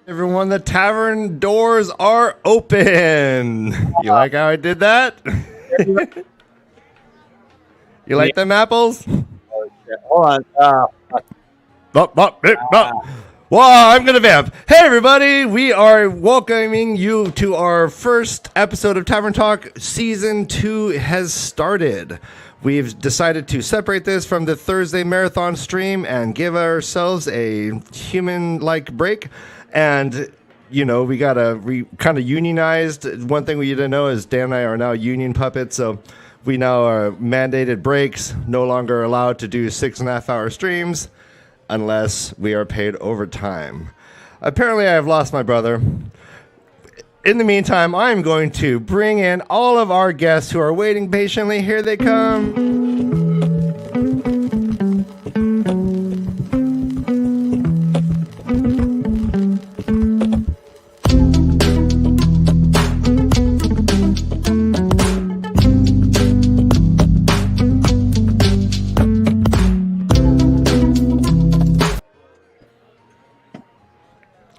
Everyone, the tavern doors are open. You like how I did that? You like them apples? Hold on. Well, I'm going to vamp. Hey, everybody. We are welcoming you to our first episode of Tavern Talk. Season 2 has started. We've decided to separate this from the Thursday marathon stream and give ourselves a human-like break. And, you know, we kind of unionized. One thing we didn't know is Dan and I are now union puppets. So we now are mandated breaks, no longer allowed to do 6.5-hour streams unless we are paid overtime. Apparently, I have lost my brother. In the meantime, I'm going to bring in all of our guests who are waiting patiently. Here they come.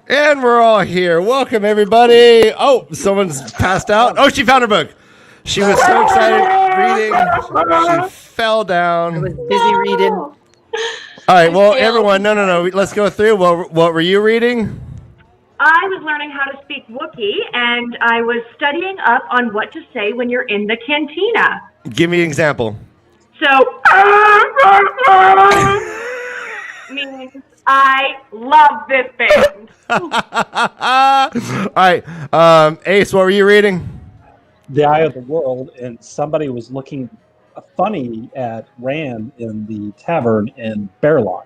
And we're all here. Welcome, everybody. Oh, someone's passed out. Oh, she found her book. She was so excited reading. She fell down. I was busy reading. All right, well, everyone, no. Let's go through. What were you reading? I was learning how to speak Wookiee, and I was studying up on what to say when you're in the cantina. Give me an example. So, means I love this band. All right, Ace, what were you reading? The Eye of the World, and somebody was looking funny at Rand in the tavern in Bearlock.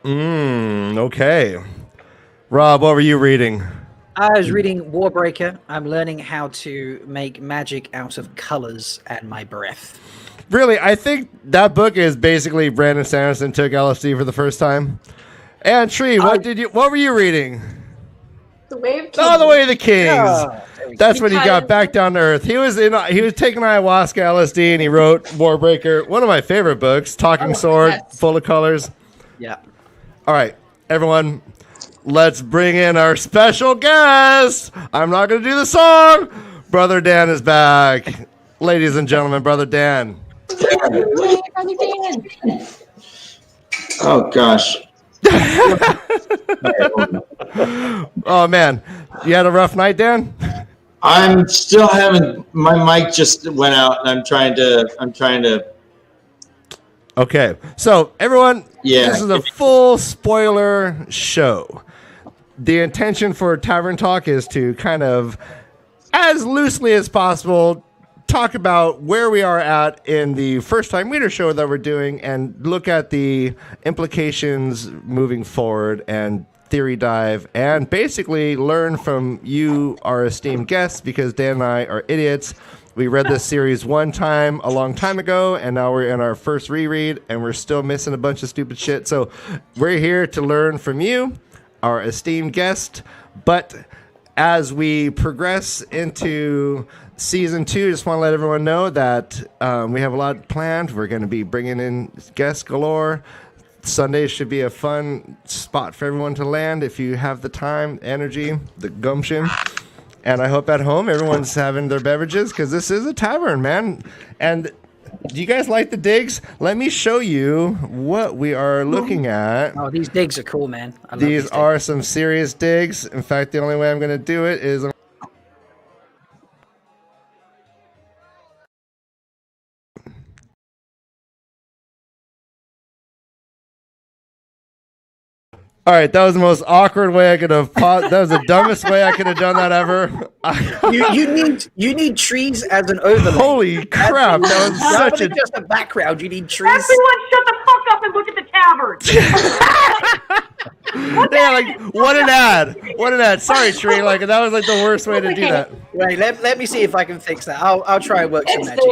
Okay. Rob, what were you reading? I was reading Warbreaker. I'm learning how to make magic out of colors and my breath. Really, I think that book is basically Brandon Sanderson took LSD for the first time. And Tree, what were you reading? The Way of Kings. Oh, The Way of the Kings. Yeah. That's when he got back down to earth. He was taking ayahuasca, LSD, and he wrote Warbreaker, one of my favorite books, Talking Sword, yes. full of colors. Yeah. All right, everyone, let's bring in our special guest. I'm not going to do the song. Brother Dan is back. Ladies and gentlemen, Brother Dan. Oh, gosh. Oh, man. You had a rough night, Dan? I'm still having, my mic just went out and I'm trying to. Okay. So, everyone, Yeah. This is a full spoiler show. The intention for Tavern Talk is to kind of, as loosely as possible, talk about where we are at in the first-time reader show that we're doing and look at the implications moving forward and theory dive and basically learn from you, our esteemed guests, because Dan and I are idiots. We read this series one time a long time ago, and now we're in our first reread, and we're still missing a bunch of stupid shit. So we're here to learn from you, our esteemed guest. But as we progress into Season 2, just want to let everyone know that we have a lot planned. We're going to be bringing in guests galore. Sundays should be a fun spot for everyone to land if you have the time, energy, the gumption. And I hope at home everyone's having their beverages because this is a tavern, man. And do you guys like the digs? Let me show you what we are looking at. Oh, these digs are cool, man. I love These digs. are some serious digs. In fact, the only way I'm going to do it is... All right, that was the most awkward way I could have. That was the dumbest way I could have done that ever. You need trees as an overlay. Holy crap! That was Rather such a. than just a background. You need trees. Everyone shut the fuck up and look at the tavern. Yeah, like what an ad! What an ad! Sorry, Tree. Like that was like the worst way to do that. Wait, let me see if I can fix that. I'll try and work some magic.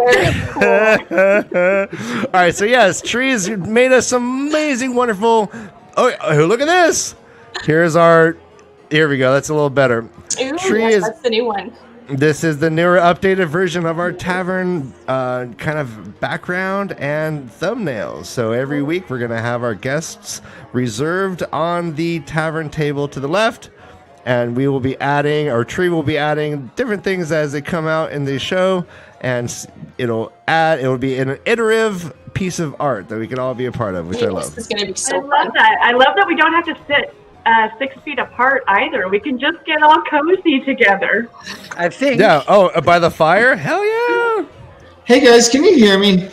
All right, so yes, Tree's made us some amazing, wonderful. Oh, look at this! Here's our. Here we go. That's a little better. Ooh, Tree yes, is. that's the new one. This is the newer, updated version of our tavern kind of background and thumbnails. So every week we're going to have our guests reserved on the tavern table to the left. and we will be adding, or Tree will be adding different things as they come out in the show, and it'll be an iterative piece of art that we can all be a part of, which I love. This is going to be I so love fun. that. I love that we don't have to sit 6 feet apart either. We can just get all cozy together. I think. Yeah. Oh, by the fire? Hell yeah! Hey guys, can you hear me?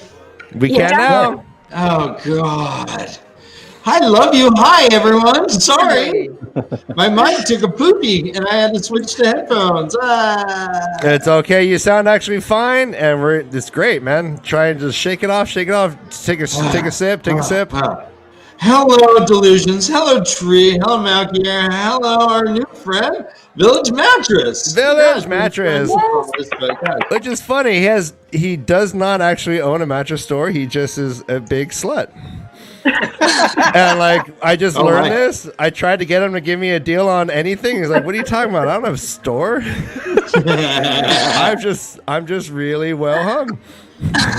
We can now. Oh God. I love you. Hi everyone. Sorry. My mic took a poopy and I had to switch to headphones. It's okay. You sound actually fine, and it's great, man. Try and just shake it off. Take a sip. Hello, Delusions. Hello, Tree. Hello, Malkier. Hello, our new friend, Village Mattress. Which is funny. He does not actually own a mattress store. He just is a big slut. And I just learned this. I tried to get him to give me a deal on anything. He's like, "What are you talking about? I don't have a store." I'm just really well hung.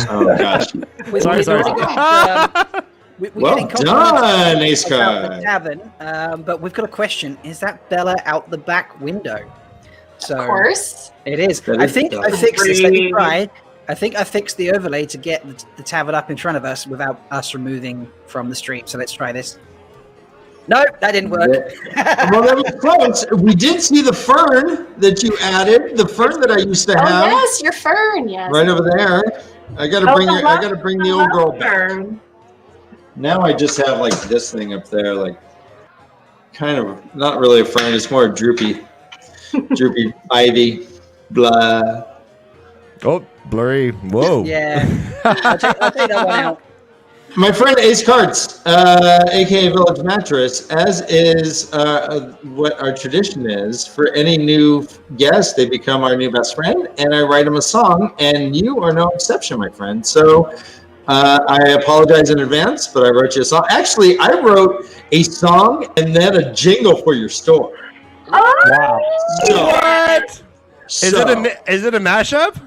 Oh gosh. Sorry. Well done, Ace Card. Tavern, but we've got a question. Is that Bella out the back window? So, of course. It is. I think I fixed this. Let me try. I think I fixed the overlay to get the tavern up in front of us without us removing from the stream. So let's try this. No, that didn't work. Well, that was close. We did see the fern that you added. The fern that I used to have. Oh yes, your fern. Yes. Right over there. I gotta bring the old girl back. Now I just have this thing up there, kind of not really a fern. It's more droopy ivy. Blah. Oh, blurry. Whoa. Yeah. I'll take that one out. My friend Ace Cards, aka Village Mattress, as is what our tradition is, for any new guest, they become our new best friend, and I write them a song, and you are no exception, my friend. So I apologize in advance, but I wrote you a song. Actually, I wrote a song and then a jingle for your store. Oh! Wow. What? Is it a mashup?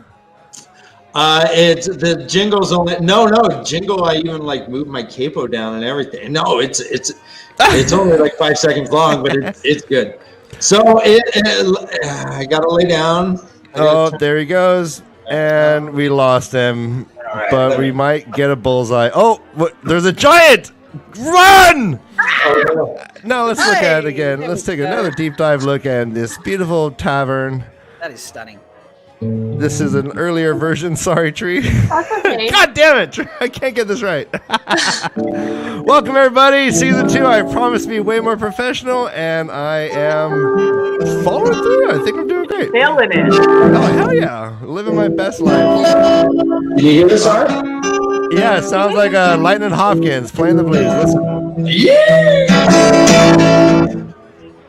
It's the jingle's only jingle. I even moved my capo down and everything. No, it's only 5 seconds long, but it's good. So I gotta lay down. There he goes, and we lost him. Right, but we might get a bullseye. Oh, there's a giant! Run! Now let's look at it again. Let's take another deep dive look at this beautiful tavern. That is stunning. This is an earlier version. Sorry, Tree. That's okay. God damn it! I can't get this right. Welcome, everybody. Season 2. I promised to be way more professional, and I am following through. I think I'm doing great. Nailing it. Oh, hell yeah. Living my best life. Can you hear this, Art? Yeah, it sounds like Lightning Hopkins playing the blues. Listen. Yeah!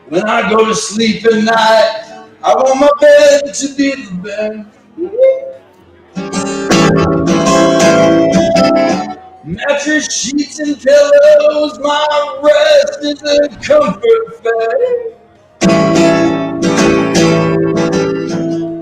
When I go to sleep at night, I want my bed to be the bed. Mattress, sheets, and pillows, my rest is a comfort bed.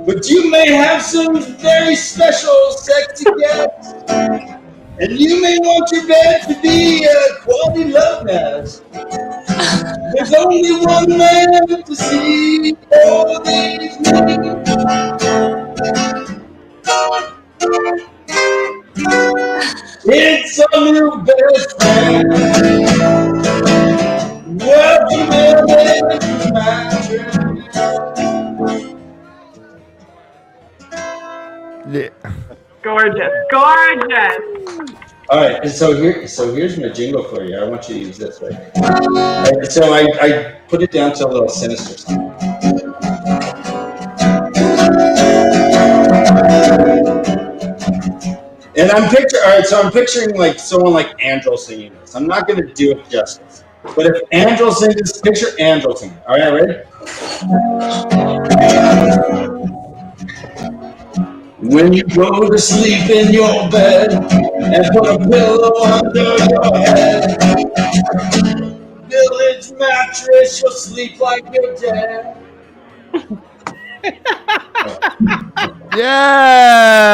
But you may have some very special sexy guests, and you may want your bed to be a quality love nest. There's only one man to see all these needs. It's a new best friend. What you will mattress. Yeah. Gorgeous. All right, so here's my jingle for you. I want you to use this, right? So I put it down to a little sinister song. And I'm picturing someone like Angel singing this. I'm not gonna do it justice. But if Angel sings this, picture Angel singing. All right, ready? When you go to sleep in your bed and put a pillow under your head, Village Mattress, you'll sleep like you're dead. Yes!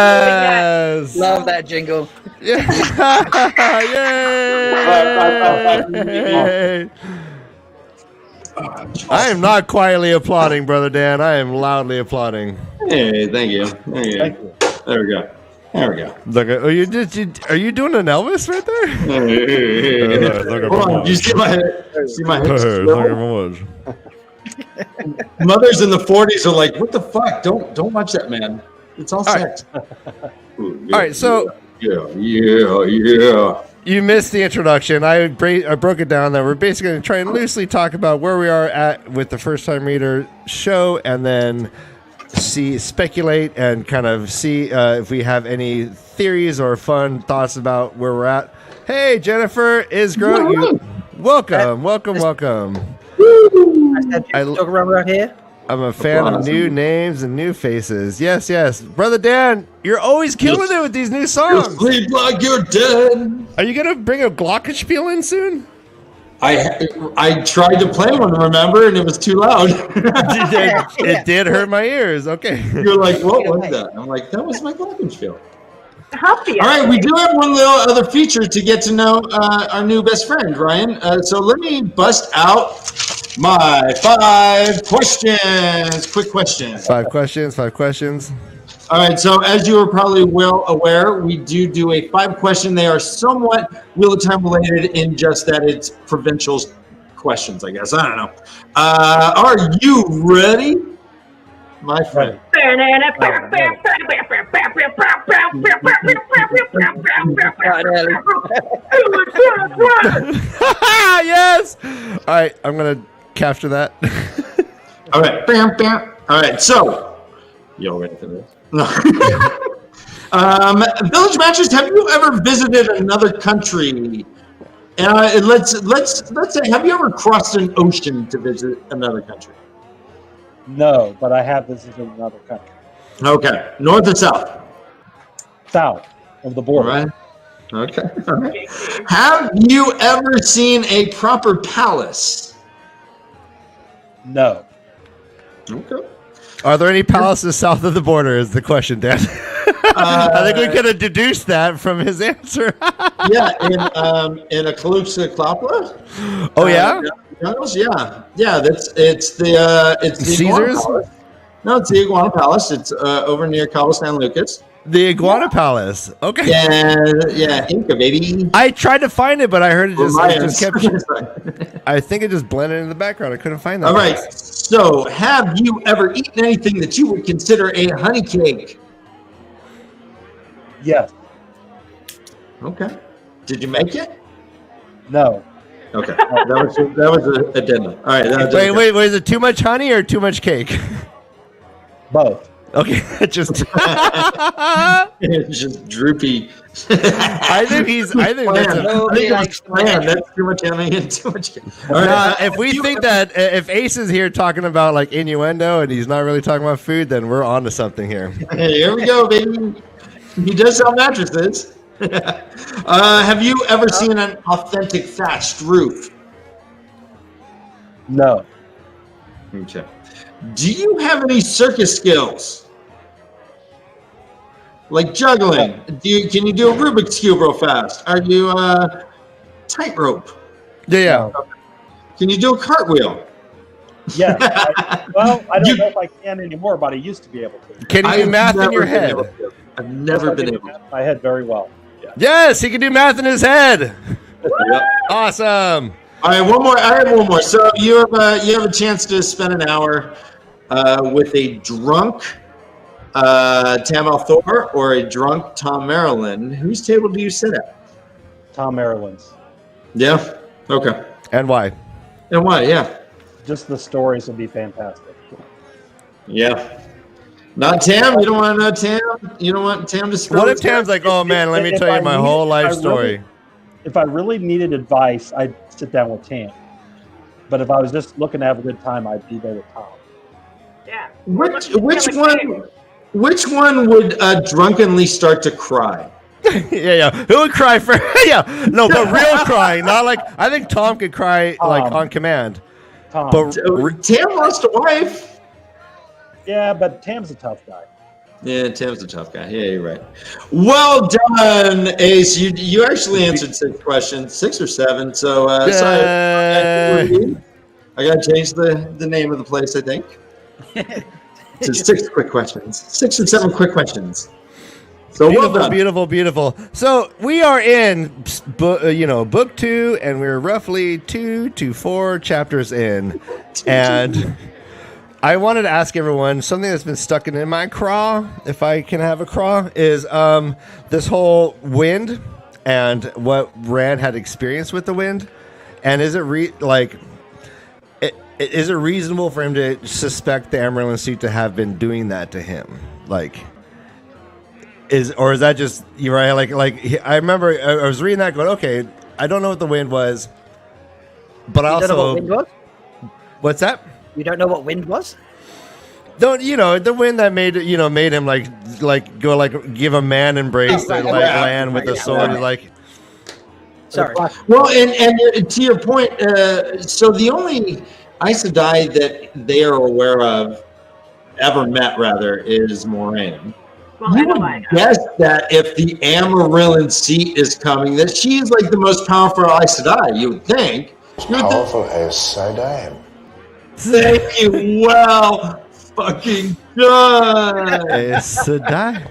Love that jingle. Yeah. Yay! I am not quietly applauding, Brother Dan. I am loudly applauding. Hey, thank you. There we go. Look, are you doing an Elvis right there? Hold on, do you see my hips? Look Mothers in the 40s are like, what the fuck? Don't watch that, man. It's all sex. All right, so Yeah. you missed the introduction. I broke it down that we're basically going to try and loosely talk about where we are at with the first time reader show, and then speculate and kind of see if we have any theories or fun thoughts about where we're at. Hey, Jennifer Isgro, welcome. Talk around right here. I'm a fan of new names and new faces. Yes. Brother Dan, you're always killing it with these new songs. You sleep like you're dead. Are you going to bring a glockenspiel in soon? I tried to play one, remember, and it was too loud. It did hurt my ears. Okay. You're like, what was that? I'm like, that was my glockenspiel. Help you. All right, we do have one little other feature to get to know our new best friend, Ryan. So let me bust out my 5 questions. Quick questions. 5 questions. All right, so as you are probably well aware, we do a 5 question. They are somewhat Wheel of Time related in just that it's provincial questions, I guess. I don't know. Are you ready, my friend? Yes. All right, I'm going to capture that. All right. All right, so y'all ready for this? No. Village Matchers, have you ever visited another country? And let's say, have you ever crossed an ocean to visit another country? No, but I have visited another country. Okay, north or south? South of the border. All right. Okay. All right. Have you ever seen a proper palace? No. Okay. Are there any palaces south of the border is the question, Dan. I think we could have deduced that from his answer. Yeah, in a Calypso-Clopla. Oh, yeah? Yeah, it's the Caesars? No, it's the Iguana Palace. It's over near Cabo San Lucas. The Iguana Palace. Okay. Yeah, Inca, baby. I tried to find it, but I heard it just kept. I think it just blended in the background. I couldn't find that. All right. So, have you ever eaten anything that you would consider a honey cake? Yes. Okay. Did you make it? No. Okay. That was a dead one. All right. Wait. Was it too much honey or too much cake? Both. Okay, just it's just droopy. I think that's too much honey and too much cake. All right. If we think that if Ace is here talking about like innuendo and he's not really talking about food, then we're on to something here. Here we go, baby. He does sell mattresses. Have you ever seen an authentic thatched roof? No. Okay. Do you have any circus skills? Like juggling? Can you do a Rubik's Cube real fast? Are you tightrope? Yeah. Can you do a cartwheel? Yeah. I don't know if I can anymore, but I used to be able to. Can you do math in your head? I've never been able to. My head very well. Yeah. Yes, he can do math in his head. Yep. Awesome. All right, one more. I have one more. So you have a chance to spend an hour with a drunk Tam Althor or a drunk Tom Maryland. Whose table do you sit at? Tom Maryland's. Yeah. Okay. And why? And why? Yeah. Just the stories would be fantastic. Yeah. Not Tam. You don't want to know Tam. You don't want Tam to spill. What if Tam's like, oh man, let me tell you my whole life story. If I really needed advice, I'd sit down with Tam. But if I was just looking to have a good time, I'd be there with Tom. Yeah. Which one would drunkenly start to cry? yeah. Who would cry for? Yeah. No, but real crying, not like. I think Tom could cry like on command. Tom. But Tam lost a wife. Yeah, but Tam's a tough guy. Yeah, Tam's a tough guy. Yeah, you're right. Well done, Ace. You actually answered 6 questions, 6 or 7. So sorry. I gotta change the name of the place, I think. To 6 quick questions. 6 or 7 quick questions. So Beautiful, well done. beautiful, beautiful. So we are in, book 2, and we're roughly 2 to 4 chapters in. And I wanted to ask everyone something that's been stuck in my craw, if I can have a craw, is this whole wind and what Rand had experienced with the wind. And is it is it reasonable for him to suspect the Amarillo Seat to have been doing that to him? Like, is that just you're right? I remember I was reading that going, okay, I don't know what the wind was, but You also don't know what wind was? What's that? You don't know what wind was? Don't the wind that made him go give a man embrace and land with the sword like. Sorry. Well, and to your point, so the only Aes Sedai that they are aware of, ever met rather, is Moraine. Well, You would guess that if the Amarillan Seat is coming, that she's like the most powerful Aes Sedai. You would think. Powerful Aes Sedai. Thank you. Well, fucking good. Aes Sedai.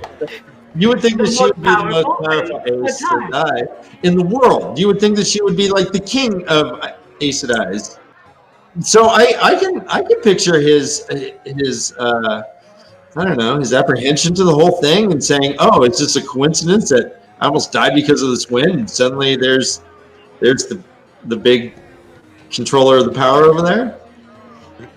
You would think that she would be the most powerful Aes Sedai in the world. You would think that she would be like the king of Aes Sedais. So I can picture his I don't know, his apprehension to the whole thing and saying, "Oh, it's just a coincidence that I almost died because of this wind." And suddenly there's the big controller of the power over there.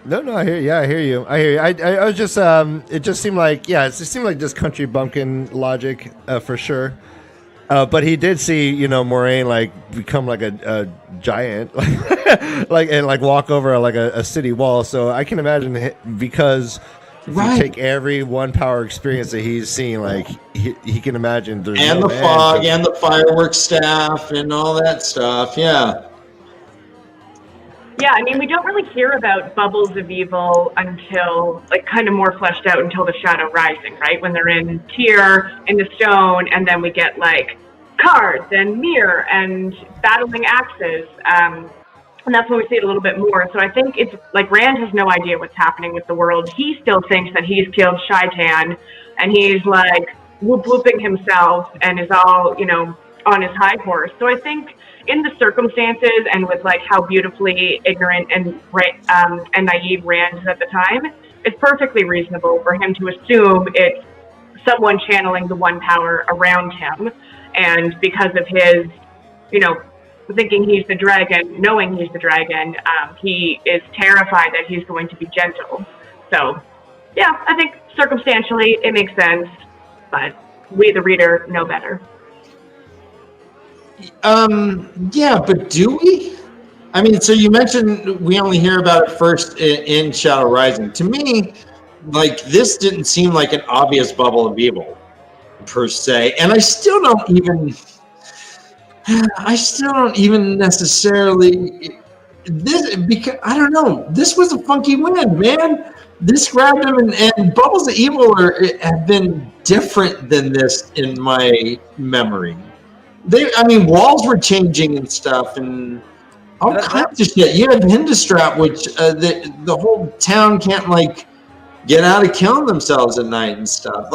No, I hear you. I was just, it just seemed like, just country bumpkin logic for sure. But he did see, Moraine become like a giant, and walk over a city wall. So I can imagine because if you take every one power experience that he's seen, he can imagine there's and no the fog and the fireworks staff and all that stuff. Yeah. Yeah, I mean, we don't really hear about bubbles of evil until, kind of more fleshed out until the Shadow Rising, right? When they're in Tyr, in the stone, and then we get, cards and mirror and battling axes. And that's when we see it a little bit more. So I think it's, Rand has no idea what's happening with the world. He still thinks that he's killed Shaitan, and he's, whooping himself and is all, on his high horse. So I think in the circumstances and with how beautifully ignorant and naive Rand is at the time, it's perfectly reasonable for him to assume it's someone channeling the one power around him. And because of his, thinking he's the dragon, knowing he's the dragon, he is terrified that he's going to be gentle. So, yeah, I think circumstantially it makes sense, but we, the reader, know better. Yeah, but do we? I mean, so you mentioned we only hear about it first in Shadow Rising. To me, this didn't seem like an obvious bubble of evil, per se. And I still don't even necessarily because I don't know. This was a funky wind, man. This grabbed him, and bubbles of evil have been different than this in my memory. Walls were changing and stuff, and all kinds of shit. You have Hindistrap, which the whole town can't get out of killing themselves at night and stuff.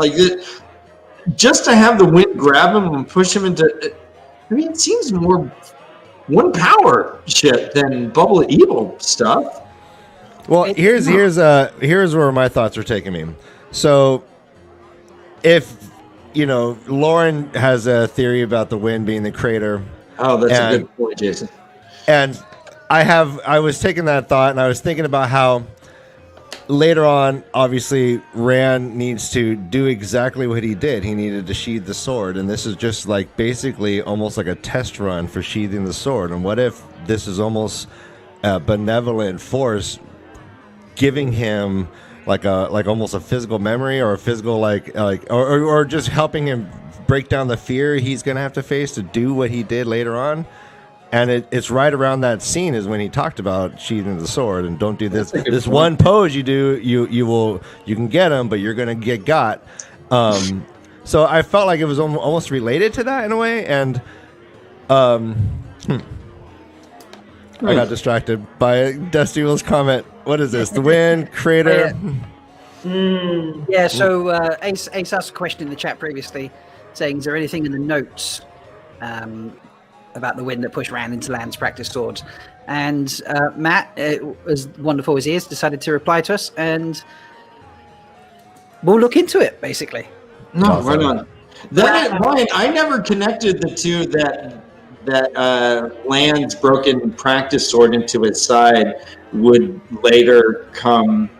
Just to have the wind grab him and push him into. It seems more one power shit than bubble of evil stuff. Well, here's where my thoughts are taking me. So, if Lauren has a theory about the wind being the crater. Oh, that's a good point, Jason. And I was taking that thought, and I was thinking about how later on, obviously, Rand needs to do exactly what he did. He needed to sheathe the sword, and this is just basically almost like a test run for sheathing the sword. And what if this is almost a benevolent force giving him almost a physical memory or a physical or just helping him break down the fear he's gonna have to face to do what he did later on. And it's right around that scene is when he talked about sheathing the sword and don't do this one pose you do you can get him, but you're gonna get got. So I felt like it was almost related to that in a way. And I got distracted by Dusty Will's comment. What is this? The wind, crater. Yeah, so Ace asked a question in the chat previously, saying, is there anything in the notes about the wind that pushed Rand into Land's practice swords? And Matt, as wonderful as he is, decided to reply to us, and we'll look into it, basically. No, right on. Ryan, I never connected the two that Land's broken practice sword into his side would later come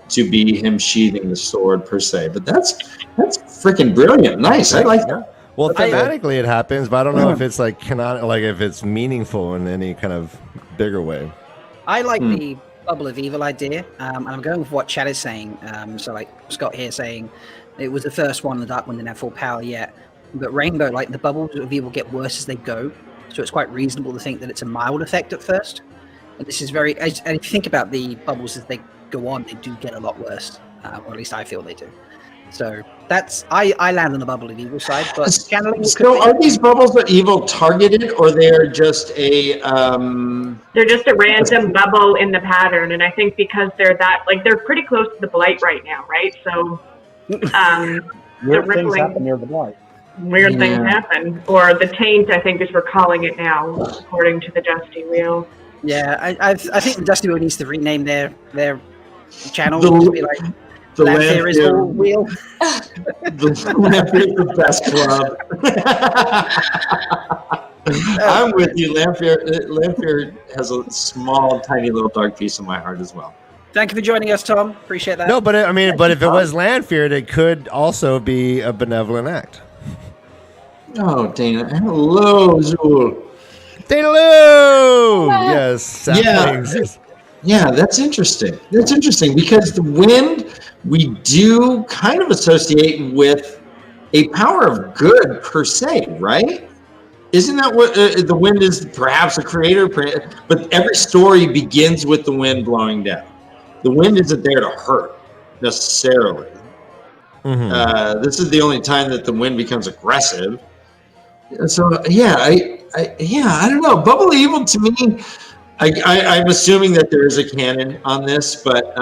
to be him sheathing the sword per se. But that's freaking brilliant. Nice. I like that. Well, thematically it happens, but I don't know if it's like if it's meaningful in any kind of bigger way. I like the bubble of evil idea, and I'm going with what Chad is saying. So like Scott here saying it was the first one, the Dark One didn't have full power yet. But Rainbow, like the bubbles of evil get worse as they go. So it's quite reasonable to think that it's a mild effect at first. And this is and if you think about the bubbles as they go on, they do get a lot worse. Or at least I feel they do. So that's I land on the bubble of evil side, but channeling. So are these bubbles of evil targeted, or they're just a? They're just a random bubble in the pattern, and I think because they're pretty close to the blight right now, right? So, weird things happen near the blight. Weird things happen, or the taint, I think, is we're calling it now, according to the Dusty Wheel. Yeah, I think the Dusty Wheel needs to rename their channel to be like. The Lanfear is all wheel. The Lanfear is the best club. I'm with you. Lanfear has a small, tiny little dark piece in my heart as well. Thank you for joining us, Tom. Appreciate that. No, but if it was Lanfear, it could also be a benevolent act. Oh, Dana. Hello, Zool. Dana Lou! Yes. Saplings. Yeah, that's interesting. That's interesting because the wind we do kind of associate with a power of good per se, right? Isn't that what the wind is? Perhaps a creator, but every story begins with the wind blowing down. The wind isn't there to hurt necessarily. Mm-hmm. This is the only time that the wind becomes aggressive. So I don't know. Bubble Evil to me. I'm assuming that there is a canon on this, but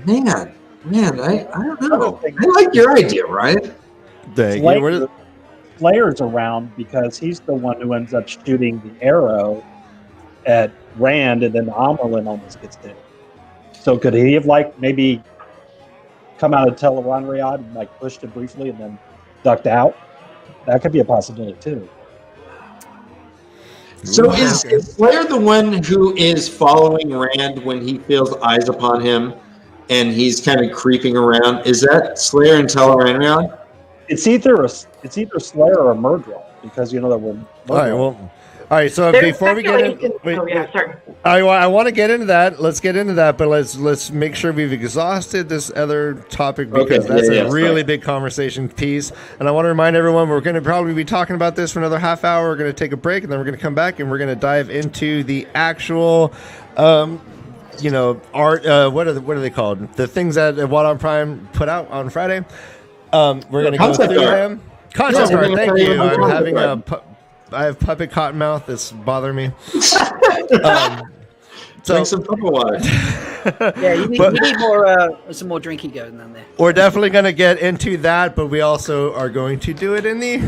man, I don't know. I like your idea, right? Slayer's around because he's the one who ends up shooting the arrow at Rand, and then Amerlin almost gets dead. So could he have maybe come out of Tel'aran'rhiod and pushed it briefly and then ducked out? That could be a possibility too. So is Slayer the one who is following Rand when he feels eyes upon him and he's kind of creeping around? Is that Slayer and Tel'aran'rhiod? It's either Slayer or Murdrell, because that we're all right. So before we get in, I want to get into that. Let's get into that, but let's make sure we've exhausted this other topic because that's a really big conversation piece. And I want to remind everyone we're going to probably be talking about this for another half hour. We're going to take a break, and then we're going to come back and we're going to dive into the actual, art. What are they called? The things that WoTonPrime put out on Friday. We're going to go through them. Concept art. Thank you. I'm having I have puppet cotton mouth. It's bothering me. Drink some puppet water. Yeah, you need more some more drinky going down there. We're definitely going to get into that, but we also are going to do it in the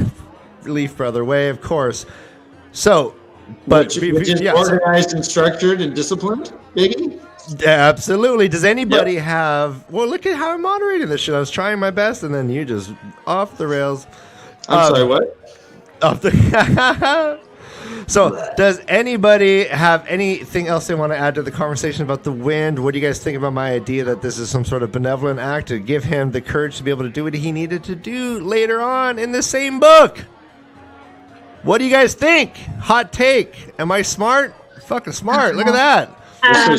Leaf Brother way, of course. So, which is organized and structured and disciplined, Biggie? Absolutely. Does anybody have? Well, look at how I'm moderating this shit. I was trying my best, and then you just off the rails. I'm sorry. What? So, does anybody have anything else they want to add to the conversation about the wind? What do you guys think about my idea that this is some sort of benevolent act to give him the courage to be able to do what he needed to do later on in the same book? What do you guys think? Hot take. Am I smart? Fucking smart. Look at that. I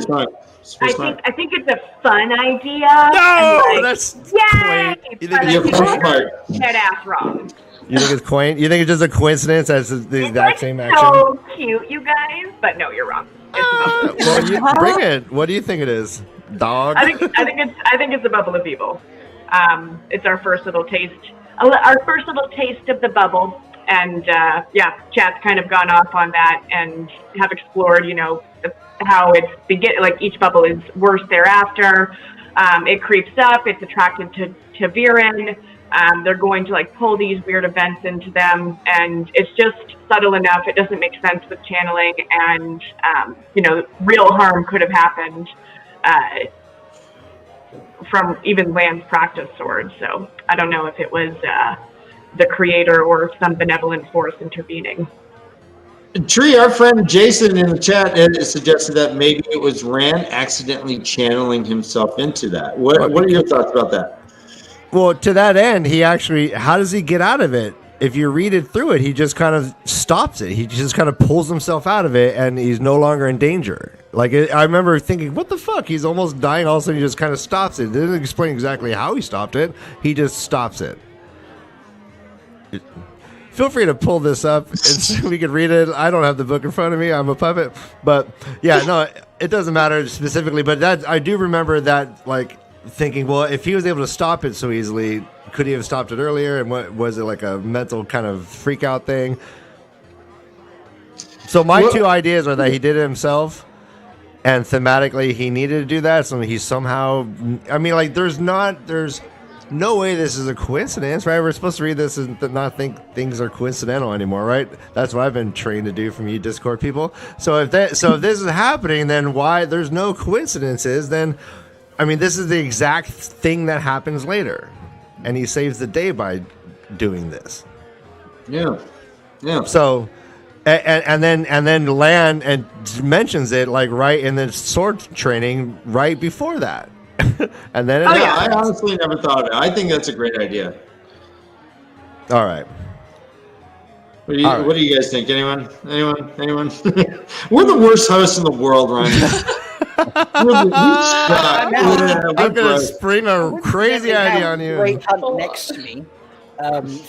think it's a fun idea. No, that's yay! You think you're smart? Dead ass wrong. You think it's quaint? You think it's just a coincidence as the exact same action? So cute, you guys, but no, you're wrong. Well, you bring it. What do you think it is? Dog? I think it's a bubble of evil. It's our first little taste. Our first little taste of the bubble. And chat's kind of gone off on that and have explored, how it's like each bubble is worse thereafter. It creeps up. It's attracted to TAVERN. They're going to like pull these weird events into them, and it's just subtle enough. It doesn't make sense with channeling, and real harm could have happened from even Land's practice sword. So I don't know if it was the creator or some benevolent force intervening. Tree, our friend Jason in the chat suggested that maybe it was Rand accidentally channeling himself into that. What are your thoughts about that? Well, to that end, how does he get out of it? If you read it through it, he just kind of stops it. He just kind of pulls himself out of it, and he's no longer in danger. I remember thinking, what the fuck? He's almost dying. All of a sudden, he just kind of stops it. It didn't explain exactly how he stopped it. He just stops it. Feel free to pull this up and we can read it. I don't have the book in front of me. I'm a puppet. But, it doesn't matter specifically. But that I do remember that, thinking, well, if he was able to stop it so easily, could he have stopped it earlier? And what was it, like a mental kind of freak out thing? So my two ideas are that he did it himself, and thematically he needed to do that. So he somehow, there's no way this is a coincidence, right? We're supposed to read this and not think things are coincidental anymore, right? That's what I've been trained to do from you Discord people. So if this is happening, then why there's no coincidences, then this is the exact thing that happens later, and he saves the day by doing this. Yeah. So, and then Land and mentions it right in the sword training right before that, and then I honestly never thought of it. I think that's a great idea. All right. What do you guys think? Anyone? We're the worst hosts in the world, Ryan. I'm going to spring a crazy idea on you. Great Hunt next to me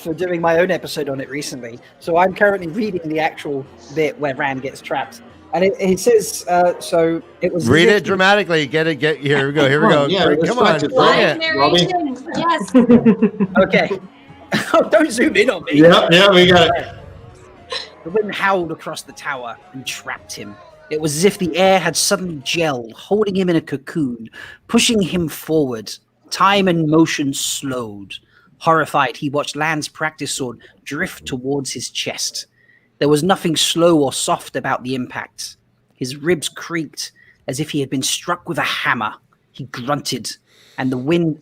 for doing my own episode on it recently. So I'm currently reading the actual bit where Rand gets trapped. And it says, so it was... Read it dramatically. Get here we go. Yeah, come on. Live narration. Yes. Okay. Don't zoom in on me. Yeah, we got it. The wind howled across the tower and trapped him. It was as if the air had suddenly gelled, holding him in a cocoon, pushing him forward. Time and motion slowed. Horrified, he watched Land's practice sword drift towards his chest. There was nothing slow or soft about the impact. His ribs creaked as if he had been struck with a hammer. He grunted, and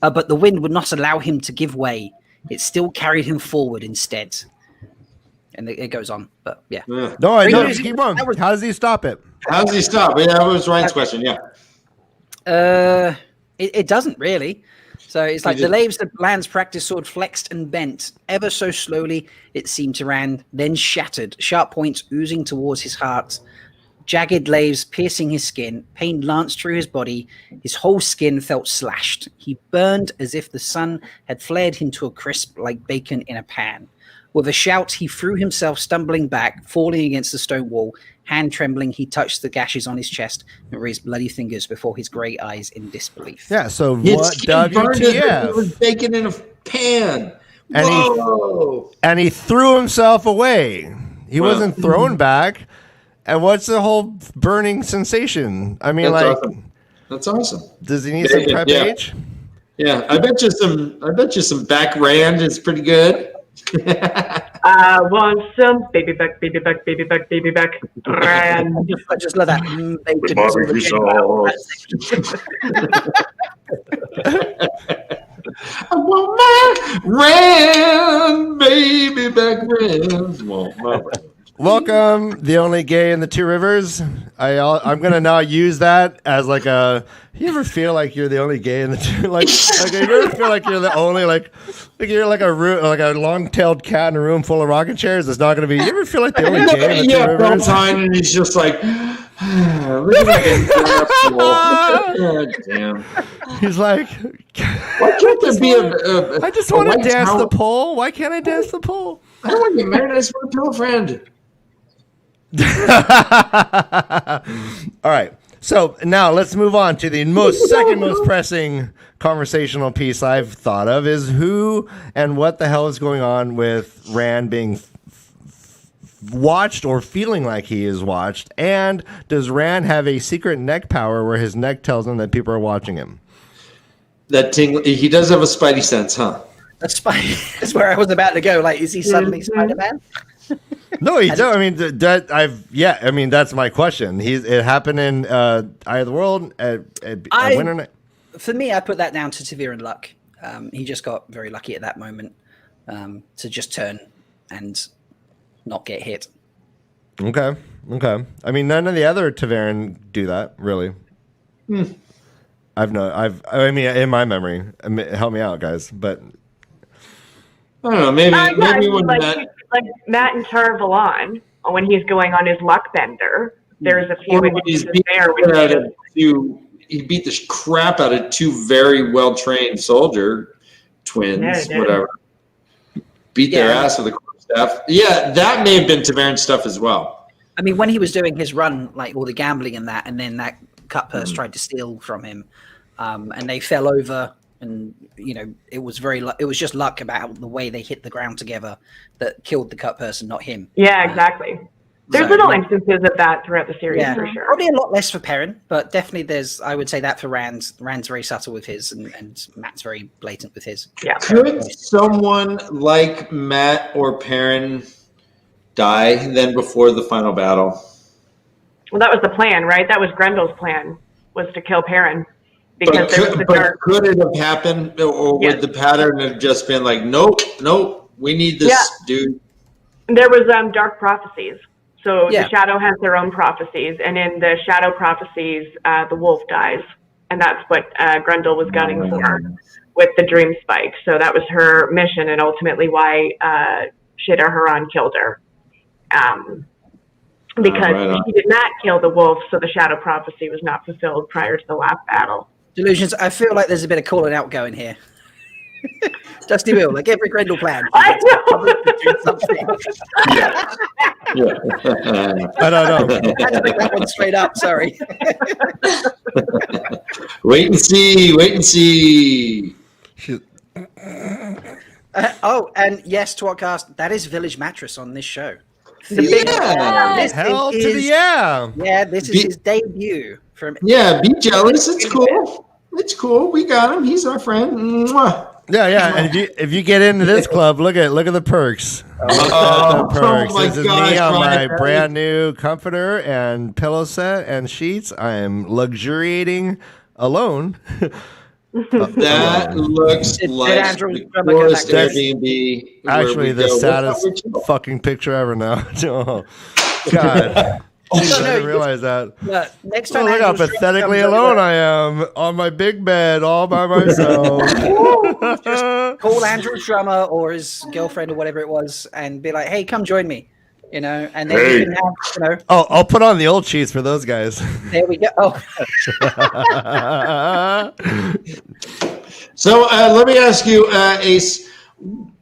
but the wind would not allow him to give way. It still carried him forward instead. And it goes on, but yeah. No, I know. Keep on. How does he stop it? How does he stop? Yeah, that was Ryan's question. Yeah. It doesn't really. So it's like the laves of Land's practice sword flexed and bent ever so slowly. It seemed to Rand, then shattered, sharp points oozing towards his heart. Jagged laves piercing his skin, pain lanced through his body. His whole skin felt slashed. He burned as if the sun had flared him to a crisp like bacon in a pan. With a shout, he threw himself stumbling back, falling against the stone wall. Hand trembling, he touched the gashes on his chest and raised bloody fingers before his grey eyes in disbelief. Yeah, so what WTF? It was bacon in a pan. And he threw himself away. He wasn't thrown back. And what's the whole burning sensation? That's awesome. Does he need some prep age? Yeah, I bet you some back Rand is pretty good. I want some baby back, Rand. I just love that. I want my Rand, baby back Rand. Well, my Rand. Welcome, the only gay in the Two Rivers. I'm gonna now use that as like a. You ever feel like you're the only gay in the two? Like you ever feel like you're the only like you're like a long-tailed cat in a room full of rocking chairs? It's not gonna be. You ever feel like the only gay in the Two Rivers? And he's just like, look at that. God damn. He's like, why can't there be a I just want to dance the pole. Why can't I dance the pole? I don't want to get married. I just want to tell a friend. All right. So now let's move on to the second most pressing conversational piece I've thought of is who and what the hell is going on with Rand being watched or feeling like he is watched? And does Rand have a secret neck power where his neck tells him that people are watching him? That tingle. He does have a spidey sense, huh? That's where I was about to go. Like, is he suddenly Spider-Man? No, he don't. I mean, that's my question. It happened in Eye of the World at Winter Night. For me, I put that down to TAVERN luck. He just got very lucky at that moment to just turn and not get hit. Okay. I mean, none of the other TAVERN do that, really. I mean, in my memory, help me out, guys. But I don't know. Maybe when like Matt and Tar Valon, when he's going on his luck bender, there's a few instances there. He beat the crap out of two very well-trained soldier twins, whatever. Beat their ass with the quarterstaff. Yeah, that may have been TAVERN stuff as well. I mean, when he was doing his run, like all the gambling and that, and then that cut purse tried to steal from him, and they fell over, and it was just luck about the way they hit the ground together that killed the cut purse and not him. Yeah, exactly. There's little instances of that throughout the series, for sure. Probably a lot less for Perrin, but definitely I would say that for Rand. Rand's very subtle with his, and Matt's very blatant with his. Yeah. Could someone like Matt or Perrin die then before the final battle? Well, that was the plan, right? That was Grendel's plan, was to kill Perrin. Because could it have happened, or would the pattern have just been like, nope, we need this dude? There was dark prophecies. So the Shadow has their own prophecies, and in the Shadow prophecies, the wolf dies, and that's what Grendel was gunning for with the dream spike. So that was her mission, and ultimately why Shidar Haran killed her, because he did not kill the wolf, so the Shadow prophecy was not fulfilled prior to the last battle. Delusions. I feel like there's a bit of calling out going here. Dusty Will, like every Grendel plan. I know. I don't know. I had to make that one straight up. Sorry. Wait and see. And yes, to our cast, that is Village Mattress on this show. Hell to the yeah. Yeah, this is his debut. Be jealous. It's cool. We got him. He's our friend. Mwah. Yeah. And if you get into this club, look at the perks. Oh, the perks. my This is gosh, me on my Brian. brand new comforter and pillow set and sheets. I am luxuriating alone. That looks like the coolest Airbnb. Actually, the saddest fucking picture ever now. Oh, God. I didn't realize that. Next time, look how pathetically alone I am on my big bed all by myself. Just call Andrew Drummer or his girlfriend or whatever it was and be like, hey, come join me. And then you can have, Oh, I'll put on the old sheets for those guys. There we go. Oh. So let me ask you, Ace,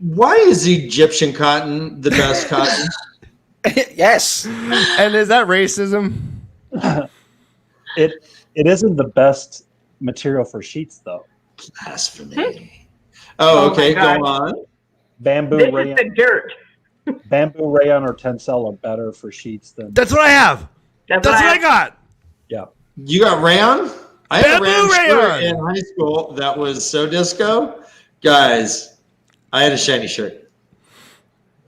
why is Egyptian cotton the best cotton? Yes. And is that racism? It isn't the best material for sheets, though. Blasphemy. Oh, okay. Go on. Bamboo This rayon. is the dirt. Bamboo rayon or tencel are better for sheets than. That's what I have. That's what I got. Yeah. You got rayon? I had a Bamboo rayon shirt rayon. in high school that was so disco. Guys, I had a shiny shirt.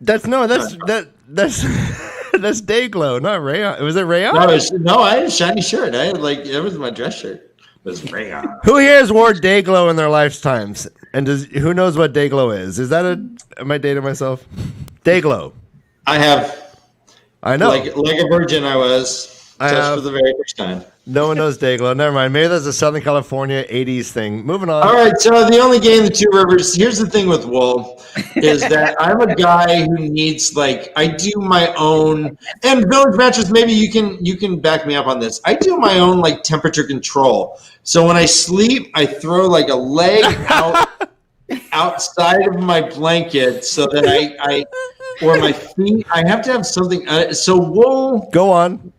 That's that's day glow, not rayon. Was it rayon? No, I had a shiny shirt. I had it was my dress shirt. It was rayon. Who here has wore day glow in their lifetimes? And who knows what day glow is? Is that am I dating myself? Day glow. I have. I know. Like a virgin I was. Just for the very first time. No one knows day glow. Never mind. Maybe that's a Southern California 80s thing. Moving on. All right, so the only game, the Two Rivers. Here's the thing with wool, is that I'm a guy who needs I do my own, and Village Mattress. Maybe you can back me up on this. I do my own temperature control. So when I sleep, I throw a leg outside of my blanket so that I or my feet. I have to have something. So wool. Go on.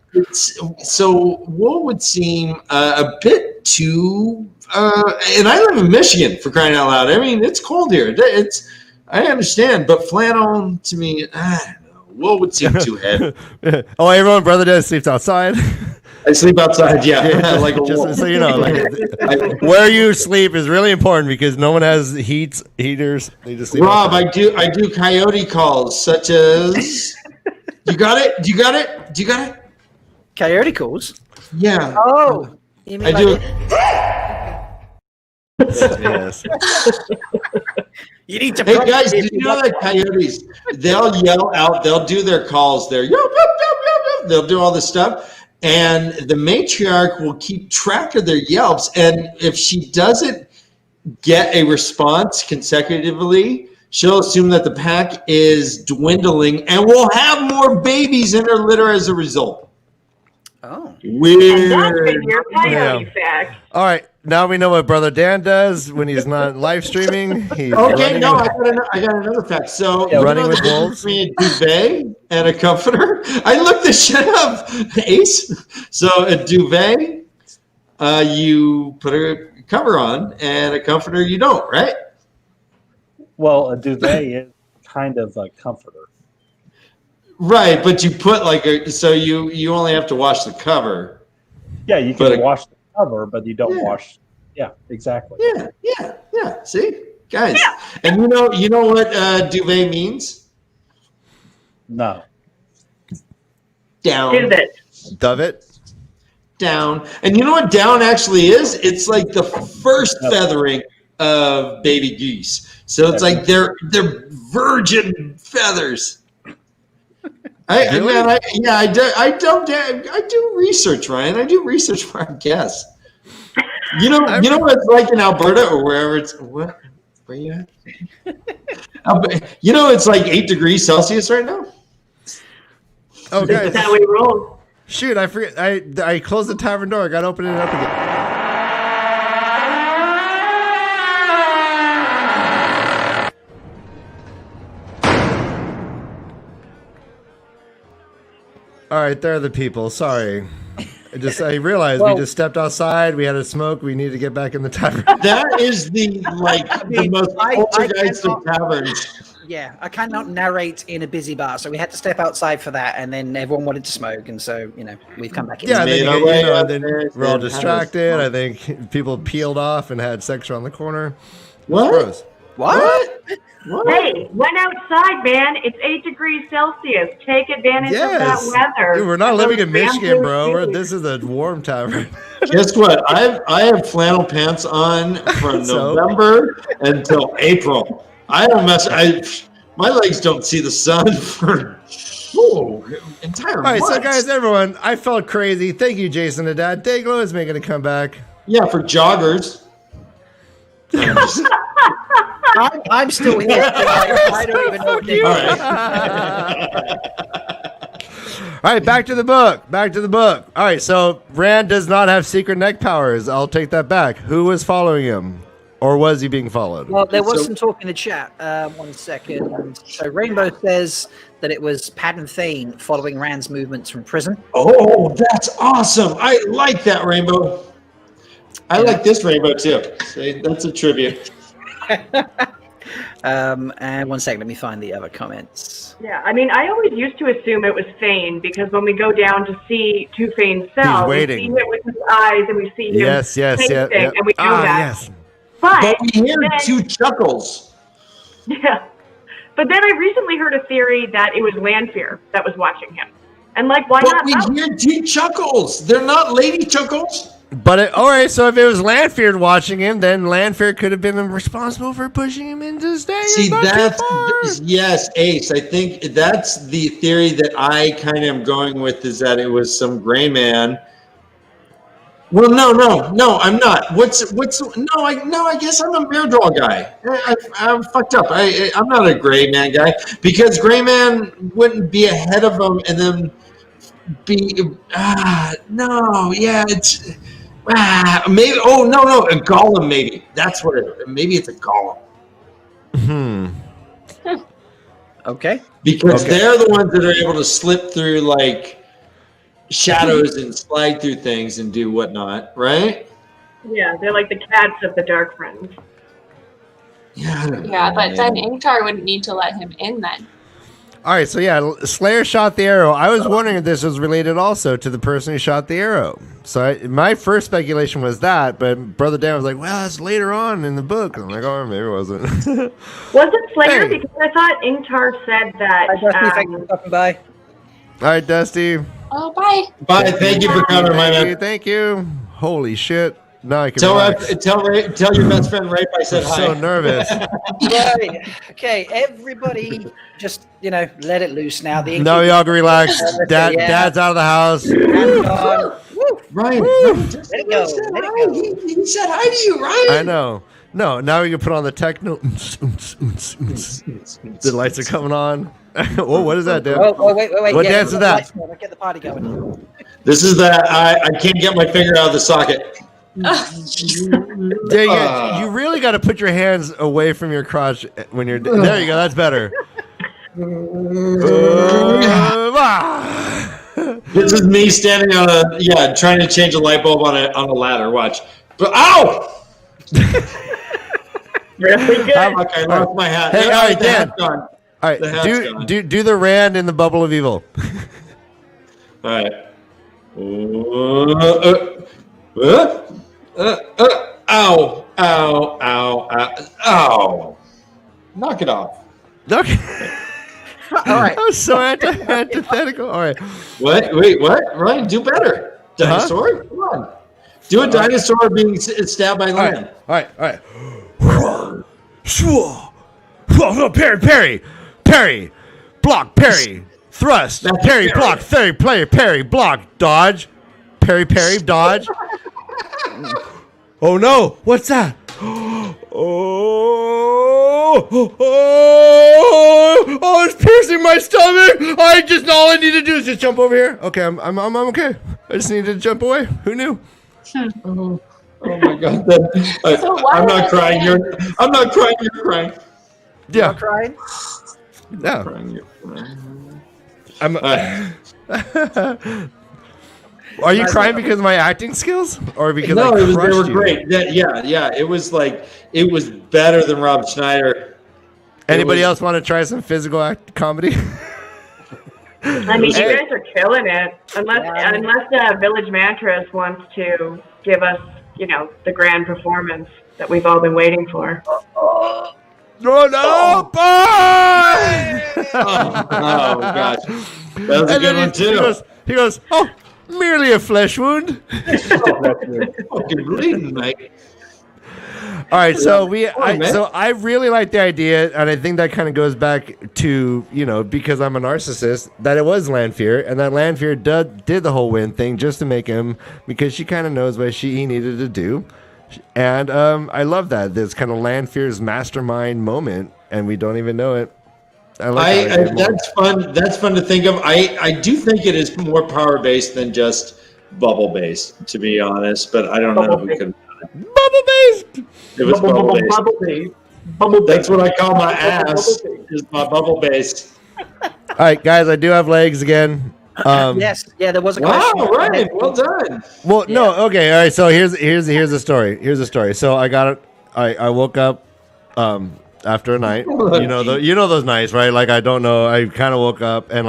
So wool would seem a bit too, and I live in Michigan, for crying out loud. I mean, it's cold here. I understand, but flannel to me, I don't know. What would seem too heavy? Oh, everyone, Brother Dennis sleeps outside. I sleep outside, like a Just wolf. so you know, where you sleep is really important because no one has heaters. They just sleep Rob, outside. I do coyote calls such as. You got it? Do you got it? Do you got it? Coyote calls. Yeah. Oh, you mean I do. Yes. You need to. Hey guys, did you know that coyotes? They'll yell out. They'll do their calls there. They'll do all this stuff, and the matriarch will keep track of their yelps. And if she doesn't get a response consecutively, she'll assume that the pack is dwindling, and will have more babies in her litter as a result. Oh, And that's Weird. been your coyote fact. All right. Now we know what Brother Dan does when he's not live streaming. He's Okay, running no, with- I got another fact. So, Running with the difference wolves? between a duvet and a comforter. I looked this shit up, Ace. So, a duvet, you put a cover on, and a comforter, you don't, right? Well, a duvet is kind of a comforter. Right, but you put so you only have to wash the cover. Yeah, you But can a- wash the cover, but you don't Yeah. wash. Yeah, exactly. Yeah. See, guys, and you know what duvet means? No. Down. Is it? Dove it. Down. And you know what down actually is? It's like the first feathering of baby geese. So it's like they're virgin feathers. I do research, Ryan. I do research for our guests. You know what it's like in Alberta or wherever it's what? Where you at? You know it's like 8 degrees Celsius right now. Oh, guys. That's how we roll. Shoot, I forget. I closed the tavern door. I got to open it up again. All right, there are the people. Sorry. I realized we just stepped outside. We had a smoke. We need to get back in the tavern. That is the most poltergeist of taverns. yeah. I cannot narrate in a busy bar, so we had to step outside for that, and then everyone wanted to smoke, and so we've come back in. Yeah, Made then, our way up then there, we're all then had a distracted. I smoke. think people peeled off and had sex around the corner. What? Gross. What? What? Hey, went outside, man. It's 8 degrees Celsius. Take advantage of Yes. that weather. Dude, we're not living in Those Michigan, bro. damn This is a warm tavern. Guess what? I have flannel pants on from So? November until April. I don't mess. My legs don't see the sun for entire All right, so months. guys, everyone, I felt crazy. Thank you, Jason and Dad. Dayglow is making a comeback. Yeah, for joggers. I'm still here. I don't even know what they All right. All right, back to the book. Back to the book. All right, so Rand does not have secret neck powers. I'll take that back. Who was following him? Or was he being followed? Well, there was So- some talk in the chat. 1 second. So Rainbow says that it was Padden Thane following Rand's movements from prison. Oh, that's awesome! I like that rainbow. I like this rainbow too. See, that's a tribute. And 1 second, let me find the other comments. Yeah, I mean, I always used to assume it was Fane because when we go down to see to Fane's cell, we waiting. see it with his eyes and we see him Yes, pacing, yeah. and we know that. Yes. But we hear then- 2 chuckles. Yeah. But then I recently heard a theory that it was Lanfear that was watching him. And why But not? we hear 2 chuckles. They're not lady chuckles. But all right, so if it was Lanfear watching him, then Lanfear could have been responsible for pushing him into staying. See, not too that's far. yes, Ace. I think that's the theory that I kind of am going with, is that it was some gray man. Well, no, I'm not. I guess I'm a Mirador guy. I'm fucked up. I'm not a gray man guy, because gray man wouldn't be ahead of him and then be maybe. Oh no, a golem maybe. That's what it. Maybe it's a golem. Okay. Because Okay. they're the ones that are able to slip through like shadows and slide through things and do whatnot, right? Yeah, they're like the cats of the Dark Friends. Yeah. I don't know, Yeah, but man. then Ingtar wouldn't need to let him in then. All right, so yeah, Slayer shot the arrow. I was wondering if this was related also to the person who shot the arrow. So my first speculation was that, but Brother Dan was like, well, that's later on in the book. I'm like, oh, maybe it wasn't. Was it Slayer? Hey. Because I thought Ingtar said that. Hi, Dusty. Thanks for stopping by. All right, Dusty. Oh, bye. Bye. Thank you for coming, my man. Thank you. Holy shit. Now I can Tell relax. your best friend Rafe I said I'm hi. so nervous. Right. Okay, everybody just, let it loose now. The No, y'all can relax. Yeah. Dad's out of the house. Ryan, just Let it go. said Let it hi. go. He said hi to you, Ryan. I know. No, now we can put on the techno. The lights are coming on. Whoa, what is that, Dan? Oh, wait. What dance is that? Get the party going. This is that I can't get my finger out of the socket. You really got to put your hands away from your crotch when you're. There you go. That's better. This is me standing on trying to change a light bulb on a ladder. Watch. But ow! Really good. I lost my hat. Hey, Yeah, all right, the Dan. hat's gone. All right, The hat's gone. do the Rand in the Bubble of Evil. All right. Ow! Knock it off. Okay. All right. That was so antithetical. All right. What? Wait, what? Ryan, do better. Dinosaur? Come on. Do a dinosaur being stabbed by land. All right. Parry, block, parry, thrust, That's parry, parry. block, parry, block, dodge, parry, dodge. Oh no! What's that? Oh, it's piercing my stomach. All I need to do is just jump over here. Okay, I'm okay. I just need to jump away. Who knew? Oh my God! I'm not crying. I'm not crying. You're crying. Yeah. You're crying? Yeah. You're crying. I'm. Are you crying because of my acting skills, or because No, I they crushed were you? great. Yeah. It was better than Rob Schneider. Anybody else want to try some physical comedy? I mean, you guys are killing it. Unless Village Mattress wants to give us, the grand performance that we've all been waiting for. No, bye! Oh gosh, that was a good one too. He goes, oh, merely a flesh wound. Fucking bleeding, mate. All right, so man. I really like the idea, and I think that kind of goes back to, because I'm a narcissist, that it was Lanfear, and that Lanfear did the whole win thing just to make him, because she kind of knows what he needed to do. And I love that. This kind of Lanfear's mastermind moment, and we don't even know it. That's fun. That's fun to think of. I do think it is more power based than just bubble based, to be honest. But I don't know who could. Bubble based. It was bubble based. Bubble That's what I call my ass. Is my bubble base. All right, guys, I do have legs again. Yes. Yeah, there was a question. Wow, right. Well done. Well, no, okay, all right. So here's the story. Here's the story. So I got it. I woke up after a night. You know those nights, right? Like I don't know. I kind of woke up and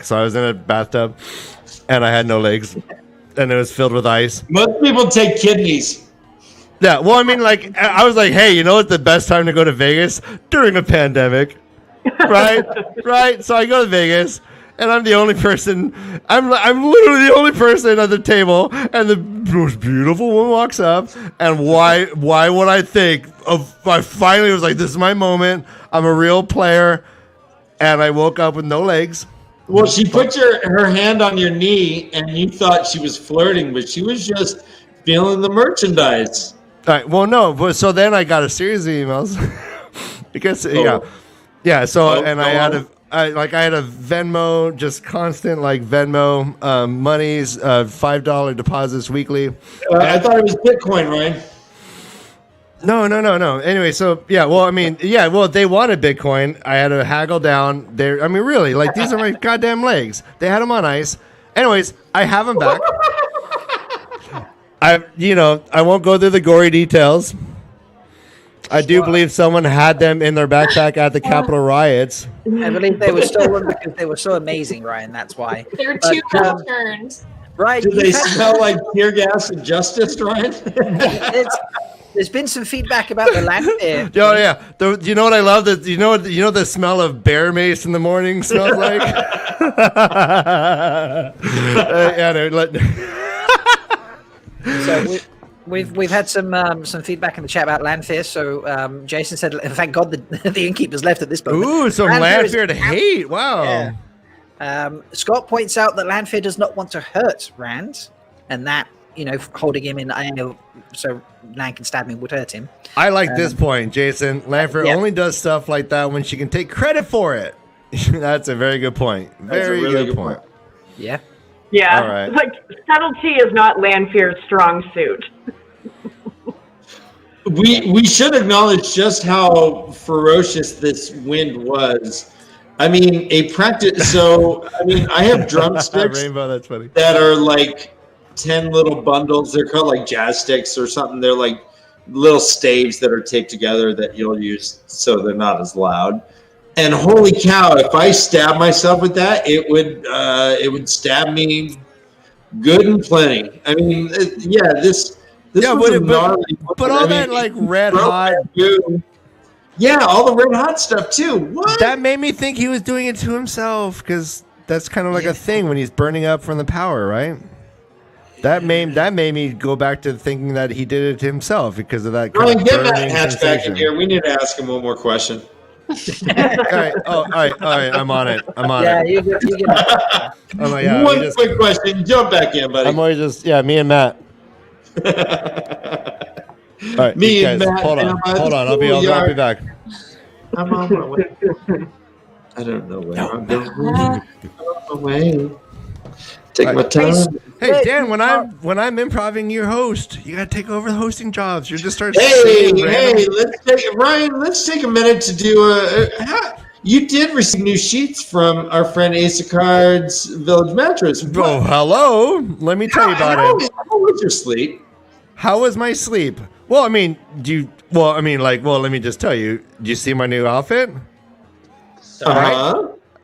so I was in a bathtub and I had no legs and it was filled with ice. Most people take kidneys. Yeah. Well, I mean, like I was like, hey, what's the best time to go to Vegas? During a pandemic, right? Right. So I go to Vegas. And I'm the only person. I'm literally the only person at the table, and the most beautiful woman walks up. And why would I think of? I finally was like, "This is my moment. I'm a real player," and I woke up with no legs. Well, she put her hand on your knee, and you thought she was flirting, but she was just feeling the merchandise. All right. Well, no. But so then I got a series of emails because yeah. So and I had I had a Venmo, just constant Venmo monies, $5 deposits weekly. I thought it was Bitcoin, right? No. Anyway, so yeah, well, I mean, yeah, well, they wanted Bitcoin. I had to haggle down there. I mean, really, these are my goddamn legs. They had them on ice. Anyways, I have them back. I won't go through the gory details. I do believe someone had them in their backpack at the Capitol riots. I believe they were stolen because they were so amazing, Ryan. That's why. They're too well turned. Ryan, Do they smell like tear gas and justice, Ryan? There's been some feedback about the Lanfear. Oh yeah, you know what I love? That you know the smell of bear mace in the morning smells like. So we've had some feedback in the chat about Lanfear. So Jason said, "Thank God the innkeeper's left at this point." Ooh, some Lanfear to hate! Wow. Yeah. Scott points out that Lanfear does not want to hurt Rand, and that holding him in so Lan can stab him would hurt him. I like this point, Jason. Lanfear only does stuff like that when she can take credit for it. That's a very good point. Very really good point. Yeah. Yeah. All right. Like, subtlety is not Lanfear's strong suit. We should acknowledge just how ferocious this wind was. I mean, I have drumsticks Rainbow, that's funny. that are like 10 little bundles. They're called like jazz sticks or something. They're like little staves that are taped together that you'll use so they're not as loud. And holy cow, if I stab myself with that, it would stab me good and plenty. I mean, this was a gnarly but all that like red hot. Yeah, all the red hot stuff too. What? That made me think he was doing it to himself because that's kind of like a thing when he's burning up from the power, right? That made me go back to thinking that he did it to himself because of that. Ryan, get that hatch back in here. We need to ask him one more question. All right. All right. I'm on it. You get One quick question. Jump back in, buddy. I'm always me and Matt. All right, Me guys, and Matt. hold on. I'll be back. I'm on my way. I don't know where I'm going. I'm on my way. Take my time. Hey Dan, when I'm improving your host, you gotta take over the hosting jobs. You're just start. Ryan, let's take a minute to do you did receive new sheets from our friend Ace of Cards Village Mattress. Oh, hello. Let me tell you about it. How was your sleep? How was my sleep? Well, let me just tell you. Do you see my new outfit?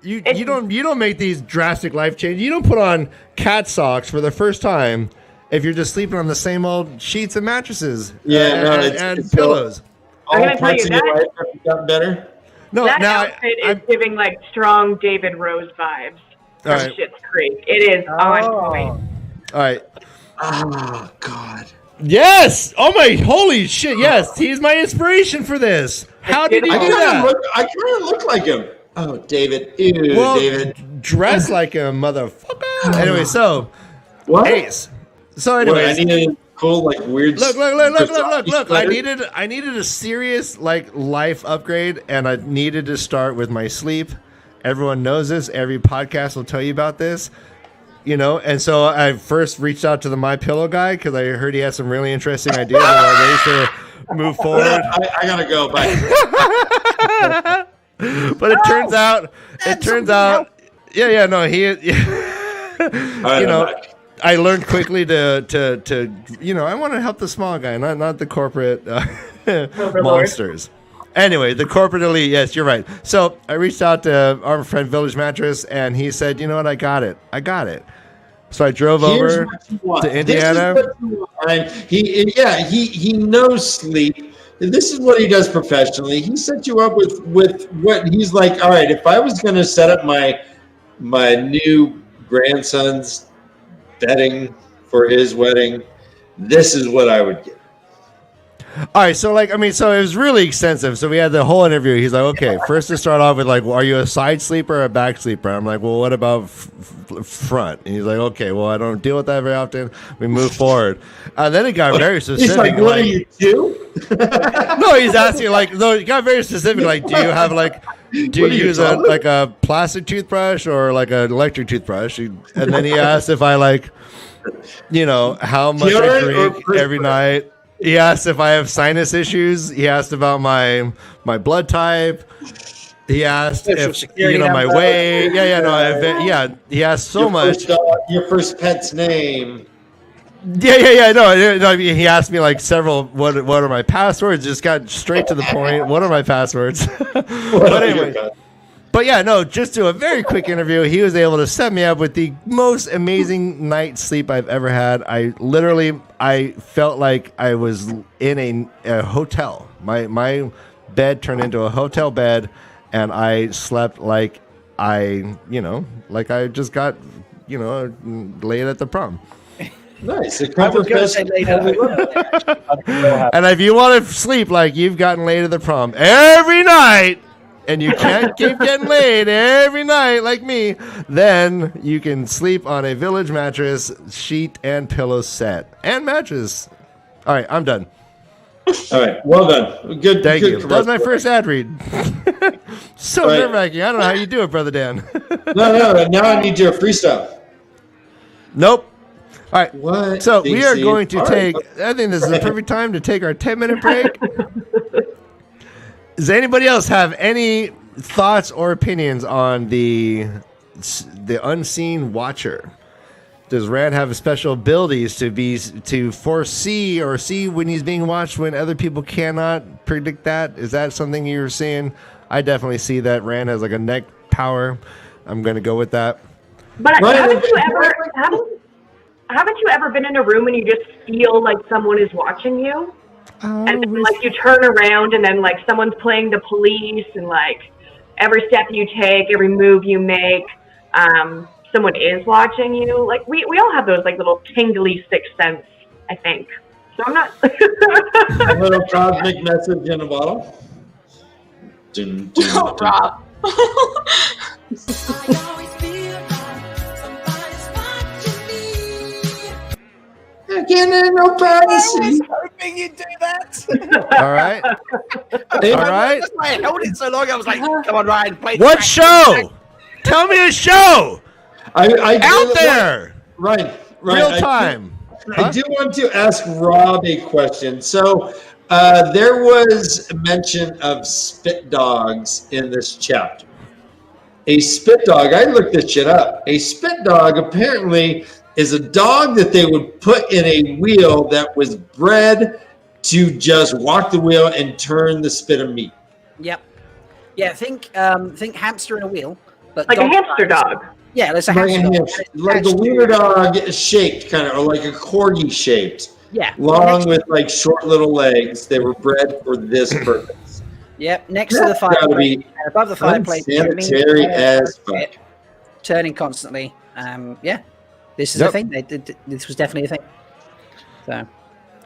You don't make these drastic life changes. You don't put on cat socks for the first time if you're just sleeping on the same old sheets and mattresses. And pillows. I'm gonna tell you that your life have gotten better. No, that outfit is giving like strong David Rose vibes from Schitt's Creek. It is on point. All right. Oh God. Yes! Oh my holy shit! Yes, he's my inspiration for this. How did he do that? I kind of look like him. Oh, David. Ew, David. Dress like a motherfucker. Anyway, so what? Ace. So anyways, I needed a cool, like weird. Look! I needed a serious like life upgrade, and I needed to start with my sleep. Everyone knows this. Every podcast will tell you about this. And so I first reached out to the My Pillow guy because I heard he had some really interesting ideas about ways to move forward. I gotta go. Bye. But it turns out, I learned quickly to I want to help the small guy, not the corporate monsters. Anyway, the corporate elite, yes, you're right. So I reached out to our friend Village Mattress, and he said, you know what, I got it. So I drove over to Indiana. He knows sleep. This is what he does professionally. He set you up with what he's like. All right, if I was going to set up my new grandson's bedding for his wedding, this is what I would get. All right, so it was really extensive. So we had the whole interview. He's like, okay, first to start off with, are you a side sleeper or a back sleeper? I'm like, well, what about front? And he's like, okay, well, I don't deal with that very often. We move forward. Then it got very specific. He's like, what are you do? No, he's asking, it got very specific. Do you have, do you use a plastic toothbrush or an electric toothbrush? And then he asked if I how much I drink every night. He asked if I have sinus issues. He asked about my blood type. He asked if my weight. He asked so much. Your first pet's name. Yeah. No, he asked me like several. What are my passwords? Just got straight to the point. What are my passwords? But anyway. But yeah, no, just do a very quick interview. He was able to set me up with the most amazing night's sleep I've ever had. I felt like I was in a hotel. My bed turned into a hotel bed, and I slept like I just got, laid at the prom. Nice. And if you want to sleep like you've gotten laid at the prom every night, and you can't keep getting laid every night like me, then you can sleep on a Village mattress, sheet, and pillow set. And mattress. All right, I'm done. All right, well done. Good. Thank good you. That was my first ad read. So nerve-wracking. I don't know how you do it, Brother Dan. No. Now I need your freestyle. Nope. All right. What? So we are going to take, Right. I think this is the perfect time to take our 10-minute break. Does anybody else have any thoughts or opinions on the unseen watcher? Does Rand have special abilities to foresee or see when he's being watched when other people cannot predict that? Is that something you're seeing? I definitely see that Rand has like a neck power. I'm going to go with that. But haven't you ever been in a room and you just feel like someone is watching you? And then, like, you turn around and then, like, someone's playing the police, and, like, every step you take, every move you make, someone is watching you. Like, we all have those, like, little tingly sixth sense, I think. So I'm not... A little cosmic message in a bottle. Dun, dun, Oh, dun. Rob. Again, no privacy. hoping you'd do that. All right. All right. That's why I held it so long. I was like, come on, Ryan, play the What track. show? Tell me a show out there. Right. Real time. I do want to ask Rob a question. So there was mention of spit dogs in this chapter. A spit dog, I looked this shit up. A spit dog apparently is a dog that they would put in a wheel that was bred to just walk the wheel and turn the spit of meat. Yep. Yeah, think hamster in a wheel. But like a hamster dog. Yeah, there's a Like hamster dog. like a wiener dog shaped, kind of, or like a corgi shaped. Yeah. Long with like short little legs. They were bred for this purpose. Yep, next to the That's gotta fireplace, be above the fireplace, unsanitary as fuck. turning constantly. Yeah, this is a thing. This was definitely a thing. So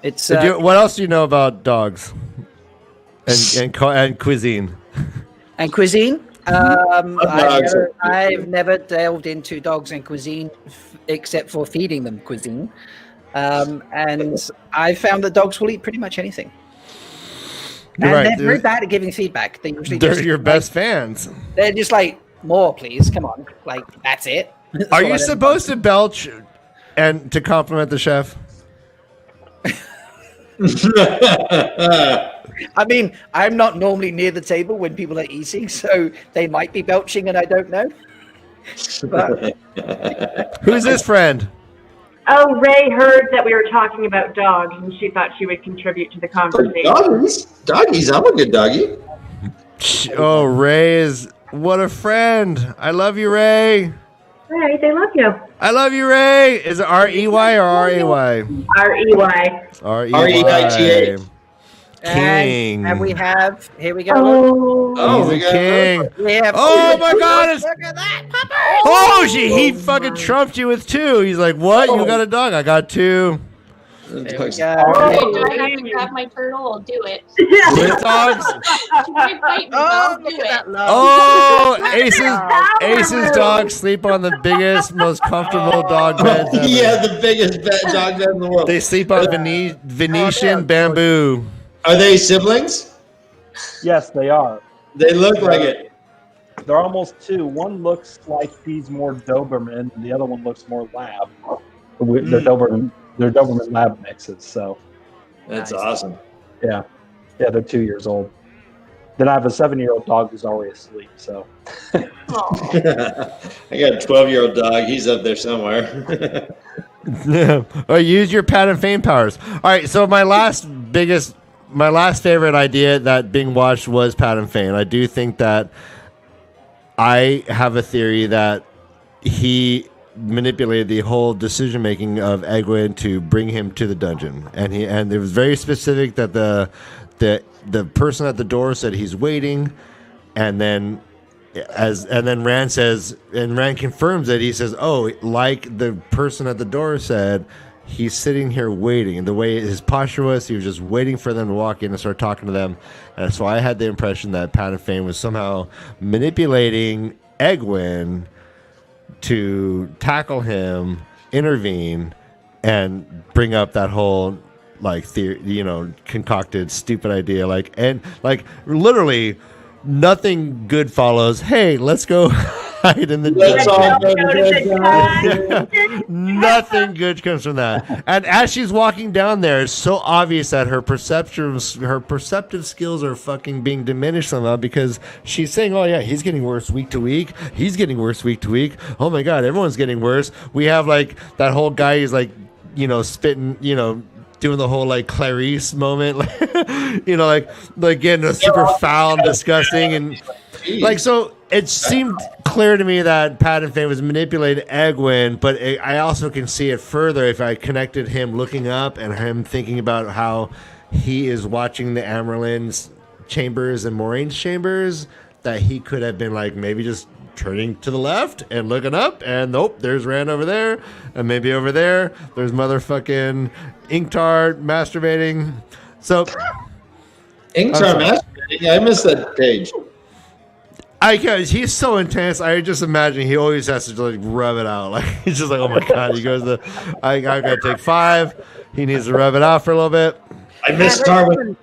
it's. What else do you know about dogs and cuisine? And cuisine. I've never delved into dogs and cuisine except for feeding them cuisine. And I found that dogs will eat pretty much anything. And they're very bad at giving feedback. They're your best fans. They're just like, more, please. Come on. Like, that's it. Are you supposed to belch and to compliment the chef? I mean, I'm not normally near the table when people are eating, so they might be belching and I don't know. But... Who's this friend? Oh, Ray heard that we were talking about dogs, and she thought she would contribute to the conversation. Doggies, I'm a good doggy. Oh, Ray is... What a friend. I love you, Ray. Ray, they love you. I love you, Ray. Is it R-E-Y or R-A-Y? R-E-Y. R-E-Y. King. And we have, here we go. Oh, He's a king. We have Oh my God! Look at that, Papa! Oh, he fucking trumped you with two. He's like, what? You got a dog? I got two. There we Okay, go. do I have to grab my turtle? I'll do it. With dogs. You might fight me, but I'll do Look at that it. love. Oh, Ace's dogs sleep on the biggest, most comfortable dog beds ever. Yeah, the biggest dog bed in the world. They sleep on Venetian bamboo. Are they siblings? Yes, they are. They look like it. They're almost two. One looks like he's more Doberman, and the other one looks more Lab. They're Doberman Lab mixes. So That's Nice. awesome. yeah, they're 2 years old. Then I have a 7-year-old dog who's already asleep. So Aw. I got a 12-year-old dog. He's up there somewhere. Or use your Pat and Fame powers. All right, so my last favorite idea that being watched was Pat and Fame. I do think that I have a theory that he manipulated the whole decision making of Egwene to bring him to the dungeon, and it was very specific that the person at the door said he's waiting, and then Rand says, and Rand confirms it. He says, "Oh, like the person at the door said, he's sitting here waiting." And the way his posture was, he was just waiting for them to walk in and start talking to them. And so I had the impression that Pat and Fame was somehow manipulating Egwene to tackle him, intervene, and bring up that whole concocted stupid idea. Literally, nothing good follows. Hey, let's go hide in the dungeon. Nothing good comes from that. And as she's walking down there, it's so obvious that her perceptive skills are fucking being diminished somehow, because she's saying, "Oh yeah, he's getting worse week to week. He's getting worse week to week. Oh my god, everyone's getting worse." We have that whole guy is spitting, doing the whole Clarice moment, getting a super foul and disgusting, and so it seemed clear to me that Pat and Fame was manipulating Egwene, but I also can see it further if I connected him looking up and him thinking about how he is watching the Amerlin's chambers and Moiraine's chambers, that he could have been maybe just turning to the left and looking up, and nope, there's Rand over there, and maybe over there there's motherfucking Inktar masturbating. So Inktar masturbating? I missed that page. He's so intense. I just imagine he always has to rub it out. He's just oh my god. He goes I gotta take 5. He needs to rub it out for a little bit. I missed Tarwin.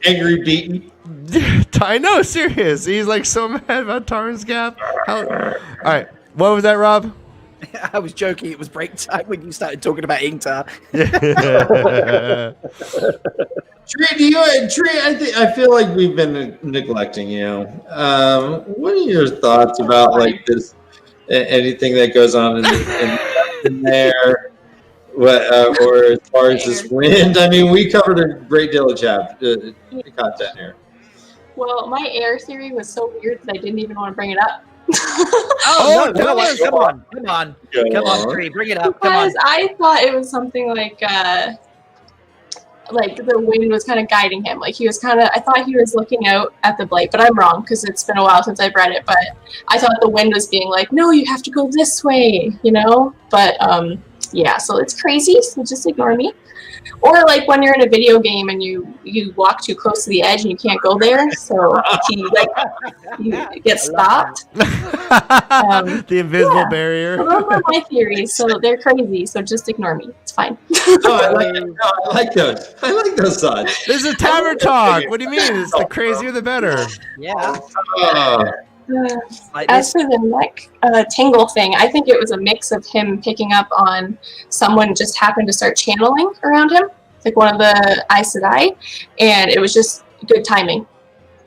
Angry, beaten. I know, serious. He's so mad about Tarwin's Gap. All right, what was that, Rob? I was joking. It was break time when you started talking about Inktar. Tree, I feel like we've been neglecting you. What are your thoughts about this? Anything that goes on in there? Or as far as this wind? I mean, we covered a great deal of content here. Well, my air theory was so weird that I didn't even want to bring it up. Come on, Tree, bring it up. Because I thought it was something like the wind was kind of guiding him. I thought he was looking out at the blight, but I'm wrong because it's been a while since I've read it. But I thought the wind was being no, you have to go this way, But yeah, so it's crazy. So just ignore me. Or when you're in a video game and you walk too close to the edge and you can't go there, so he gets stopped. The invisible barrier. So those are my theories. So they're crazy. So just ignore me. It's fine. I like those. I like those thoughts. This is Tavern Talk. What do you mean? It's the crazier the better. Yeah. As for the neck tingle thing, I think it was a mix of him picking up on someone just happened to start channeling around him, one of the Aes Sedai, and it was just good timing.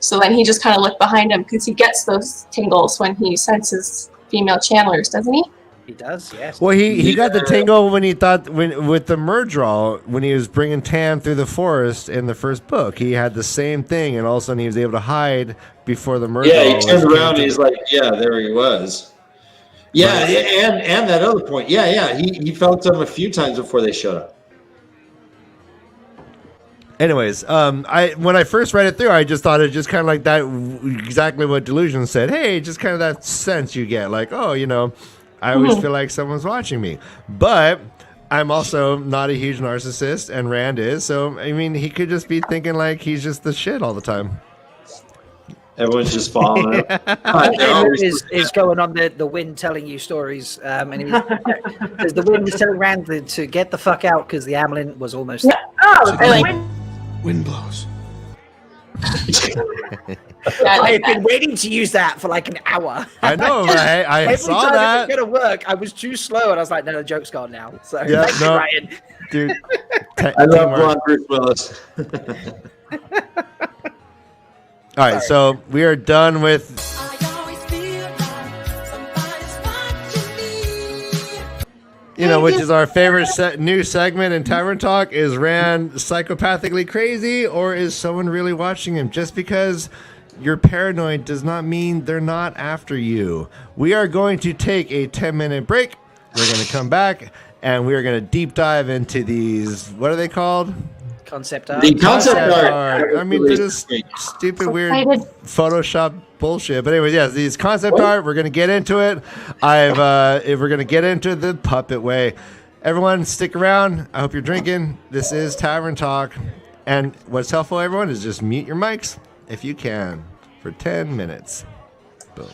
So then he just kind of looked behind him because he gets those tingles when he senses female channelers, doesn't he? He does, yes. Well, he got the tingle when he thought with the Murdral when he was bringing Tam through the forest in the first book. He had the same thing, and all of a sudden he was able to hide before the Murdral. Yeah, he turned around and he's there he was. Yeah, and that other point. Yeah. He felt them a few times before they showed up. Anyways, when I first read it through, I just thought it just kind of like that, exactly what Delusion said. Hey, just kind of that sense you get, I always feel like someone's watching me. But I'm also not a huge narcissist, and Rand is. So, I mean, he could just be thinking he's just the shit all the time. Everyone's just following it. is going on the wind telling you stories. And because the wind is telling Rand to get the fuck out because the Amelin was almost there. Oh, Wind blows. I've been waiting to use that for an hour. I know, right? I saw that. It was going to work. I was too slow, and I was like, no, the joke's gone now. So, thanks, Ryan. Dude. I love blonde Bruce Willis. All right, so we are done with which is our favorite new segment in Tavern Talk, is Rand psychopathically crazy, or is someone really watching him? Just because you're paranoid does not mean they're not after you. We are going to take a 10-minute break. We're going to come back, and we are going to deep dive into these, what are they called? Concept art. The concept art. I mean, they're just stupid, weird Photoshop bullshit. But anyways, yes, these concept art, we're going to get into it. We're going to get into the puppet way. Everyone, stick around. I hope you're drinking. This is Tavern Talk. And what's helpful, everyone, is just mute your mics if you can for 10 minutes. Boom.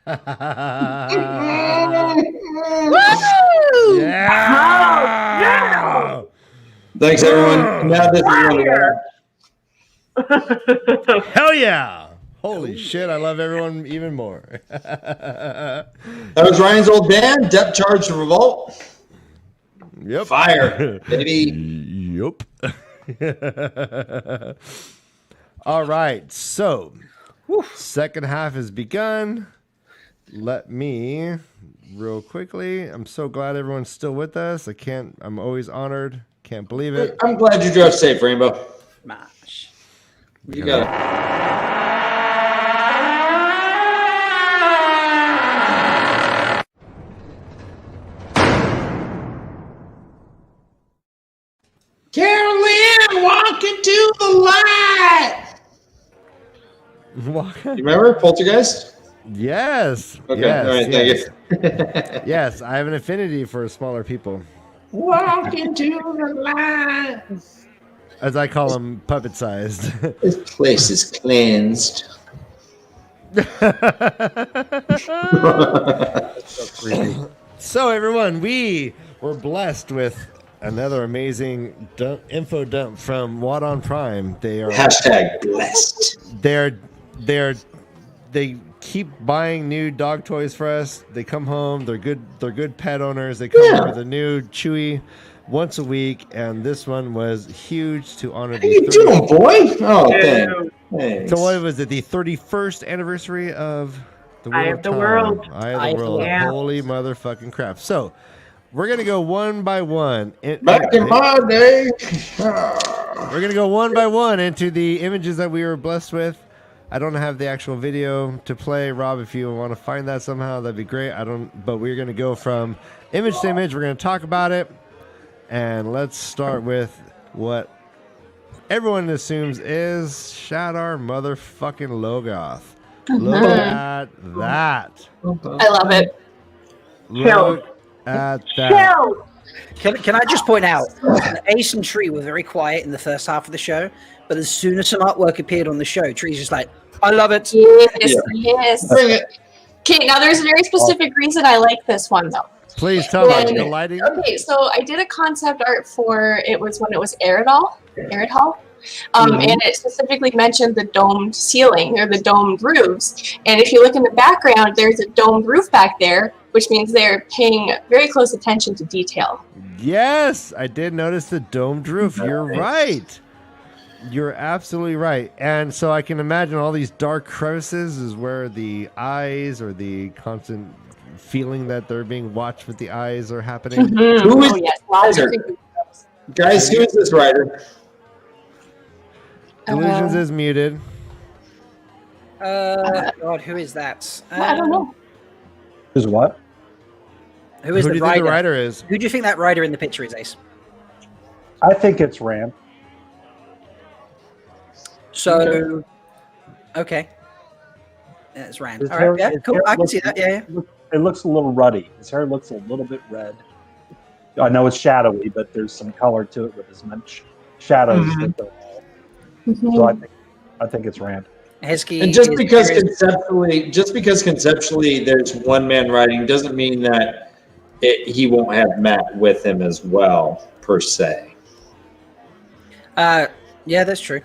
Woo! Yeah! Thanks, everyone. Now this is Fire! Hell yeah! Holy shit, I love everyone even more. That was Ryan's old band, Depth Charge Revolt. Yep. Fire, baby. Yep. All right, so second half has begun. Let me real quickly. I'm so glad everyone's still with us. I'm always honored. Can't believe it. I'm glad you drove safe, Rainbow. Smash. You got it. Carolyn, walk into the light. You remember Poltergeist? Yes. Okay, Yes, all right, yes. thank you. Yes, I have an affinity for smaller people. Walk into the light. As I call them, puppet-sized. This place is cleansed. So, everyone, we were blessed with another amazing info dump from WoTonPrime. They are Hashtag blessed. They keep buying new dog toys for us. They come home. They're good pet owners. They come home with a new Chewy once a week, and this one was huge to honor. How you doing, boy? Oh, thanks. So what was it? The 31st anniversary of the Eye Wheel of the Time. World. Eye of the World. Yeah. Holy motherfucking crap! So we're gonna go one by one. Back in my day. We're gonna go one by one into the images that we were blessed with. I don't have the actual video to play. Rob, if you want to find that somehow, that'd be great. But we're gonna go from image to image. We're gonna talk about it. And let's start with what everyone assumes is Shadar motherfucking Logoth. Look at that. I love it. Look at that. Can I just point out, Ace and Tree were very quiet in the first half of the show, but as soon as some artwork appeared on the show, Tree's just like, I love it. Yes. Okay, now there's a very specific reason I like this one, though. Please tell me the lighting. Okay, so I did a concept art for it was Eridhall, and it specifically mentioned the domed ceiling or the domed roofs. And if you look in the background, there's a domed roof back there, which means they're paying very close attention to detail. Yes, I did notice the domed roof. You're right. You're absolutely right. And so I can imagine all these dark crevices is where the eyes or the constant feeling that they're being watched with the eyes are happening. Mm-hmm. Who is this writer? Guys, who is this writer? Delusions is muted. God, who is that? I don't know. Is what? Who is Who do the you writer? think the writer is? Who do you think that writer in the picture is, Ace? I think it's Rand. So, okay. It's Rand. His All hair- right, yeah, his cool. hair I can looks- see that. Yeah, yeah. It looks a little ruddy. His hair looks a little bit red. I know it's shadowy, but there's some color to it with as much shadows. That there are. So I think it's Rand. Heskey And just because conceptually there's one man writing doesn't mean that he won't have Matt with him as well, per se. Yeah, that's true.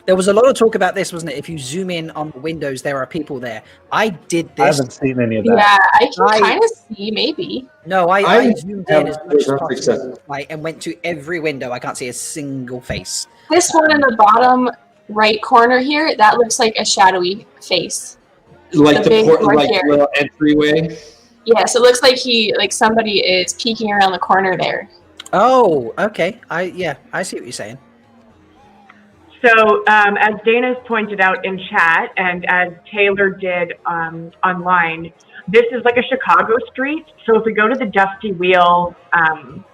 There was a lot of talk about this, wasn't it? If you zoom in on the windows, there are people there. I did I this. haven't seen any of that. Yeah, I can kind of see, maybe. No, I zoomed in as much as have possible, success. and went to every window. I can't see a single face. This one in the bottom right corner here, that looks like a shadowy face. Like The big like Malkier. little entryway. Yes, it looks like somebody is peeking around the corner there. Oh, okay. I see what you're saying. So, as Dana's pointed out in chat, and as Taylor did online, this is like a Chicago street. So if we go to the Dusty Wheel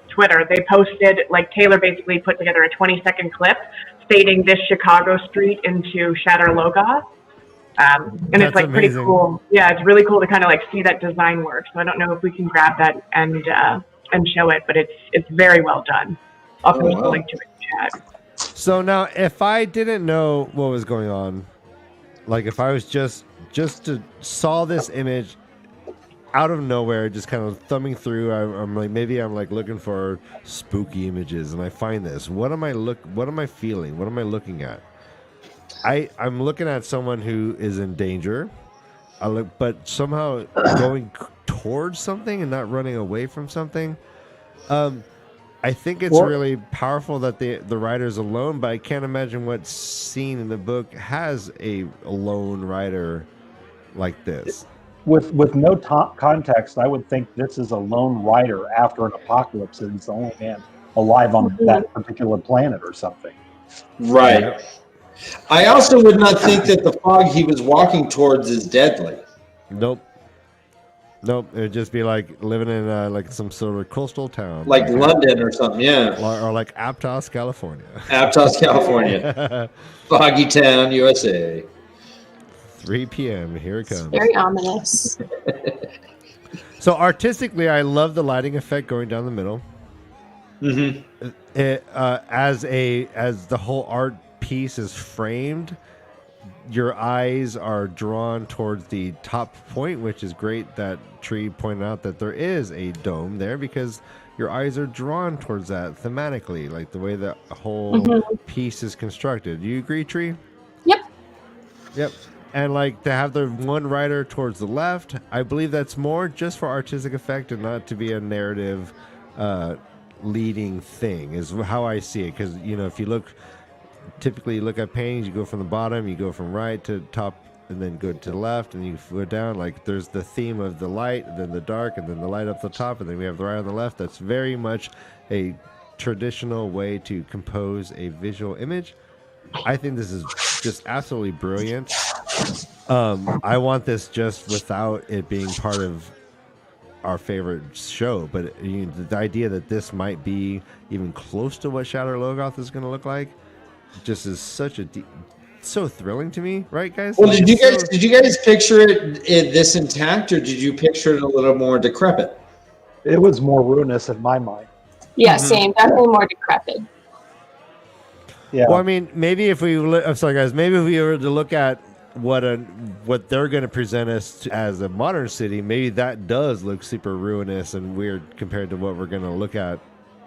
Twitter, they posted, like Taylor basically put together a 20-second clip stating this Chicago street into Shatter Logoth. And That's it's like pretty amazing. cool. Yeah, it's really cool to kind of like see that design work. So I don't know if we can grab that and show it, but it's very well done. I'll post the link to it in chat. So now, if I didn't know what was going on, like if I was just saw this image out of nowhere, just kind of thumbing through. I'm like looking for spooky images, and I find this. What am I feeling? What am I looking at? I'm looking at someone who is in danger. But somehow going towards something and not running away from something. I think it's really powerful that the writer's alone, but I can't imagine what scene in the book has a lone writer like this. With no context, I would think this is a lone rider after an apocalypse, and he's the only man alive on that particular planet or something. Right. Yeah. I also would not think that the fog he was walking towards is deadly. Nope. It'd just be like living in like some sort of coastal town, like London or something, yeah, or like Aptos, California. Aptos, California, Foggy Town, USA. 3 p.m. Here it comes. Very ominous. So artistically, I love the lighting effect going down the middle. Mm-hmm. As the whole art piece is framed, your eyes are drawn towards the top point, which is great that Tree pointed out that there is a dome there, because your eyes are drawn towards that thematically, like the way the whole piece is constructed. Do you agree, Tree? Yep. And like to have the one writer towards the left, I believe that's more just for artistic effect and not to be a narrative leading thing, is how I see it. Because, if you typically you look at paintings, you go from the bottom, you go from right to top, and then go to the left, and you go down. Like there's the theme of the light, and then the dark, and then the light up the top, and then we have the right on the left. That's very much a traditional way to compose a visual image. I think this is just absolutely brilliant. I want this just without it being part of our favorite show, but the idea that this might be even close to what Shadow Logoth is going to look like just is such so thrilling to me, right, guys? Well, did you guys picture it this intact, or did you picture it a little more decrepit? It was more ruinous in my mind. Yeah, same. Definitely more decrepit. Yeah. Well, I mean, maybe if we, I'm sorry, guys, maybe if we were to look at what they're going to present us as a modern city, maybe that does look super ruinous and weird compared to what we're going to look at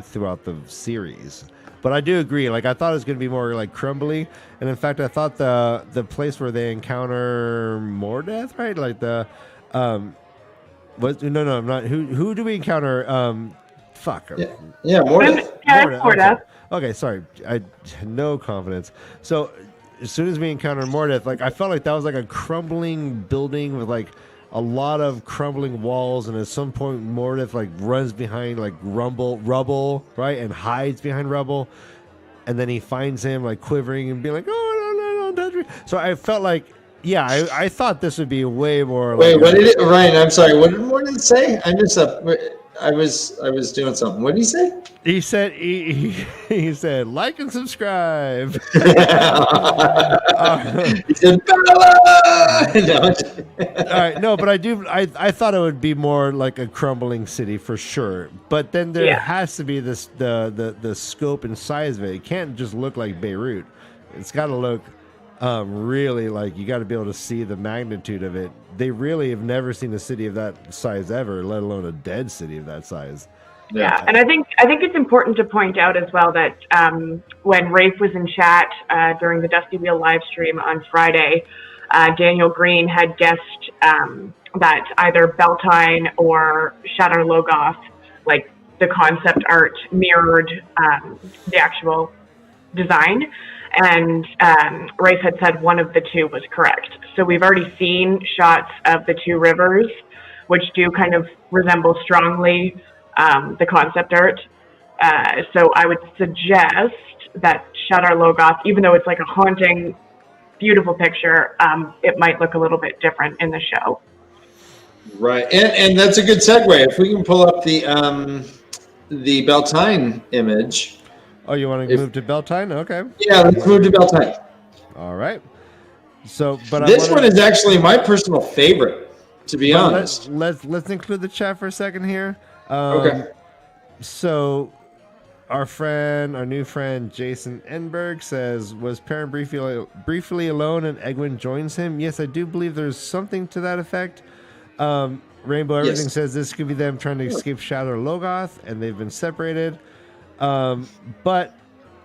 throughout the series. But I do agree. Like, I thought it was going to be more like crumbly, and in fact, I thought the place where they encounter Mordeth, right? Like the No, I'm not. Who do we encounter? Mordeth. Mordeth. Okay, sorry. I had no confidence. So as soon as we encountered Mordeth, like I felt like that was like a crumbling building with like a lot of crumbling walls, and at some point Mordeth like runs behind like rubble, right, and hides behind rubble, and then he finds him like quivering and being like, "Oh, no, touch me." So I felt like, yeah, I thought this would be way more. Wait, what did it? Ryan, I'm sorry. What did Mordeth say? I missed up. I was doing something. What did he say? He said he said like and subscribe. He said Bella. All right, no, but I thought it would be more like a crumbling city for sure. But then there has to be this the scope and size of it. It can't just look like Beirut. It's got to look really like, you got to be able to see the magnitude of it. They really have never seen a city of that size ever, let alone a dead city of that size. Yeah, and I think it's important to point out as well that when Rafe was in chat during the Dusty Wheel live stream on Friday, Daniel Green had guessed that either Beltane or Shadow Logoth, like the concept art, mirrored the actual design. And Rafe had said one of the two was correct. So we've already seen shots of the two rivers, which do kind of resemble strongly the concept art. So I would suggest that Shadow Logoth, even though it's like a haunting, beautiful picture, it might look a little bit different in the show. Right, and that's a good segue. If we can pull up the Beltane image. Oh, you want to move to Beltane? Okay. Yeah, let's move to Beltane. All right. So, but this one is actually my personal favorite, to be honest. Let's include the chat for a second here. Okay. So, Our new friend Jason Enberg says, was Perrin briefly alone and Egwin joins him? Yes, I do believe there's something to that effect. Rainbow Everything says this could be them trying to escape Shadow Logoth, and they've been separated. But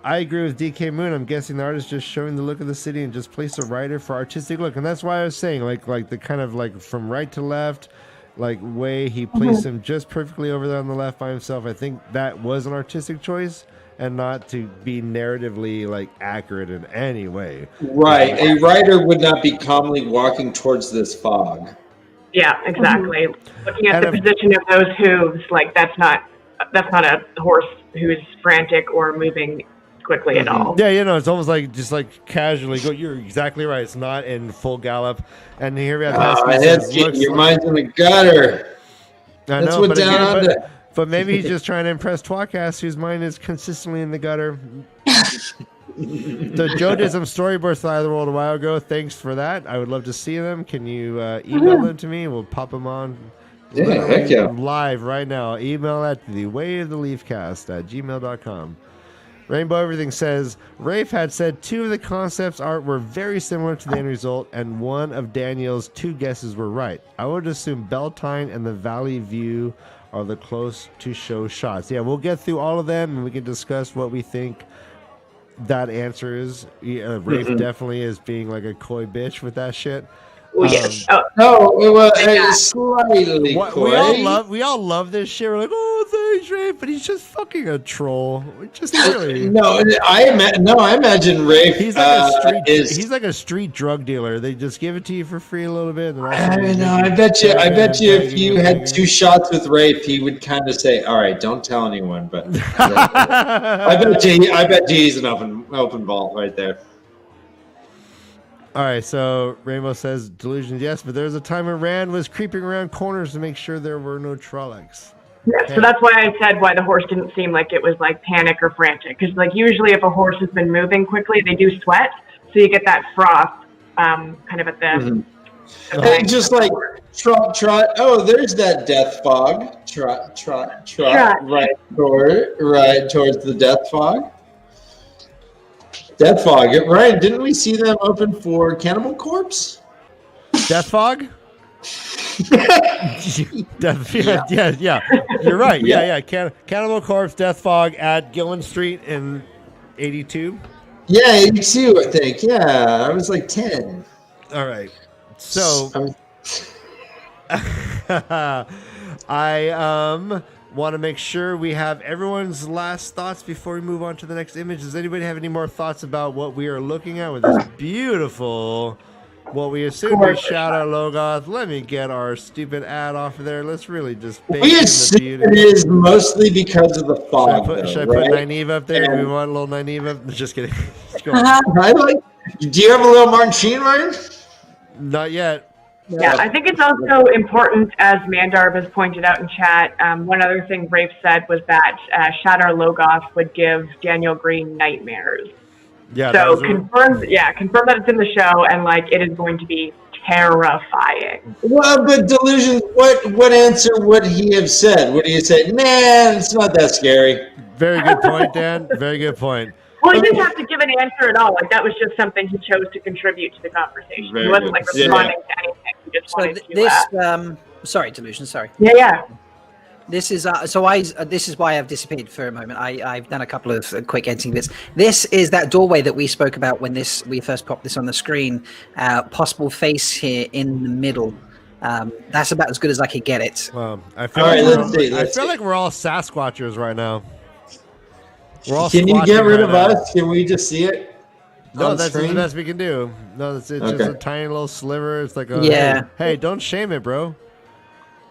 I agree with DK Moon. I'm guessing the artist just showing the look of the city and just placed a writer for artistic look. And that's why I was saying, like the kind of like from right to left, like way he placed him just perfectly over there on the left by himself. I think that was an artistic choice and not to be narratively like accurate in any way. Right. A writer would not be calmly walking towards this fog. Yeah, exactly. Looking at the position of those hooves, like that's not a horse who's frantic or moving quickly at all. Yeah, it's almost like just like casually go. You're exactly right. It's not in full gallop. And here we have your mind's in the gutter. I That's know, what but down again, under. but maybe he's just trying to impress Twatcast, whose mind is consistently in the gutter. So Joe did some storyboards for the world a while ago. Thanks for that. I would love to see them. Can you email them to me? We'll pop them on. Yeah, heck yeah. Live right now. Email at thewayoftheleafcast@gmail.com. Rainbow Everything says, Rafe had said 2 of the concepts art were very similar to the end result, and 1 of Daniel's 2 guesses were right. I would assume Beltane and the Valley View are the close to show shots. Yeah, we'll get through all of them, and we can discuss what we think that answer is. Rafe definitely is being like a coy bitch with that shit. No, it was slightly coy. We all love this shit. We're like, oh, thanks, Rafe, but he's just fucking a troll. Just really. I imagine Rafe. He's like a street drug dealer. They just give it to you for free a little bit. And I bet you if you had 2 shots with Rafe, he would kind of say, "All right, don't tell anyone." But I bet you he's an open vault right there. All right, so Rainbow says delusions, yes, but there was a time when Rand was creeping around corners to make sure there were no Trollocs. Yeah, so that's why I said why the horse didn't seem like it was like panic or frantic, because like usually if a horse has been moving quickly, they do sweat, so you get that froth kind of at the. And just like trot. Oh, there's that death fog. Trot. Right towards the death fog. Death Fog. Ryan, didn't we see them open for Cannibal Corpse? Death Fog? Yeah. You're right. Yeah. Cannibal Corpse, Death Fog at Gillen Street in 82. Yeah, 82, I think. Yeah, I was like 10. All right. So I want to make sure we have everyone's last thoughts before we move on to the next image. Does anybody have any more thoughts about what we are looking at with this beautiful, what we assume is Shadow Logoth? Let me get our stupid ad off of there. Let's really just bake in the beauty. It is mostly because of the fog. Should I put Nynaeve up there? Do we want a little Nynaeve up? Just kidding. Do you have a little Martin Sheen, Ryan? Not yet. Yeah, I think it's also important, as Mandarb has pointed out in chat. One other thing Rafe said was that Shadow Logoth would give Daniel Green nightmares. Yeah. So confirm that it's in the show, and like it is going to be terrifying. Well, but Delusion, what answer would he have said? Would he have said, "Man, it's not that scary"? Very good point, Dan. Very good point. Well, he didn't have to give an answer at all. Like that was just something he chose to contribute to the conversation. He wasn't like responding to anything. He just wanted to. Sorry, Delusion. Sorry. Yeah. This is this is why I've disappeared for a moment. I've done a couple of quick editing bits. This is that doorway that we spoke about when we first popped this on the screen. Possible face here in the middle. That's about as good as I could get it. Well, I feel like we're all Sasquatchers right now. Can you get rid of us? Can we just see it? No, that's the best we can do. No, it's just a tiny little sliver. It's like hey, don't shame it, bro.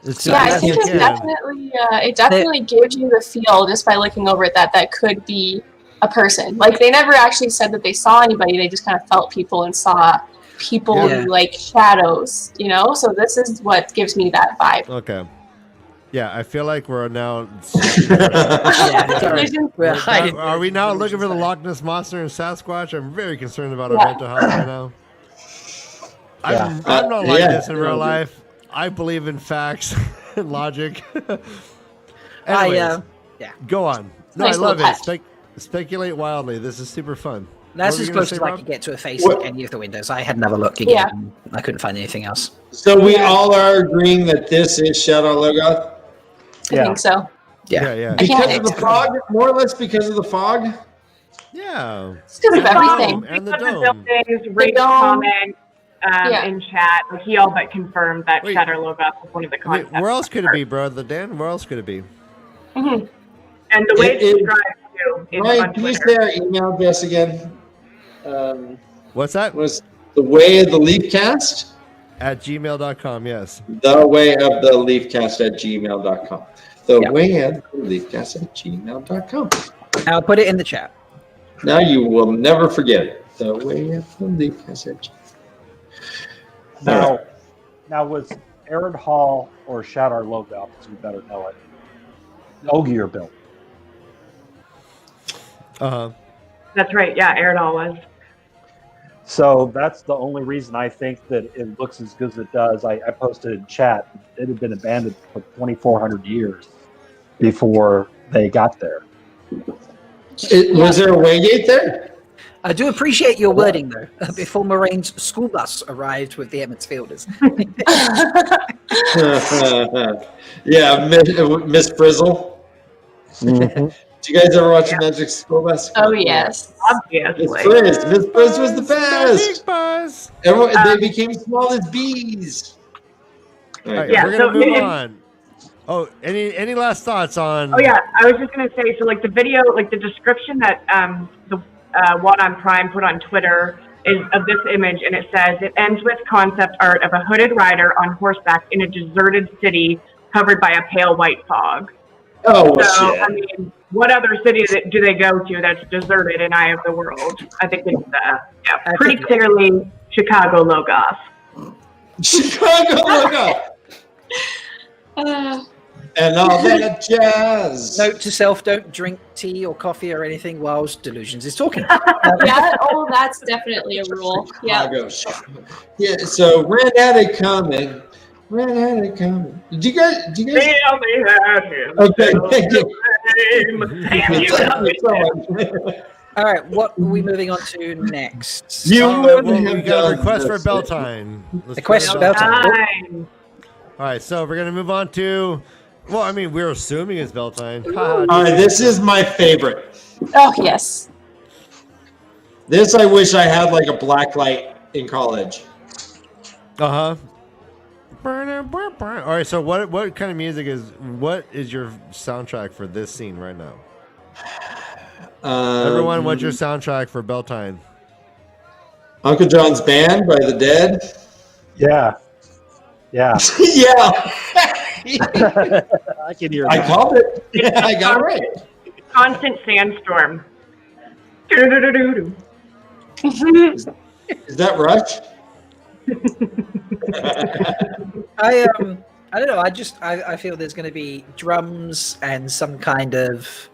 I think it definitely gives you the feel just by looking over at that could be a person. Like they never actually said that they saw anybody. They just kind of felt people and saw people like shadows, So this is what gives me that vibe. Okay. Yeah, I feel like we're now. Are we now looking for the Loch Ness Monster and Sasquatch? I'm very concerned about our mental health right now. I'm not like this in real life. I believe in facts and logic. Anyways, go on. No, Nice I love little it. Speculate wildly. This is super fun. That's What were as you gonna close say, as I Rob? could get to a face What? in any of the windows. I had another look again. Yeah. And I couldn't find anything else. So we all are agreeing that this is Shadow Logoth? I think so. Yeah. Because of the fog? More or less because of the fog? Yeah. It's because of And the everything. dome, And the Because of dome. buildings, Rick's dome. comment Yeah. in chat, he all but confirmed that Wait. Shatter Logoth was one of the I mean, concepts. where else could it be, bro? The Dan? Where else could it be? Mhm. And the way It- it's described too is Ryan, on can you Twitter. say our email address again? What's that? Was the way of the LeafCast? At gmail.com, yes. The way of the LeafCast at gmail.com. The Yeah. way of the LeafCast at gmail.com. I'll put it in the chat. Now you will never forget it. The way of the LeafCast at gmail. Now was Aaron Hall or Shadow Logoth, as we better know it, Ogier built? Uh-huh. That's right. Yeah, Eridol was. So that's the only reason I think that it looks as good as it does. I posted in chat. It had been abandoned for 2,400 years before they got there. Was there a waygate there? I do appreciate your wording, though. Before Moraine's school bus arrived with the Emmets Fielders. Yeah, Miss Frizzle. Do you guys ever watch the Magic School Bus? Oh, yes. Obviously. Miss Frizz was the best. Buzz. Everyone, they became small as bees. All right, Yeah, we're going to so move it- on. Oh, any last thoughts on... Oh yeah, I was just gonna say, so like the video, like the description that the WoTonPrime put on Twitter is of this image, and it says it ends with concept art of a hooded rider on horseback in a deserted city covered by a pale white fog. Oh, So shit. I mean, what other city do they go to that's deserted in Eye of the World? I think it's pretty clearly Chicago Logoth. Chicago, look up. And all that jazz. Note to self, don't drink tea or coffee or anything whilst Delusions is talking. Yeah, oh, that's definitely a rule. Yeah. Chicago. Yeah, so ran at it coming. Do you guys? They only had him. Okay, thank you. All right, what are we moving on to next? You wouldn't we have got a done request for this. Beltane. Let's Request put for it on. Beltane. All right, so we're going to move on to... Well, I mean, we're assuming it's Beltane. All right, this is my favorite. Oh, yes. This I wish I had like a black light in college. Uh-huh. All right, so what kind of music what is your soundtrack for this scene right now? Everyone, what's your soundtrack for Beltane? Uncle John's Band by The Dead. Yeah. Yeah. I can hear I that. called it. Yeah, I got it right. Constant Sandstorm. Doo-doo-doo-doo-doo. Is that Rush? I don't know. I feel there's going to be drums and some kind of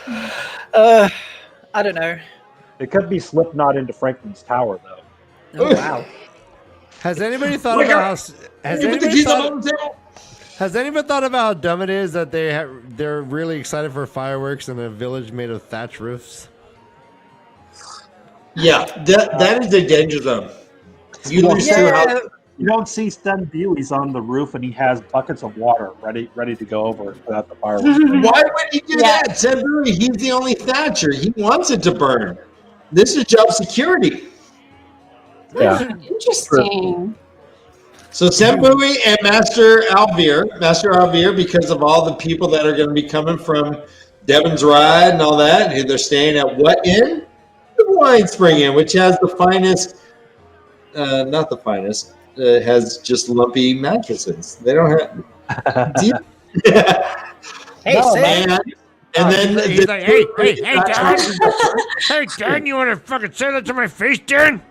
I don't know. It could be Slipknot into Franklin's Tower, though. Oh wow. Has anybody thought about Has anybody thought about how dumb it is that they're really excited for fireworks in a village made of thatch roofs? Yeah, that is a danger zone. You lose two houses. You don't see Sten Bewley's on the roof, and he has buckets of water ready to go over without the fireworks. Why would he do Yeah. that? Ted Brewery, he's the only Thatcher. He wants it to burn. This is job security. Yeah. Interesting. So Sembui and Master Alvear, because of all the people that are going to be coming from Devon's Ride and all that, and they're staying at what inn? The Wine Spring Inn, which has the finest, not the finest, has just lumpy mattresses. They don't have. Hey, No, Sam. And then He's like, hey, Dan. Hey, Dan, you want to fucking say that to my face, Dan?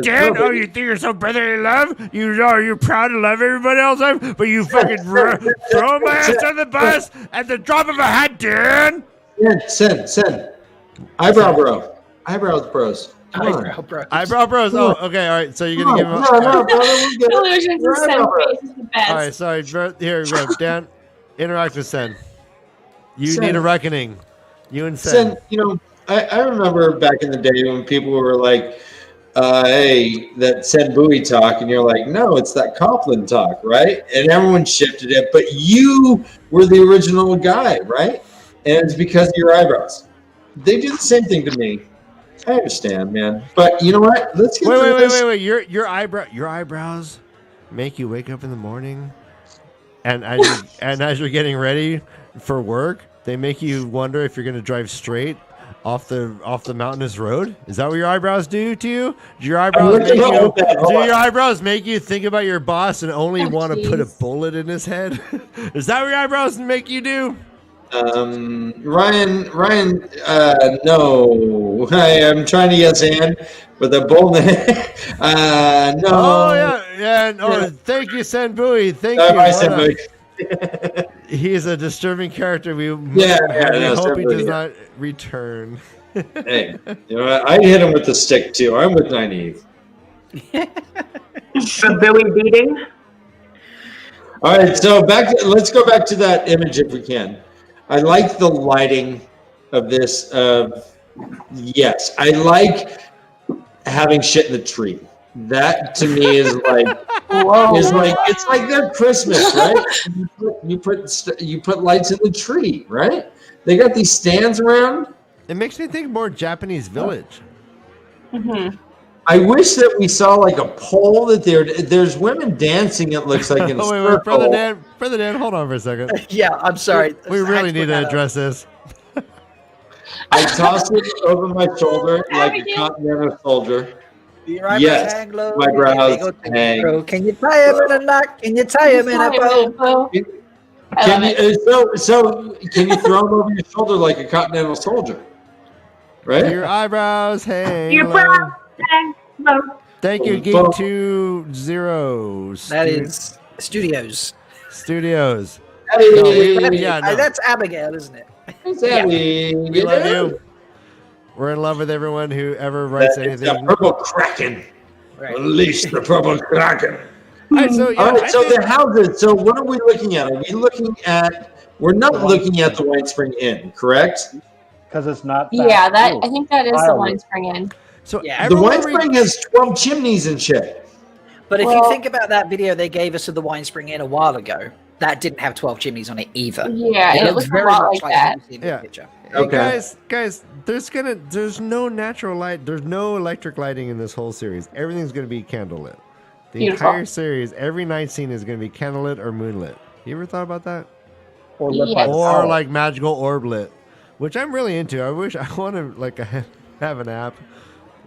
Dan, oh, you think you're so brotherly love? You're proud to love everybody else, but you fucking throw my ass on the bus at the drop of a hat, Dan. Send. Eyebrow bro. Eyebrows bros. Come on. Eyebrow bros. Oh, okay, all right. So you're gonna give him. No, brother. We'll get it. Illusions and Sen face is the best. All right, sorry. Here we go. Dan, interact with Sen. You need a reckoning. You and Sen, I remember back in the day when people were like, hey, that Sen Bowie talk, and you're like, no, it's that Copland talk, right? And everyone shifted it, but you were the original guy, right? And it's because of your eyebrows. They do the same thing to me. I understand, man. But you know what? Let's get through this. Wait. Your eyebrows make you wake up in the morning, and as you're getting ready for work, they make you wonder if you're going to drive straight off the mountainous road. Is that what your eyebrows do to you? Do your eyebrows make you think about your boss and only want to put a bullet in his head? Is that what your eyebrows make you do? Ryan, no. I'm trying to yes and with a bull. No. Oh yeah. Oh, thank you, Sen Bowie. Thank you. Bye, Sen Bowie. He is a disturbing character. We hope he does not return. Hey, you know what? I hit him with the stick too. I'm with Nynaeve. The Billy beating. All right, so let's go back to that image if we can. I like the lighting of this. Yes, I like having shit in the tree. That to me is like, it's like their Christmas, right? You put lights in the tree, right? They got these stands around. It makes me think more Japanese village. Mm-hmm. I wish that we saw like a pole that there's women dancing. It looks like in a circle. Wait, brother Dan, hold on for a second. Yeah, I'm sorry. We really need to address this. I toss it over my shoulder like a continental soldier. Yes, hang low, my brows hang. Can you tie him in a knot? Can you tie him in a bow? So can you throw him over your shoulder like a continental soldier? Right? Your eyebrows hang Your low. brows hang low. Thank you, Geek 20. That is Studios. Hey. No, That's Abigail, isn't it? we love you. We're in love with everyone who ever writes anything. The purple kraken. Right. Unleash the purple kraken. All right, so the houses. So what are we looking at? Are we looking at? We're not looking at the Wine Spring Inn, correct? Because it's not. Yeah, I think that is the Wine Spring Inn. So the Wine Spring has 12 chimneys and shit. But if you think about that video they gave us of the Wine Spring Inn a while ago, that didn't have 12 chimneys on it either. Yeah, it looks very much like that. Yeah. Okay. Guys, there's no natural light, there's no electric lighting in this whole series. Everything's gonna be candlelit. The entire series, every night scene is gonna be candlelit or moonlit. You ever thought about that? Or like magical orb lit, which I'm really into. I wish I want to like have an app,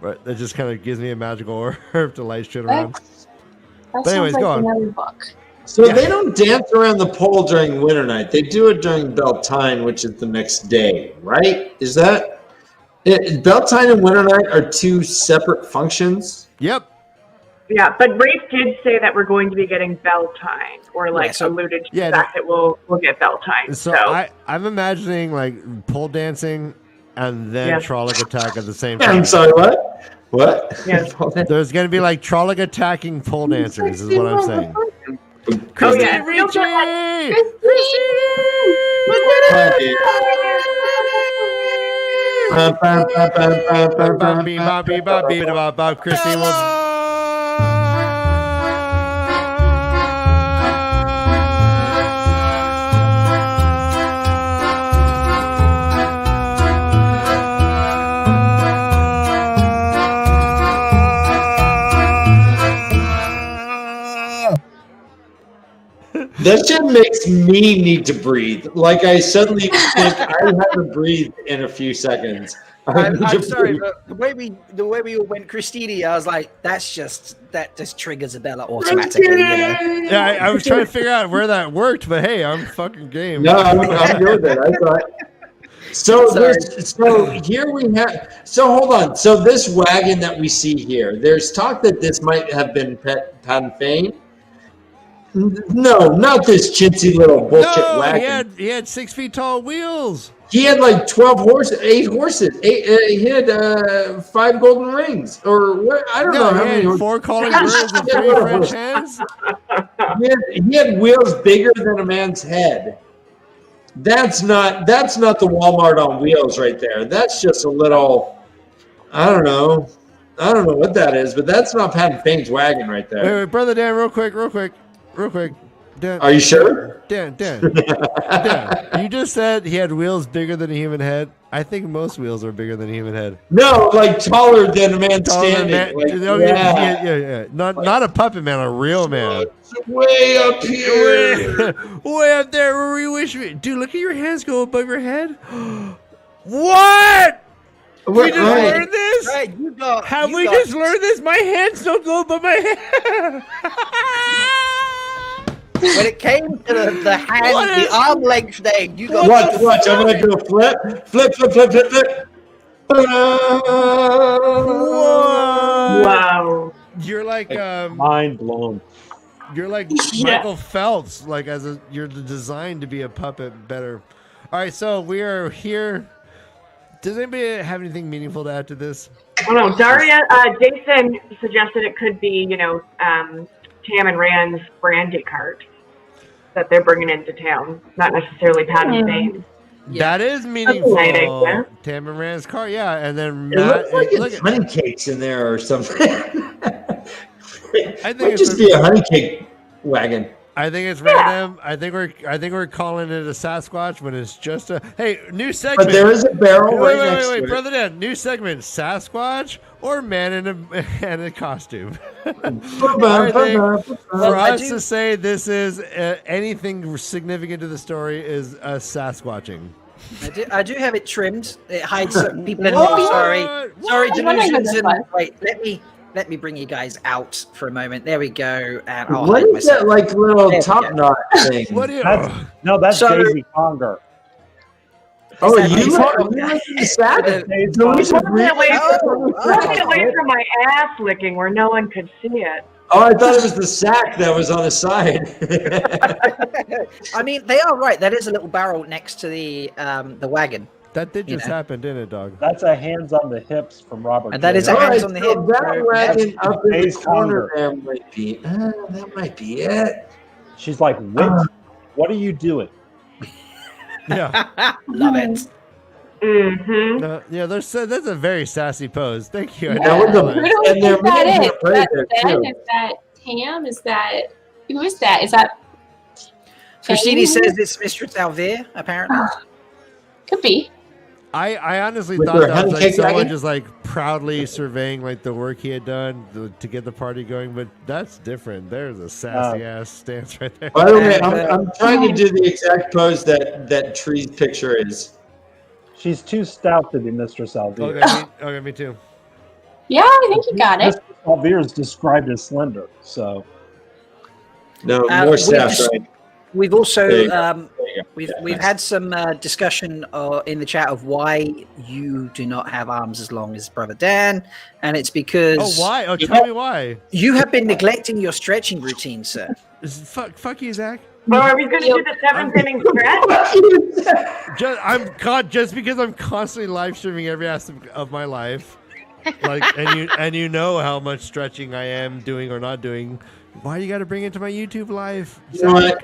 but that just kind of gives me a magical orb to light shit around. But anyways, go on. So they don't dance around the pole during winter night. They do it during Beltane, which is the next day, right? Is that Beltane and winter night are two separate functions? Yep. Yeah, but Rafe did say that we're going to be getting Beltane, or alluded to the fact that we'll get Beltane. So I'm imagining like pole dancing and then Trolloc attack at the same time. I'm sorry, what? What? Yes. There's going to be like Trolloc attacking pole dancers, is what I'm saying. Christine Ricci! Christine will... That shit makes me need to breathe. Like I suddenly think I haven't breathed in a few seconds. I'm sorry, but the way we all went Christine, I was like, that just triggers a Bella automatically. You know? Yeah, I was trying to figure out where that worked, but hey, I'm fucking game. No, I'm good with it. I thought. So here we have. So hold on. So this wagon that we see here, there's talk that this might have been Pan Fane. No, not this chintzy little bullshit wagon. He had 6 feet tall wheels. He had like 8 horses. He had 5 golden rings, or what? I don't know how many. 4 calling birds and 3 French hens. He had wheels bigger than a man's head. That's not the Walmart on wheels right there. That's just a little, I don't know what that is, but that's not Pat and Fane's wagon right there. Wait, brother Dan, real quick. Dan, Are you sure? Dan, you just said he had wheels bigger than a human head. I think most wheels are bigger than a human head. No, like taller than a man standing. Yeah. Not a puppet man, a real man. It's way up here. Way up there where we wish we... Dude, look at your hands go above your head. What? We just learned this? Right, Have we just learned this? My hands don't go above my head. When it came to the hand, the arm length thing, you got... Watch, I'm going to do a flip. Whoa. Wow. You're like... Mind blown. You're like Michael Phelps. Like you're designed to be a puppet better. All right, so we are here. Does anybody have anything meaningful to add to this? Oh no, Daria, Jason suggested it could be, Tam and Rand's brandy cart that they're bringing into town, not necessarily Pat and Fane. That is meaningful. Yeah. Tam and Rand's car, yeah, and then It looks like it's honey cakes in there or something. I think it might just be a honey cake wagon. I think it's random. I think we're calling it a Sasquatch when it's just a new segment. But there is a barrel Wait, next to it. brother Dan, new segment: Sasquatch or man in a costume. For us to say this is anything significant to the story is a Sasquatching. I do have it trimmed. It hides certain people in it. Sorry, delusions. Wait, let me bring you guys out for a moment. There we go. And I'll what hide is myself. that like little top knot thing? That's Daisy Conger. Oh, you are the sack? Walking away from my ass licking where no one could see it. Oh, I thought it was the sack that was on the side. I mean, they are right. That is a little barrel next to the wagon. That did just happen, didn't it, dog? That's a hands on the hips from Robert. And that is a hands on the hip. That wagon up in the corner there might be. That might be it. She's like, what are you doing? Yeah. Love it. Mm-hmm. Yeah, that's a very sassy pose. Thank you. Is that Tam? Is that who is that? Is that Christine says it's Mistress Alvear, apparently. Could be. I honestly With thought their that was honey like cake someone wagon? just like proudly surveying like the work he had done to get the party going, but that's different. There's a sassy ass stance right there. By the way, I'm trying to do the exact pose that Tree's picture is. She's too stout to be Mistress Alvear. Okay, me too. Yeah, I think you got it. Mistress Alvear is described as slender, so. No, more staff, right? We've also There you go. we've had some discussion in the chat of why you do not have arms as long as Brother Dan, and it's because why? Tell me why. You have been neglecting your stretching routine, sir. Fuck you, Zach. Oh, are we going to do the 7th inning stretch? Just because I'm constantly live streaming every aspect of my life, like, and you know how much stretching I am doing or not doing. Why you got to bring it to my YouTube live? You know what?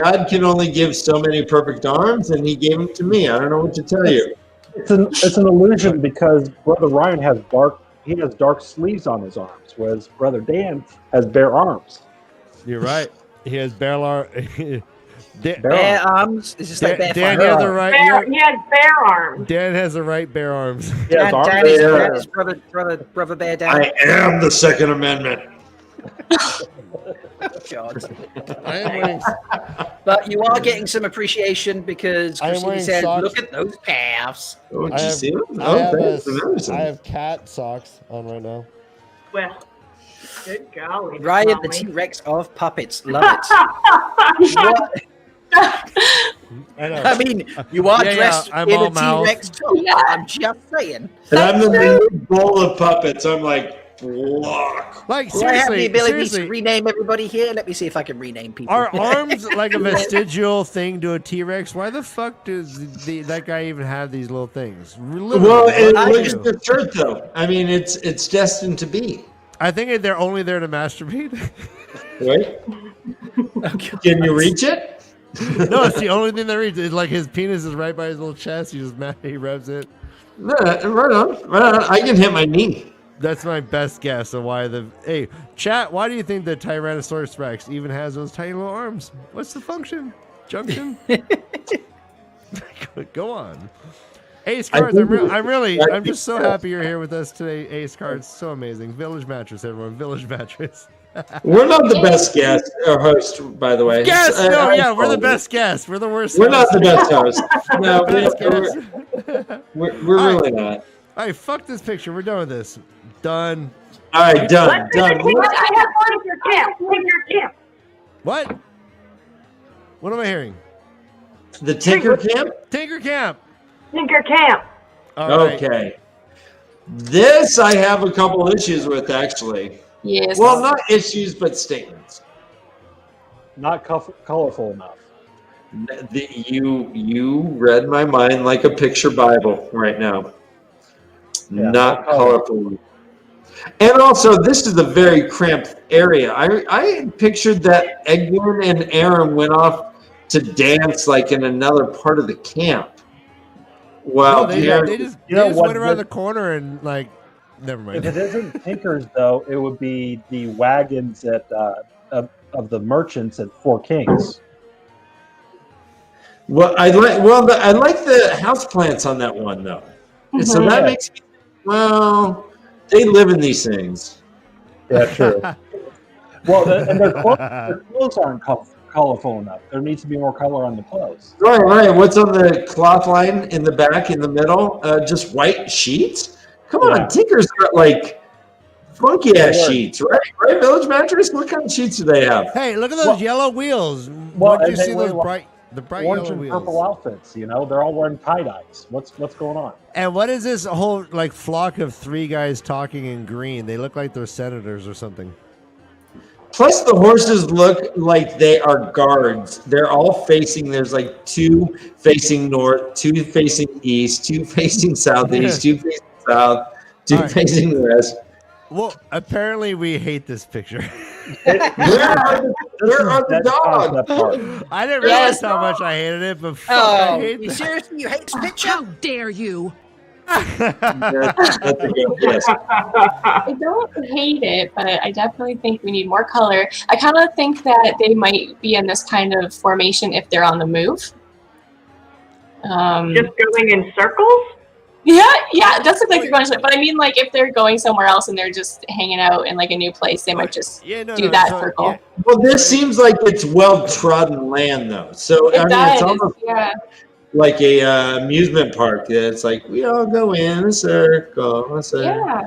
God can only give so many perfect arms, and He gave them to me. I don't know what to tell you. It's an illusion because Brother Ryan has dark sleeves on his arms, whereas Brother Dan has bare arms. You're right. He has bare arms. Is this like bare Dan, you have the right. He has bare arms. Dan has the right bare arms. Dan is brother Bear Dan. I am the Second Amendment. God. I am wearing, but you are getting some appreciation because Christine said, socks. "Look at those calves." Oh, did you see them? I have cat socks on right now. Well, good golly. Ryan, the T-Rex of puppets. Love it. What? I mean, you are dressed I'm in all a mouth. T-Rex too. Yeah. I'm just saying. And I'm the new bowl of puppets. I'm like, block. Like, Do I have the seriously, ability to rename everybody here? Let me see if I can rename people. Are arms like a vestigial thing to a T-Rex? Why the fuck does that guy even have these little things? Well, look at the shirt, though. I mean, it's destined to be. I think they're only there to masturbate. Right? Can you reach it? No, it's the only thing that reads. It's like his penis is right by his little chest. He rubs it. No, right on. I can hit my knee. That's my best guess of why Hey, chat, why do you think the Tyrannosaurus Rex even has those tiny little arms? What's the function? Junction? Go on. Ace Cards, I'm just so happy you're here with us today, Ace Cards. So amazing. Village Mattress, everyone. Village Mattress. We're not the best guest or host, by the way. Guest? We're the best guests. We're the worst. We're not the best host. No, we're really not. All right, fuck this picture. We're done with this. Done. All right, done. I have one of your camp. What? What am I hearing? The Tinker Camp? Tinker Camp. Tinker Camp. All right. Okay. This I have a couple issues with, actually. Yes. Well, not issues, but statements. Not colorful enough. You read my mind like a picture Bible right now. Yeah, not colorful. And also, this is a very cramped area. I pictured that Egwin and Aaron went off to dance like in another part of the camp. Well, they just went around the corner and like, never mind. If it isn't Tinker's, though, it would be the wagons at of the merchants at Four Kings. Well, I like the houseplants on that one though. So that makes me, well, they live in these things. Yeah, true. Well, and their clothes aren't colorful enough. There needs to be more color on the clothes. Right. What's on the cloth line in the back, in the middle? Just white sheets? Come on, Tinker's got like funky ass sheets, right? Right, Village Mattress? What kind of sheets do they have? Hey, look at those yellow wheels. Well, Did you see wear those bright orange yellow and wheels? purple outfits? They're all wearing tie-dyes. What's going on? And what is this whole like flock of three guys talking in green? They look like they're senators or something. Plus, the horses look like they are guards. They're all facing, there's like two facing north, two facing east, two facing southeast, two facing south, two facing west. Well, apparently we hate this picture. Where are the dogs? I didn't realize how much I hated it, but I hate you that. seriously? You hate this picture? How dare you? That's a good guess. I don't hate it, but I definitely think we need more color. I kind of think that they might be in this kind of formation if they're on the move. Just going in circles? Yeah, it does look like you're going to, but I mean, like, if they're going somewhere else and they're just hanging out in, like, a new place, they might just do that circle. Yeah. Well, this seems like it's well-trodden land, though. So, it's almost like a amusement park. It's like, we all go in a circle, Yeah.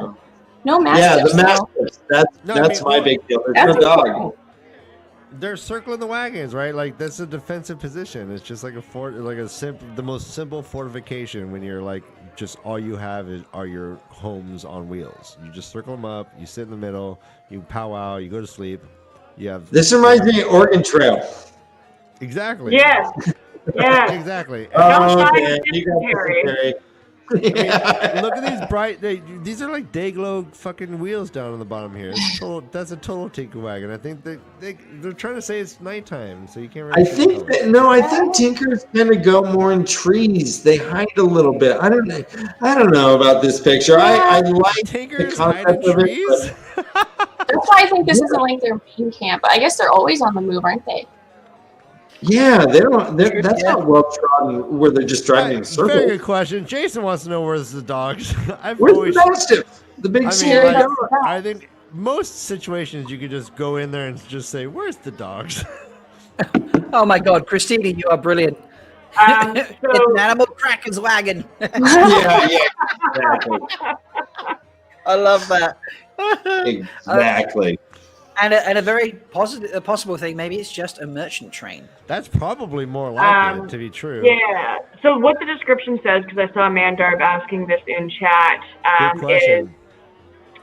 No mastiffs. Yeah, the mastiffs. That's my big deal. There's no dog. They're circling the wagons, right? Like that's a defensive position. It's just like a fort, like the most simple fortification when you're like just all you have are your homes on wheels. You just circle them up. You sit in the middle. You powwow. You go to sleep. You have. This reminds me of Oregon Trail. Exactly. Yes. Yeah. Exactly. Okay. You got Look at these bright. These are like day glow fucking wheels down on the bottom here. That's a total Tinker wagon. I think they're trying to say it's nighttime, so you can't. Really I think Tinkers tend to go more in trees. They hide a little bit. I don't know about this picture. I like Tinkers the hide concept in of it. trees. That's why I think this isn't like their main camp. But I guess they're always on the move, aren't they? Yeah, that's not well trodden where they're just driving in circles. Very good question. Jason wants to know where's the dogs. Where's the mastiff? The big scary dog. I think most situations you could just go in there and just say, "Where's the dogs?" Oh my God, Christina, you are brilliant. It's an animal crackers wagon. Yeah, exactly. I love that. Exactly. And a very possible thing, maybe it's just a merchant train. That's probably more likely to be true. Yeah. So what the description says, because I saw Mandarb asking this in chat, Good question.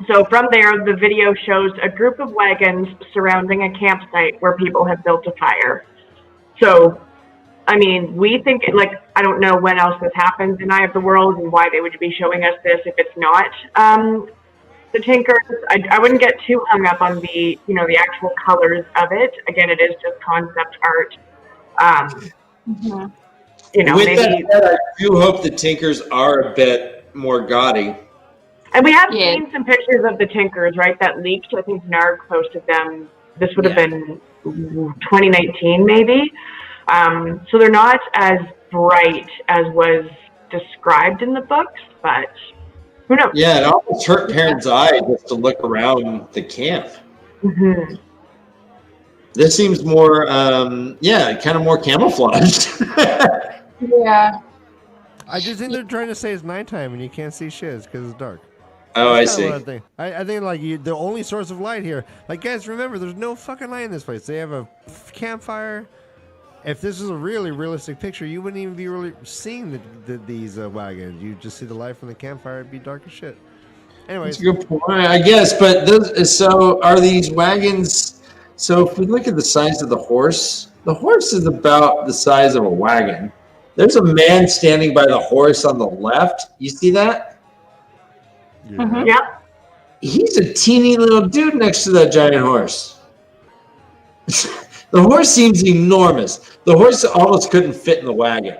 so from there, the video shows a group of wagons surrounding a campsite where people have built a fire. So, I mean, we think, like, I don't know when else this happens in Eye of the World and why they would be showing us this if it's not the Tinkers. I wouldn't get too hung up on the actual colors of it. Again, it is just concept art. Mhm. You know, With maybe. that said, I do hope the Tinkers are a bit more gaudy. And we have Yeah. seen some pictures of the Tinkers, right, that leaked. I think Narg posted them. This would have been 2019, maybe. So they're not as bright as was described in the books, but who knows? Yeah, it almost hurt Perrin's eye just to look around the camp. Mm-hmm. This seems more, kind of more camouflaged. Yeah. I just think they're trying to say it's nighttime and you can't see shit because it's dark. Oh, I That's kinda see. what I think like the only source of light here. Like guys, remember, there's no fucking light in this place. They have a campfire. If this is a really realistic picture, you wouldn't even be really seeing these wagons. You just see the light from the campfire. It'd be dark as shit. Anyways, That's a good point, I guess. But so are these wagons? So if we look at the size of the horse is about the size of a wagon. There's a man standing by the horse on the left. You see that? yeah. Mhm. Yep. He's a teeny little dude next to that giant horse. The horse seems enormous. The horse almost couldn't fit in the wagon.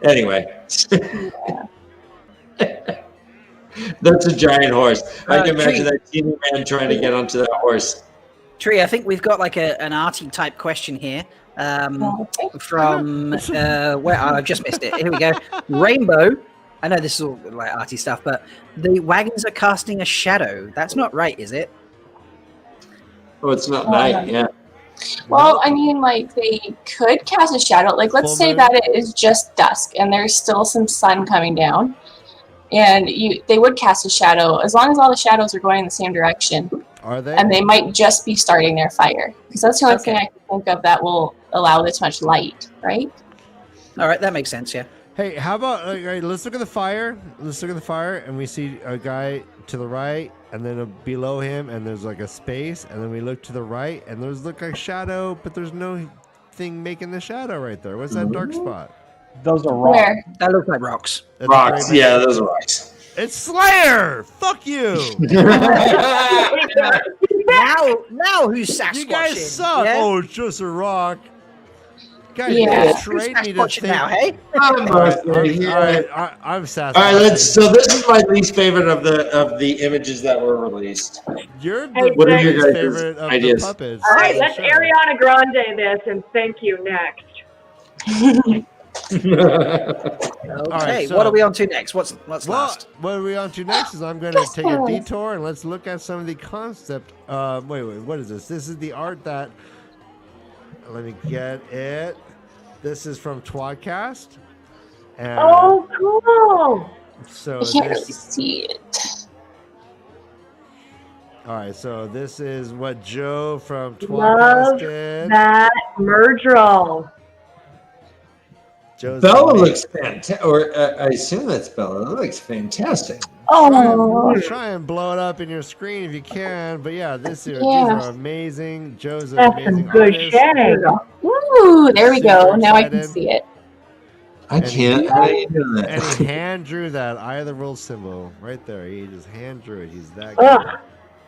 Anyway. That's a giant horse. I can imagine that teeny man trying to get onto that horse. Tree, I think we've got like an arty type question here from where I've just missed it. Here we go. Rainbow. I know this is all like arty stuff, but the wagons are casting a shadow. That's not right, is it? Oh, it's not night, yeah. Well, I mean, like, they could cast a shadow. Like, let's say that it is just dusk and there's still some sun coming down. And they would cast a shadow as long as all the shadows are going in the same direction. Are they? And they might just be starting their fire. Because that's the only thing I can think of that will allow this much light, right? All right, that makes sense, yeah. Hey, how about let's look at the fire. Let's look at the fire, and we see a guy to the right, and then below him, and there's like a space, and then we look to the right, and there's look like shadow, but there's no thing making the shadow right there. What's that dark spot? Those are rocks. Where? That looks like rocks. That's Rocks, great- yeah, those are rocks. It's Slayer. Fuck you. Now who's Sasquatching? You guys suck. Yeah? Oh, it's just a rock. Guys, Yeah. you trade me to Sasquatching think. now, hey? I'm Sasquatch. All right, so this is my least favorite of the images that were released. You're Hey, the What are least your guys' favorite of ideas? the puppets. All right, on the let's show. Ariana Grande this, and thank you next. Okay, so- what are we on to next? What's Well, last? what are we on to next is I'm going to take a detour and let's look at some of the concept. Wait, what is this? This is the art that. Let me get it. This is from Twadcast. And Oh, cool. so I can't really this, see it. all right, so this is what Joe from Love Twadcast did. that Murdrell. Joe's Bella amazing. looks fantastic, or I assume that's Bella. That looks fantastic. Oh, Try and blow it up in your screen if you can. But yeah, these Yeah. are amazing. Joe's an That's some amazing good artist. shade. ooh, there we go. Super Now I can excited. see it. I can't. How do you do And that? he hand drew that Eye of the World symbol right there. He just hand drew it. He's that good. Ugh,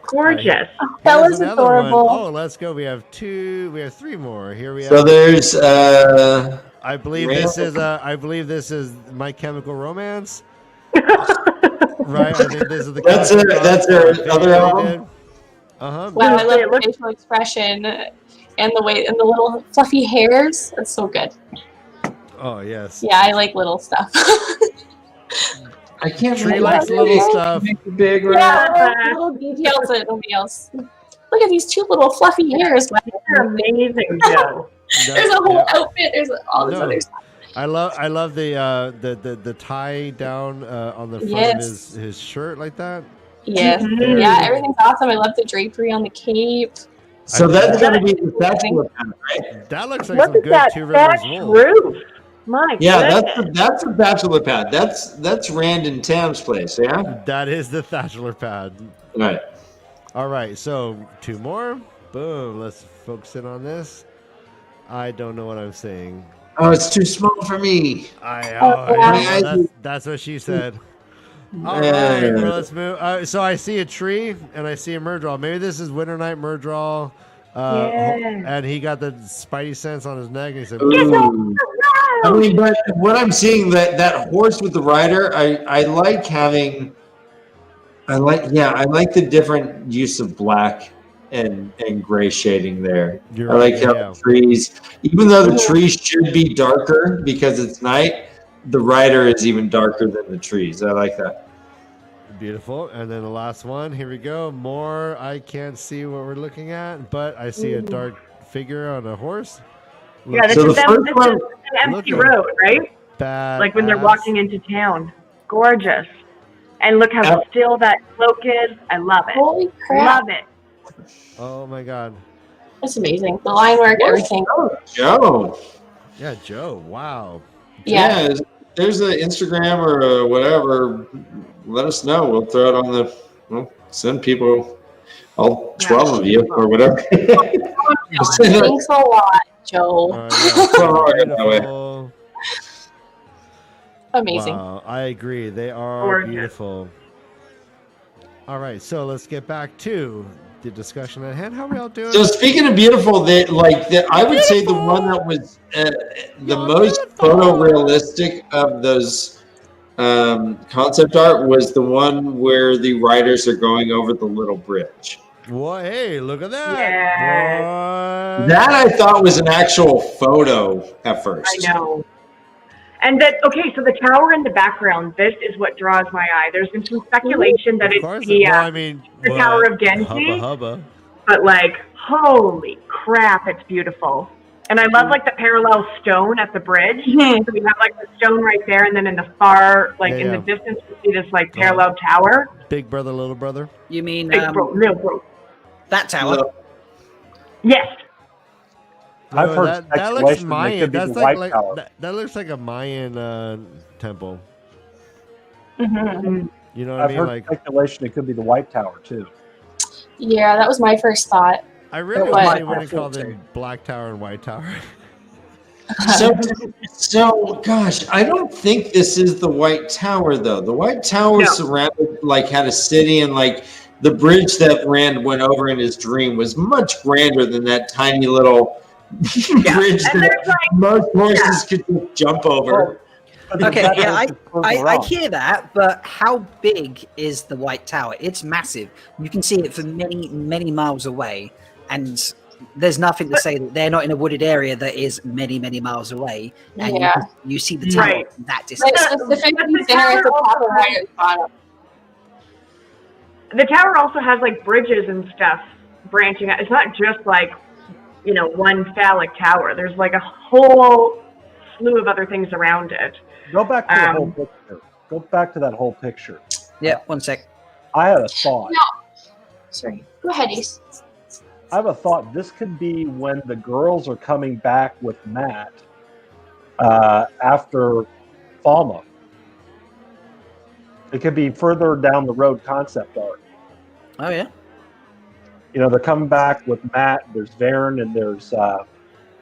gorgeous. Bella's Here's another one. adorable. Oh, let's go. We have three more. Here we So have. there's I believe this is My Chemical Romance. Right. I think this is the. That's their other album? Uh-huh. Wow, I love It the looks- facial expression and the way and the little fluffy hairs. That's so good. Oh yes. Yeah, I like little stuff. I can't Tree really likes little stuff. big right? Yeah, little details that nobody else. Look at these two little fluffy hairs. You're amazing, Joe. There's a whole outfit. There's all this No. other stuff. I love the tie down on the front Yes. of his shirt like that. Yes. Mhm. Yeah, everything's awesome. I love the drapery on the cape. So that's going to be the statue, right? That looks like Look some at good that Two Rivers thatch wool. roof. My Yeah, goodness. that's a bachelor pad. That's Rand and Tam's place. Yeah. That is the Thatcher pad. Right. All right, so two more. Boom. Let's focus in on this. I don't know what I'm saying. Oh, it's too small for me. That's what she said. Yeah. All right, well, let's move. So I see a tree and I see a Murdral. Maybe this is Winter Night Murdral. And he got the spidey sense on his neck. And he said, Ooh. I mean, but what I'm seeing that horse with the rider, I like having. I like the different use of black and gray shading there. You're I like right, how yeah. the trees, even though the trees should be darker because it's night, the rider is even darker than the trees. I like that. Beautiful. And then the last one. Here we go. More. I can't see what we're looking at, but I see a dark figure on a horse. Yeah, this So is the them, first this one- is an empty Look at- road, right? Bad. Like when they're walking into town. Gorgeous. And look how still that cloak is. I love it. Holy crap. Love it. Oh my God. That's amazing. The line work, everything. Joe. Yeah, Joe. Wow. Yeah. Yeah, there's an Instagram or a whatever. Let us know. We'll throw it on the. We'll send people, all 12 of you or whatever. Thanks a lot, Joe. Beautiful. Amazing. Wow, I agree. They are Gorgeous. beautiful. All right, so let's get back to the discussion at hand. How are we all doing? So speaking of beautiful, I would say the one that was the most photorealistic of those concept art was the one where the riders are going over the little bridge. Well, hey, look at that. Yeah. What? That I thought was an actual photo at first. I know. And that, okay, so the tower in the background, this is what draws my eye. There's been some speculation that Of it's course. the, Well, I mean, the what? Tower of Genji. Hubba. But like, holy crap, it's beautiful. And I love like the parallel stone at the bridge. So we have like the stone right there, and then in the far, like in the distance, we see this like parallel tower. Big brother, little brother. You mean Big bro, little bro. that tower? Yes. I've heard that looks speculation that it Mayan. could be That's the like, White Tower. that looks like a Mayan temple. Mm-hmm. You know what I've I mean? heard Like, speculation it could be the White Tower too. Yeah, that was my first thought. I really But- wish they wouldn't call them Black Tower and White Tower. So, gosh, I don't think this is the White Tower though. The White Tower No. surrounded, like, had a city, and like the bridge that Rand went over in his dream was much grander than that tiny little bridge And that there's like, most horses could just jump over. Okay, That yeah, is further I on. hear that, but how big is the White Tower? It's massive. You can see it from many, many miles away, and there's nothing to say that they're not in a wooded area that is many, many miles away, and Yeah. you see the tower Right. from that distance. Like specifically center at the top and right at the bottom. the tower also has like bridges and stuff branching out. It's not just like, you know, one phallic tower. There's like a whole slew of other things around it. Go back to the whole picture. Go back to that whole picture. Yeah, one sec. I had a thought. Sorry. Go ahead, Ace. I have a thought. This could be when the girls are coming back with Matt after Falmouth. It could be further down the road concept art. Oh yeah. You know, they're coming back with Matt. There's Varen, and there's,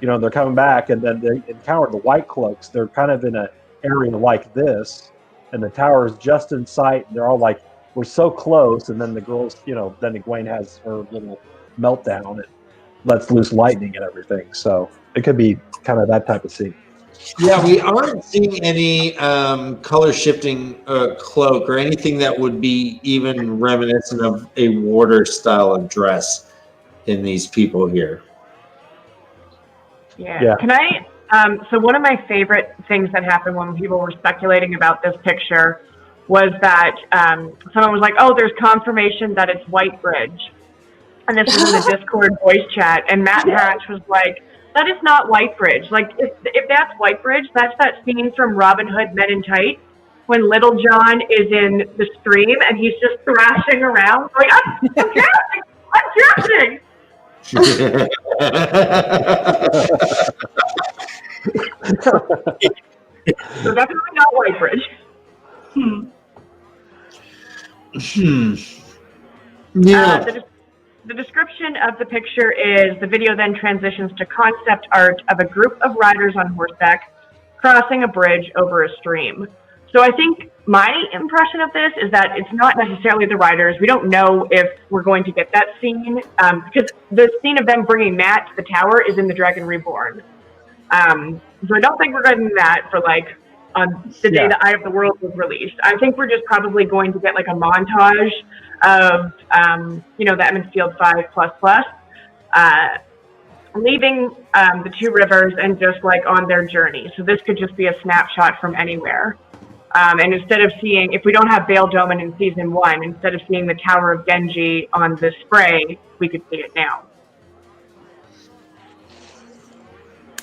you know, they're coming back, and then they encounter the White Cloaks. They're kind of in an area like this, and the tower is just in sight. And they're all like, "We're so close!" And then the girls, you know, then Egwene has her little meltdown and lets loose lightning and everything. So it could be kind of that type of scene. Yeah, we aren't seeing any color shifting cloak or anything that would be even reminiscent of a warder style of dress in these people here. Yeah. Can I? So one of my favorite things that happened when people were speculating about this picture was that someone was like, "Oh, there's confirmation that it's White Bridge," and this was in the Discord voice chat, and Matt Hatch was like, "That is not White Bridge. Like, if that's White Bridge, that's that scene from Robin Hood Men in Tights when Little John is in the stream and he's just thrashing around, like, I'm drafting, I'm drafting." So definitely not White Bridge. Yeah. The description of the picture is the video then transitions to concept art of a group of riders on horseback crossing a bridge over a stream. So I think my impression of this is that it's not necessarily the riders. We don't know if we're going to get that scene, because the scene of them bringing Matt to the tower is in the Dragon Reborn. So I don't think we're getting that for like on the day the Eye of the World was released. I think we're just probably going to get like a montage of the Emmons Field 5++, leaving the two rivers and just like on their journey. So this could just be a snapshot from anywhere. And instead of seeing, if we don't have Vale Doman in season 1, instead of seeing the Tower of Genji on the spray, we could see it now.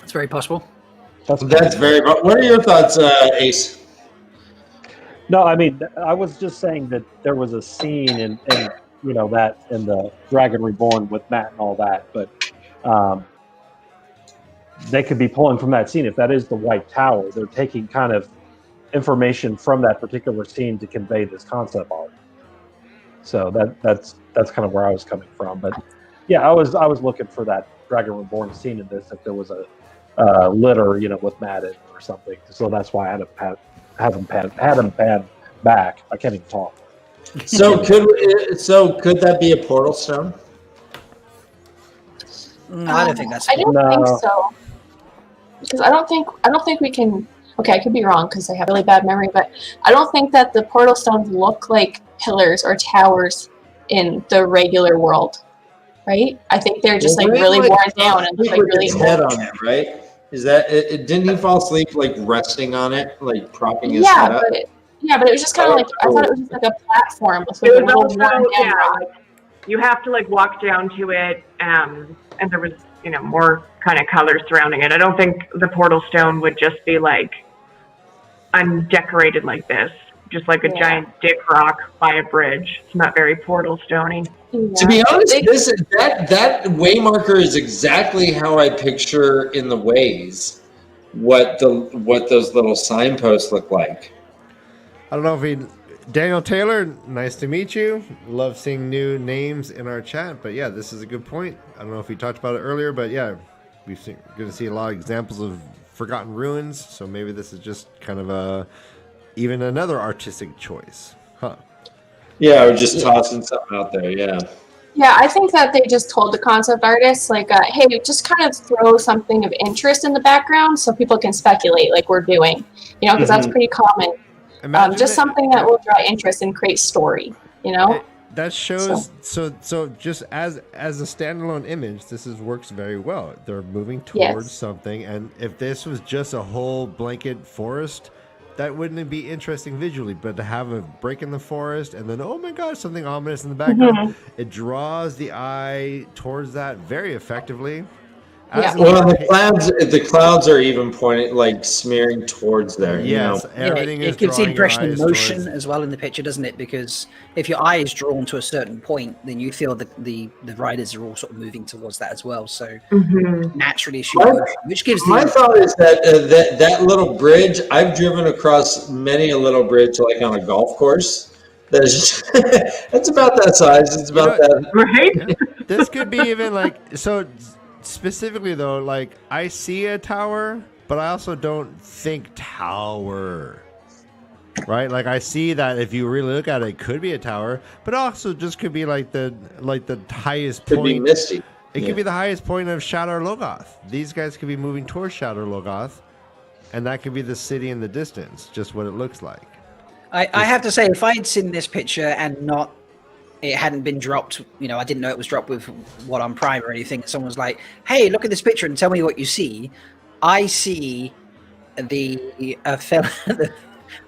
It's very possible. That's very. What are your thoughts, Ace? No, I mean, I was just saying that there was a scene in that in the Dragon Reborn with Matt and all that, but they could be pulling from that scene. If that is the White Tower, they're taking kind of information from that particular scene to convey this concept art. So that's kind of where I was coming from. But yeah, I was looking for that Dragon Reborn scene in this, if there was a litter, with Matt in or something. So that's why I had him pan back. I can't even talk. So could that be a portal stone? No, I don't think that's. I don't think so. Because I don't think we can. Okay, I could be wrong because I have really bad memory, but I don't think that the portal stones look like pillars or towers in the regular world, right? I think they're just really worn down and look like really his head on it, right? Is that it? Didn't he fall asleep like resting on it, like propping his head up? But it was just kind of like I thought it was just like a platform with like a little worn down rock. You have to like walk down to it, and there was more kind of colors surrounding it. I don't think the portal stone would just be like undecorated like this, just like a giant dick rock by a bridge. It's not very portal stony. Yeah. To be honest, that way marker is exactly how I picture in the ways what those little signposts look like. I don't know if Daniel Taylor, nice to meet you. Love seeing new names in our chat, but yeah, this is a good point. I don't know if we talked about it earlier, but yeah, we're going to see a lot of examples of forgotten ruins, so maybe this is just kind of even another artistic choice, huh? Yeah, or just tossing something out there. Yeah, I think that they just told the concept artists, like, hey, just kind of throw something of interest in the background so people can speculate, like we're doing, because that's pretty common. Just something that will draw interest and create story, That shows so just as a standalone image, this works very well. They're moving towards something, and if this was just a whole blanket forest, that wouldn't be interesting visually. But to have a break in the forest and then, oh my god, something ominous in the background, it draws the eye towards that very effectively. Well, the clouds are even pointing, like smearing towards there. Yes, everything is. It gives the drawing impression your of eyes motion towards- as well in the picture, doesn't it? Because if your eye is drawn to a certain point, then you feel the riders are all sort of moving towards that as well. So naturally, which gives my thought is that that little bridge. I've driven across many a little bridge, like on a golf course. That's about that size. It's about that. Right? Yeah. This could be even like so. Specifically though, like I see a tower, but I also don't think tower, right? Like I see that if you really look at it, it could be a tower, but also just could be like the highest point. Could be misty. It could be the highest point of Shadar Logoth. These guys could be moving towards Shadar Logoth, and that could be the city in the distance, just what it looks like. I have to say, if I'd seen this picture and it hadn't been dropped, I didn't know it was dropped with WoTonPrime or anything. Someone was like, hey, look at this picture and tell me what you see. I see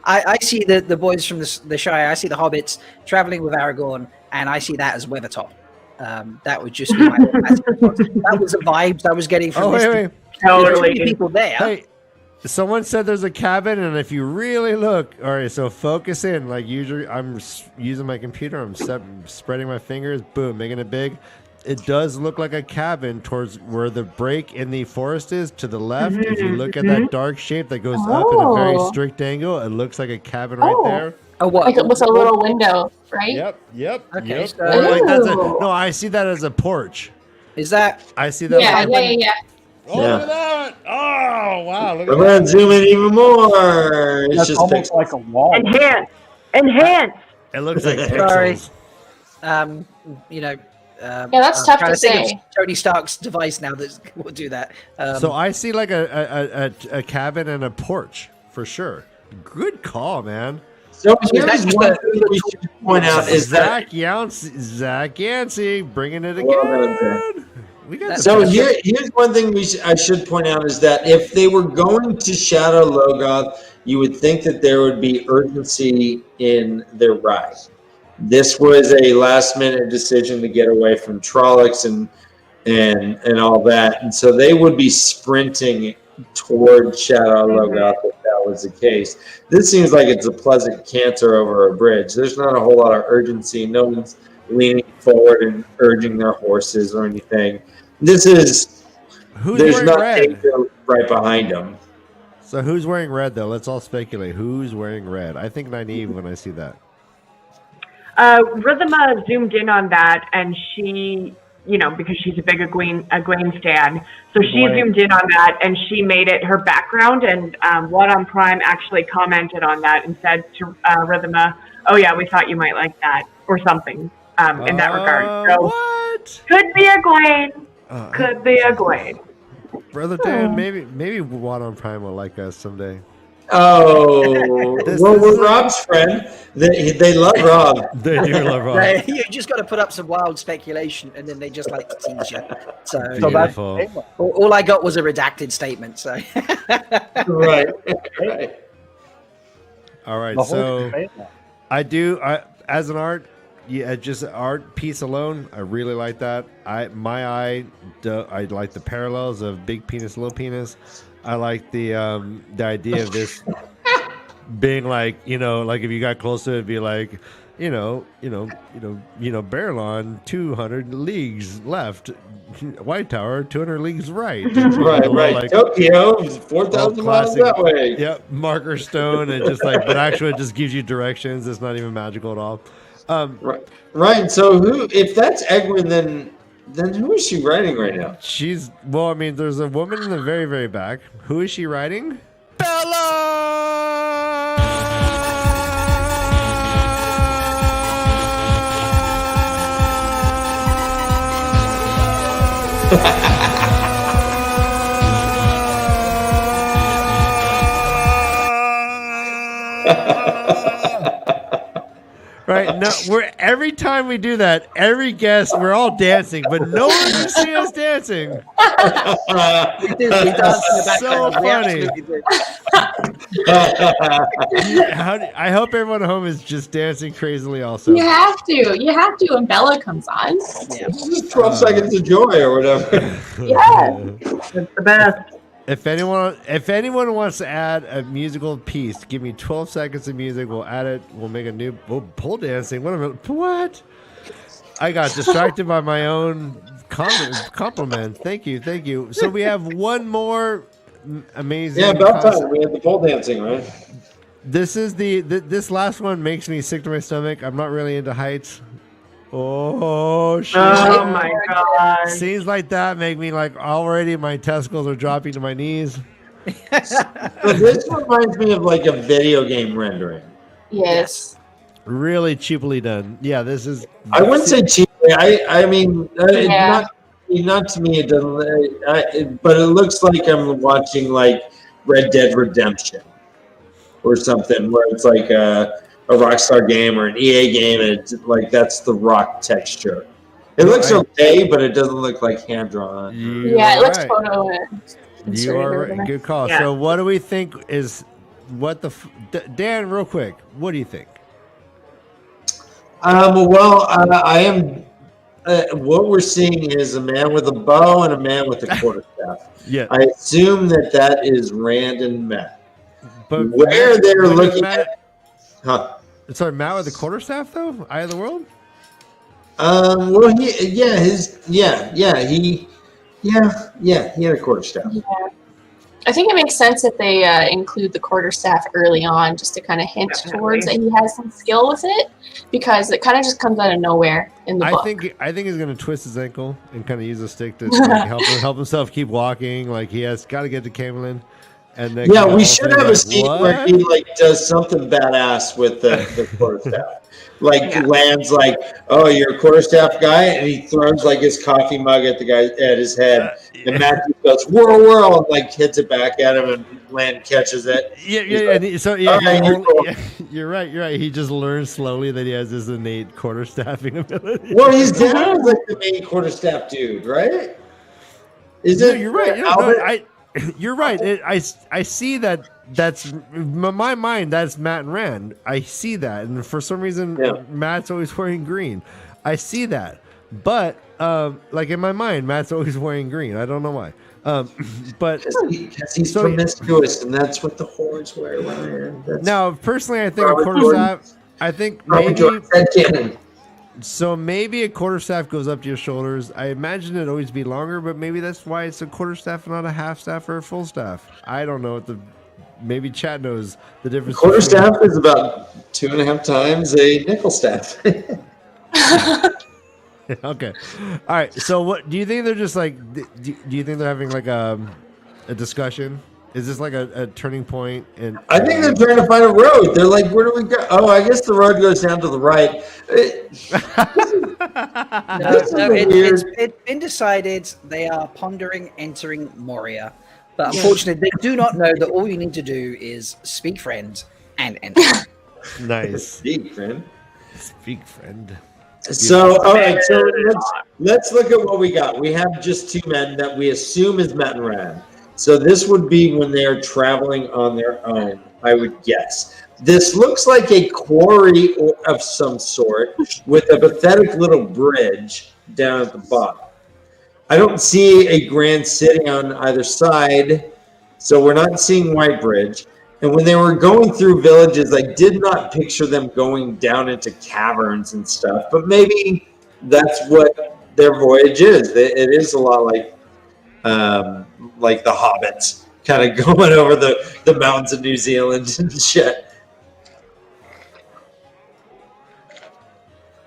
I see the boys from the Shire. I see the hobbits traveling with Aragorn, and I see that as Weathertop. That would just be my that was the vibes I was getting from this. Wait. Totally. People there. Hey, someone said there's a cabin, and if you really look, all right, so focus in. Like usually, I'm using my computer. I'm spreading my fingers. Boom, making it big. It does look like a cabin towards where the break in the forest is to the left. If you look at that dark shape that goes up in a very strict angle, it looks like a cabin right there. Oh, what? Like it was a little window, right? Yep. Okay, Or like no, I see that as a porch. Is that? I see that. Yeah. Oh, look at that! Oh, wow! Look at I'm that. gonna zoom in even more. It's That's just almost pixels. like a wall. Enhance. It looks like Sorry. pixels. You know. Yeah, that's I'm tough trying to think say. of Tony Stark's device now that will do that. So I see like a cabin and a porch for sure. Good call, man. So Is here's that just one a- thing we should point out is that Zach Yancey bringing it Well done, again. We got the so best- here's one thing I should point out is that if they were going to shadow Logoth, you would think that there would be urgency in their ride. This was a last minute decision to get away from Trollocs and all that, and so they would be sprinting toward Shadow Logoth if that was the case. This seems like it's a pleasant canter over a bridge. There's not a whole lot of urgency. No one's leaning forward and urging their horses or anything. This is Who's there's wearing not red? danger right behind them. So who's wearing red though? Let's all speculate. Who's wearing red? I think Nynaeve when I see that. Rhythma zoomed in on that, and she, because she's a big Egwene stan, so she zoomed in on that, and she made it her background, and WoTonPrime actually commented on that and said to Rhythma, "Oh yeah, we thought you might like that," or something in that regard. So What? could be Egwene, could be Egwene. Brother Dan, maybe WoTonPrime will like us someday. Oh, we're Rob's friend. They love Rob. They do love Rob. You just got to put up some wild speculation, and then they just like to tease you. So Beautiful. all I got was a redacted statement. So Right. All right, The whole so debate. I as an art, just art piece alone, I really like that. I like the parallels of big penis, little penis. I like the idea of this being like, like if you got close to it, it'd be like, Barrelon 200 leagues left, White Tower 200 leagues right. Right. Like, Tokyo 4,000 miles that way. Yep, marker stone, and just like, but actually it just gives you directions. It's not even magical at all. Right. So if that's Egwene, then who is she riding right now? There's a woman in the very, very back. Who is she riding? Right now, every time we do that, every guest, we're all dancing, but no one can see us dancing. we do. We dance in the So background. We funny. absolutely do. I hope everyone at home is just dancing crazily also. You have to when Bella comes on. Yeah. 12 seconds of joy or whatever. Yeah. It's the best. If anyone wants to add a musical piece, give me 12 seconds of music. We'll add it. We'll make a new pole dancing. What? I got distracted by my own compliment. Thank you. So we have one more amazing. Yeah, about time. We had the pole dancing, right? This is this last one makes me sick to my stomach. I'm not really into heights. Oh shit! Oh my god! Scenes like that make me like already my testicles are dropping to my knees. So this reminds me of like a video game rendering. Yes. Really cheaply done. Yeah, this is. I wouldn't say cheaply. I mean, Yeah. not to me. It doesn't. But it looks like I'm watching like Red Dead Redemption or something, where it's like a Rockstar game or an EA game, and it's like that's the rock texture. It looks okay, but it doesn't look like hand drawn. Yeah, it looks right. photo. You are right. Good call. Yeah. So, what do we think is Dan? Real quick, what do you think? I am. What we're seeing is a man with a bow and a man with a quarterstaff. Yeah, I assume that is Rand and Matt. but Where they're looking at, huh? Sorry, Matt with the quarterstaff though. Eye of the World. Well, he had a quarterstaff. I think it makes sense that they include the quarterstaff early on, just to kind of hint towards that he has some skill with it, because it kind of just comes out of nowhere in the book. I think he's gonna twist his ankle and kind of use a stick to like, help himself keep walking. Like he has got to get to Camelin. And then we should have a scene where he like does something badass with the quarterstaff. Like lands like, oh, you're a quarterstaff guy, and he throws like his coffee mug at the guy at his head, and Matthew goes whirl, and like hits it back at him, and Land catches it. You're right. He just learns slowly that he has this innate quarterstaffing ability. Well, his dad was like the main quarterstaff dude, right? You're right. You're right. I see that. That's in my mind. That's Matt and Rand. I see that, and for some reason, Matt's always wearing green. I see that, but like in my mind, Matt's always wearing green. I don't know why. But because he's promiscuous, and that's what the whores wear. Now, personally, I think a quarterstaff. I think maybe. So maybe a quarterstaff goes up to your shoulders. I imagine it'd always be longer, but maybe that's why it's a quarterstaff and not a half staff or a full staff. I don't know what maybe Chad knows the difference. Quarterstaff is about 2.5 times a nickel staff. Okay. All right. So what do you think they're just like, do you think they're having like a discussion? Is this like a turning point? I think they're trying to find a road. They're like, where do we go? Oh, I guess the road goes down to the right. It's been decided they are pondering entering Moria. But unfortunately, they do not know that all you need to do is speak friend and enter. Nice. Speak friend. Speak friend. So, all right. So let's look at what we got. We have just 2 men that we assume is Matt and Rand. So this would be when they're traveling on their own, I would guess. This looks like a quarry of some sort with a pathetic little bridge down at the bottom. I don't see a grand city on either side, so we're not seeing White Bridge. And when they were going through villages, I did not picture them going down into caverns and stuff, but maybe that's what their voyage is. It is a lot like the Hobbits, kind of going over the mountains of New Zealand and shit.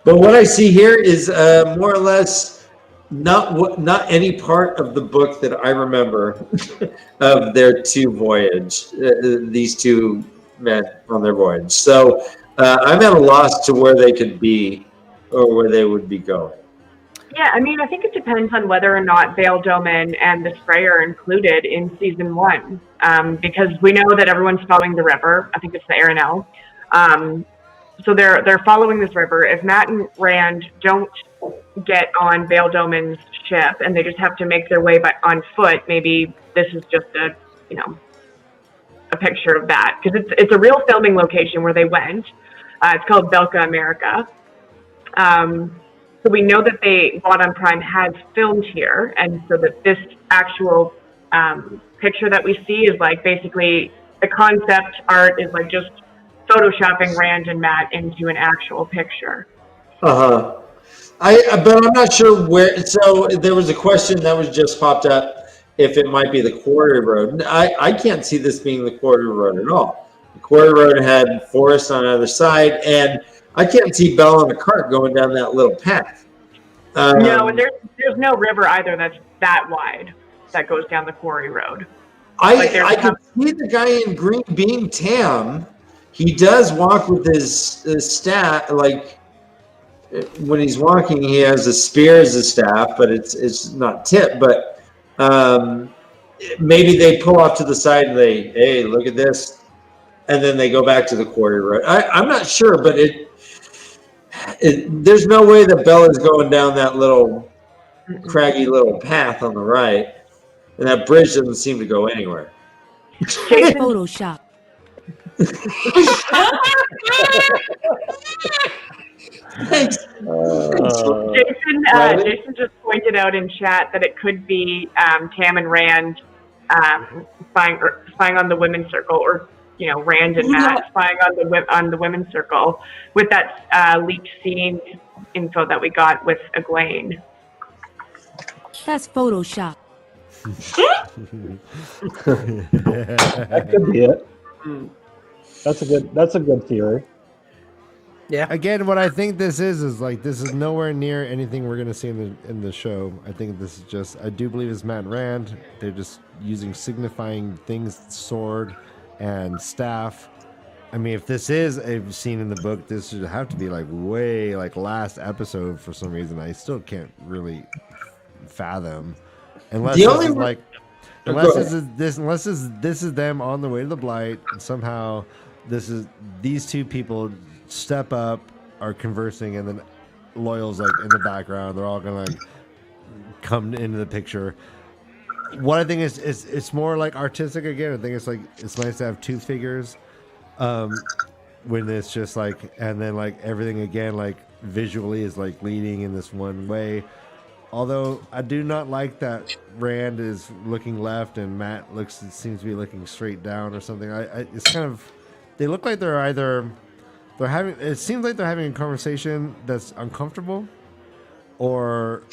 But what I see here is more or less not any part of the book that I remember of their voyage. These 2 men on their voyage. So I'm at a loss to where they could be or where they would be going. Yeah, I mean, I think it depends on whether or not Vale Doman and the Spray are included in season 1, because we know that everyone's following the river. I think it's the Arenelle. So they're following this river. If Matt and Rand don't get on Vale Doman's ship and they just have to make their way on foot, maybe this is just a picture of that, because it's a real filming location where they went. It's called Belka America. So we know that WoTonPrime has filmed here, and so that this actual picture that we see is like basically the concept art is like just photoshopping Rand and Matt into an actual picture. But I'm not sure where. So there was a question that was just popped up if it might be the quarry road. I can't see this being the quarry road at all. The quarry road had forest on either side, and I can't see Belle on a cart going down that little path. No, and there's no river either that's that wide that goes down the quarry road. I can see the guy in green being Tam. He does walk with his staff. Like when he's walking, he has a spear as a staff, but it's not tipped. But maybe they pull off to the side and hey, look at this. And then they go back to the quarry road. I'm not sure, but there's no way that Bella's going down that little craggy little path on the right, and that bridge doesn't seem to go anywhere. Photoshop. Thanks. Jason just pointed out in chat that it could be Tam and Rand spying on the women's circle, or Rand and Matt spying on the women's circle with that leaked scene info that we got with Egwene. That's Photoshop. That could be it. That's a good theory. Yeah. Again, what I think this is like this is nowhere near anything we're gonna see in the show. I think this is just I do believe it's Matt and Rand. They're just using signifying things, sword and staff. I mean, if this is a scene in the book, this should have to be like way like last episode for some reason. I still can't really fathom unless The this only is re- like unless this is them on the way to the blight and somehow these two people step up, are conversing, and then Loyal's like in the background. They're all gonna like come into the picture. What I think is it's more like artistic again. I think it's like it's nice to have two figures when it's just like, and then like everything again like visually is like leading in this one way. Although I do not like that Rand is looking left and Matt seems to be looking straight down or something. It's kind of they look like it seems like they're having a conversation that's uncomfortable, or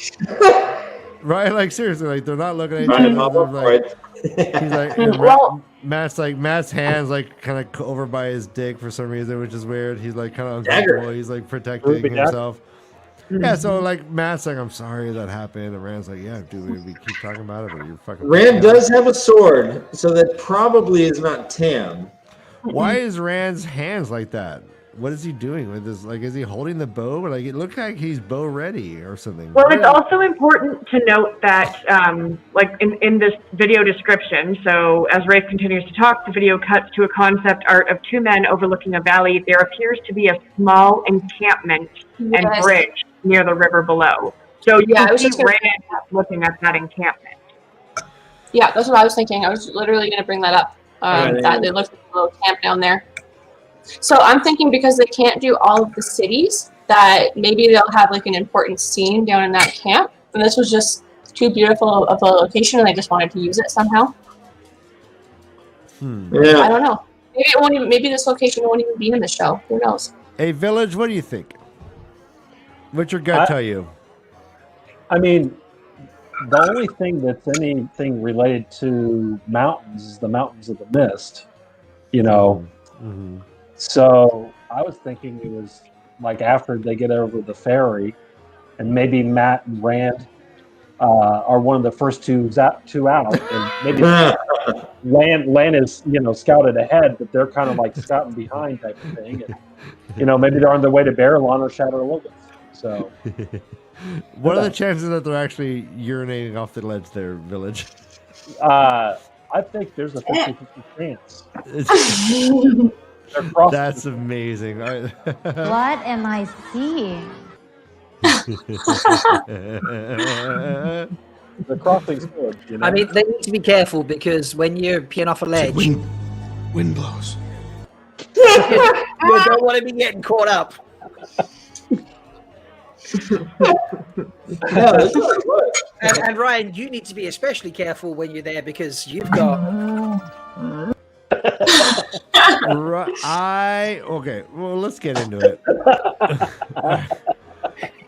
right? Like seriously, like they're not looking at each other. Like, he's like, Matt's hands like kind of over by his dick for some reason, which is weird. He's like kind of uncomfortable. He's like protecting himself. Yeah, so like Matt's like, I'm sorry that happened, and Rand's like, yeah, dude, we keep talking about it, but you're fucking. Rand does have a sword, so that probably is not Tam. Why is Rand's hands like that? What is he doing with this? Like, is he holding the bow? Like, it looks like he's bow ready or something. Well, it's also important to note that, like in this video description, so as Rafe continues to talk, the video cuts to a concept art of two men overlooking a valley. There appears to be a small encampment and bridge near the river below. So you can see Rand looking at that encampment. Yeah, that's what I was thinking. I was literally going to bring that up. That it looks like a little camp down there. So I'm thinking because they can't do all of the cities, that maybe they'll have like an important scene down in that camp. And this was just too beautiful of a location, and they just wanted to use it somehow. Yeah. I don't know. Maybe it won't even. Maybe this location won't even be in the show. Who knows? Hey, Village, what do you think? What's your gut tell you? I mean, the only thing that's anything related to mountains is the Mountains of the Mist. You know. Mm-hmm. So I was thinking it was like after they get over the ferry, and maybe Matt and Rand are one of the first two out, and maybe Lan is scouted ahead, but they're kind of like scouting behind type of thing, and maybe they're on their way to Barrelon or Shadow Logos. So, what are the chances that they're actually urinating off the ledge there, Village? I think there's a 50-50 chance. That's amazing. What am I seeing? The crossing swords, I mean, they need to be careful because when you're peeing off a ledge, Wind blows. you don't want to be getting caught up. And Ryan, you need to be especially careful when you're there because you've got. Okay, well, let's get into it.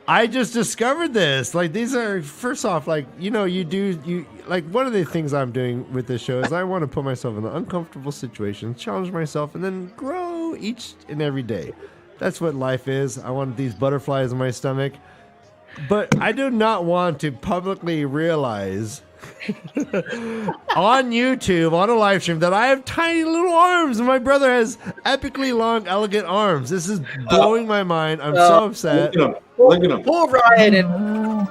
I just discovered this. Like, these are, first off, like, one of the things I'm doing with this show is I want to put myself in an uncomfortable situation, challenge myself, and then grow each and every day. That's what life is. I want these butterflies in my stomach. But I do not want to publicly realize on YouTube, on a live stream, that I have tiny little arms and my brother has epically long, elegant arms. This is blowing my mind. I'm so upset. Look at him. Poor Ryan.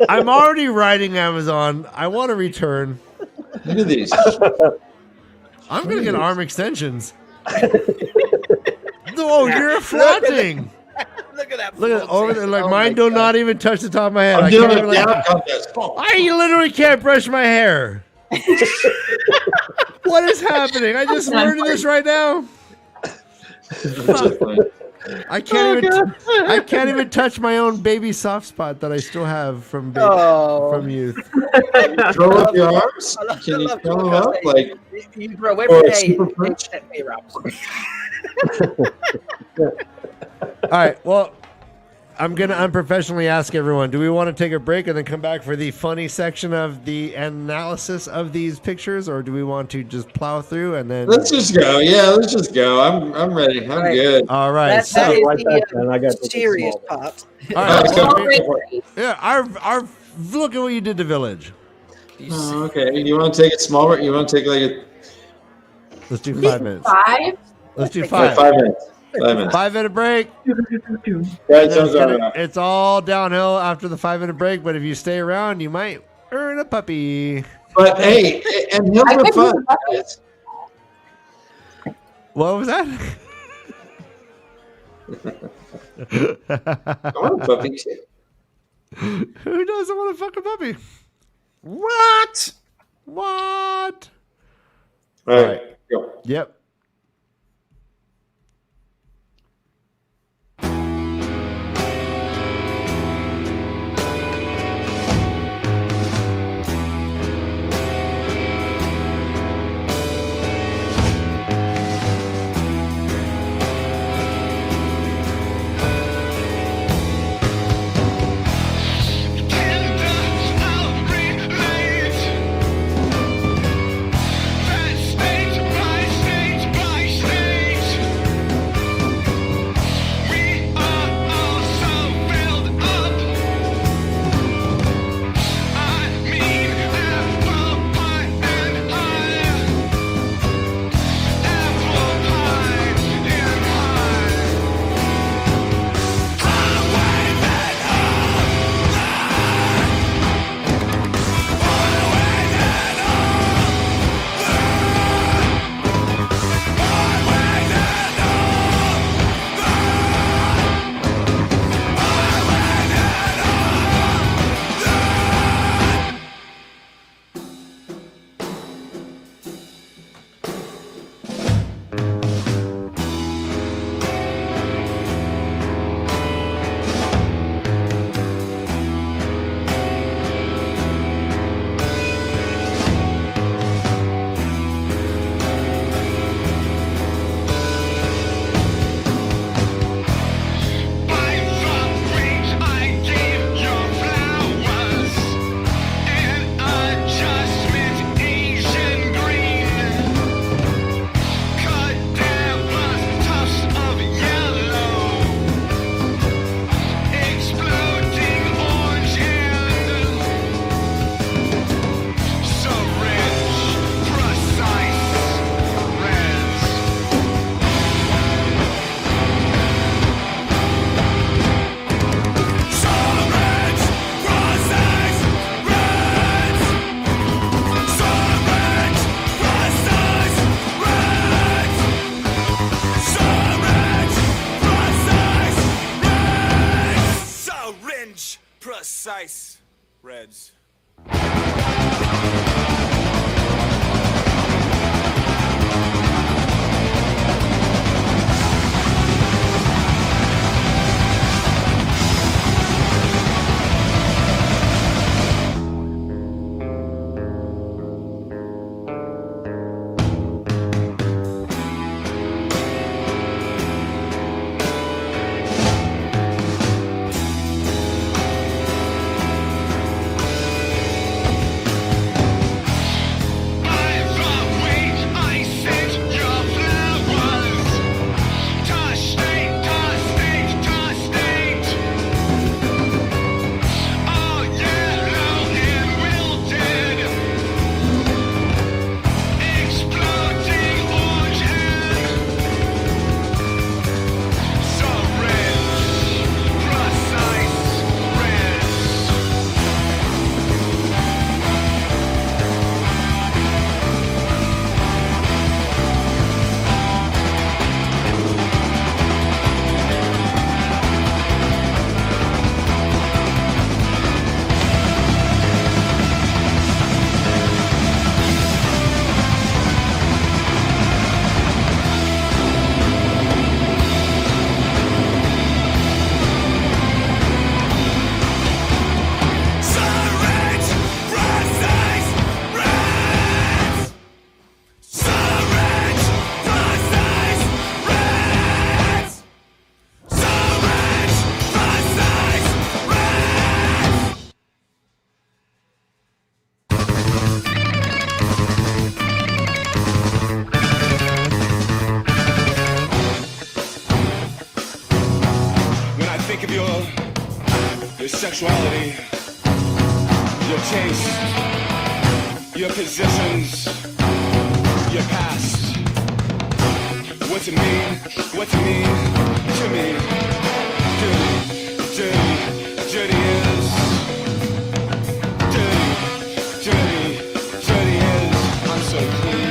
I'm already writing Amazon. I want to return. Look at these. I'm going to get arm extensions. Oh, you're flaunting. Look at that. Look at over there. Like, mine do not even touch the top of my head. I literally can't brush my hair. What is happening? I just learned this right now. I can't even touch my own baby soft spot that I still have from youth. Throw up your arms. Can you throw them up like? You grow every day. All right. Well, I'm going to unprofessionally ask everyone, do we want to take a break and then come back for the funny section of the analysis of these pictures, or do we want to just plow through and then... Let's just go. Yeah, let's just go. I'm ready. I'm Right. good. All right. That So, is Like that, then I the got to take serious small. part. all right. so- Already. Yeah, our look at what you did to Village. Oh, okay. You want to take it smaller? You want to take like a Let's do 5 minutes. 5? Let's do like 5. 5 minutes? 5 minutes. 5-minute break. That sounds all right. It's all downhill after the 5-minute break, but if you stay around, you might earn a puppy. But hey, and he'll I have could fun. use a bucket. What was that? I want a puppy too. Who doesn't want to fuck a puppy? What? What? All right, go. Yep. Precise Reds. critique of your sexuality, your taste, your positions, your past. What's it mean? What's it mean to me? Dirty is. Dirty is. I'm so clean.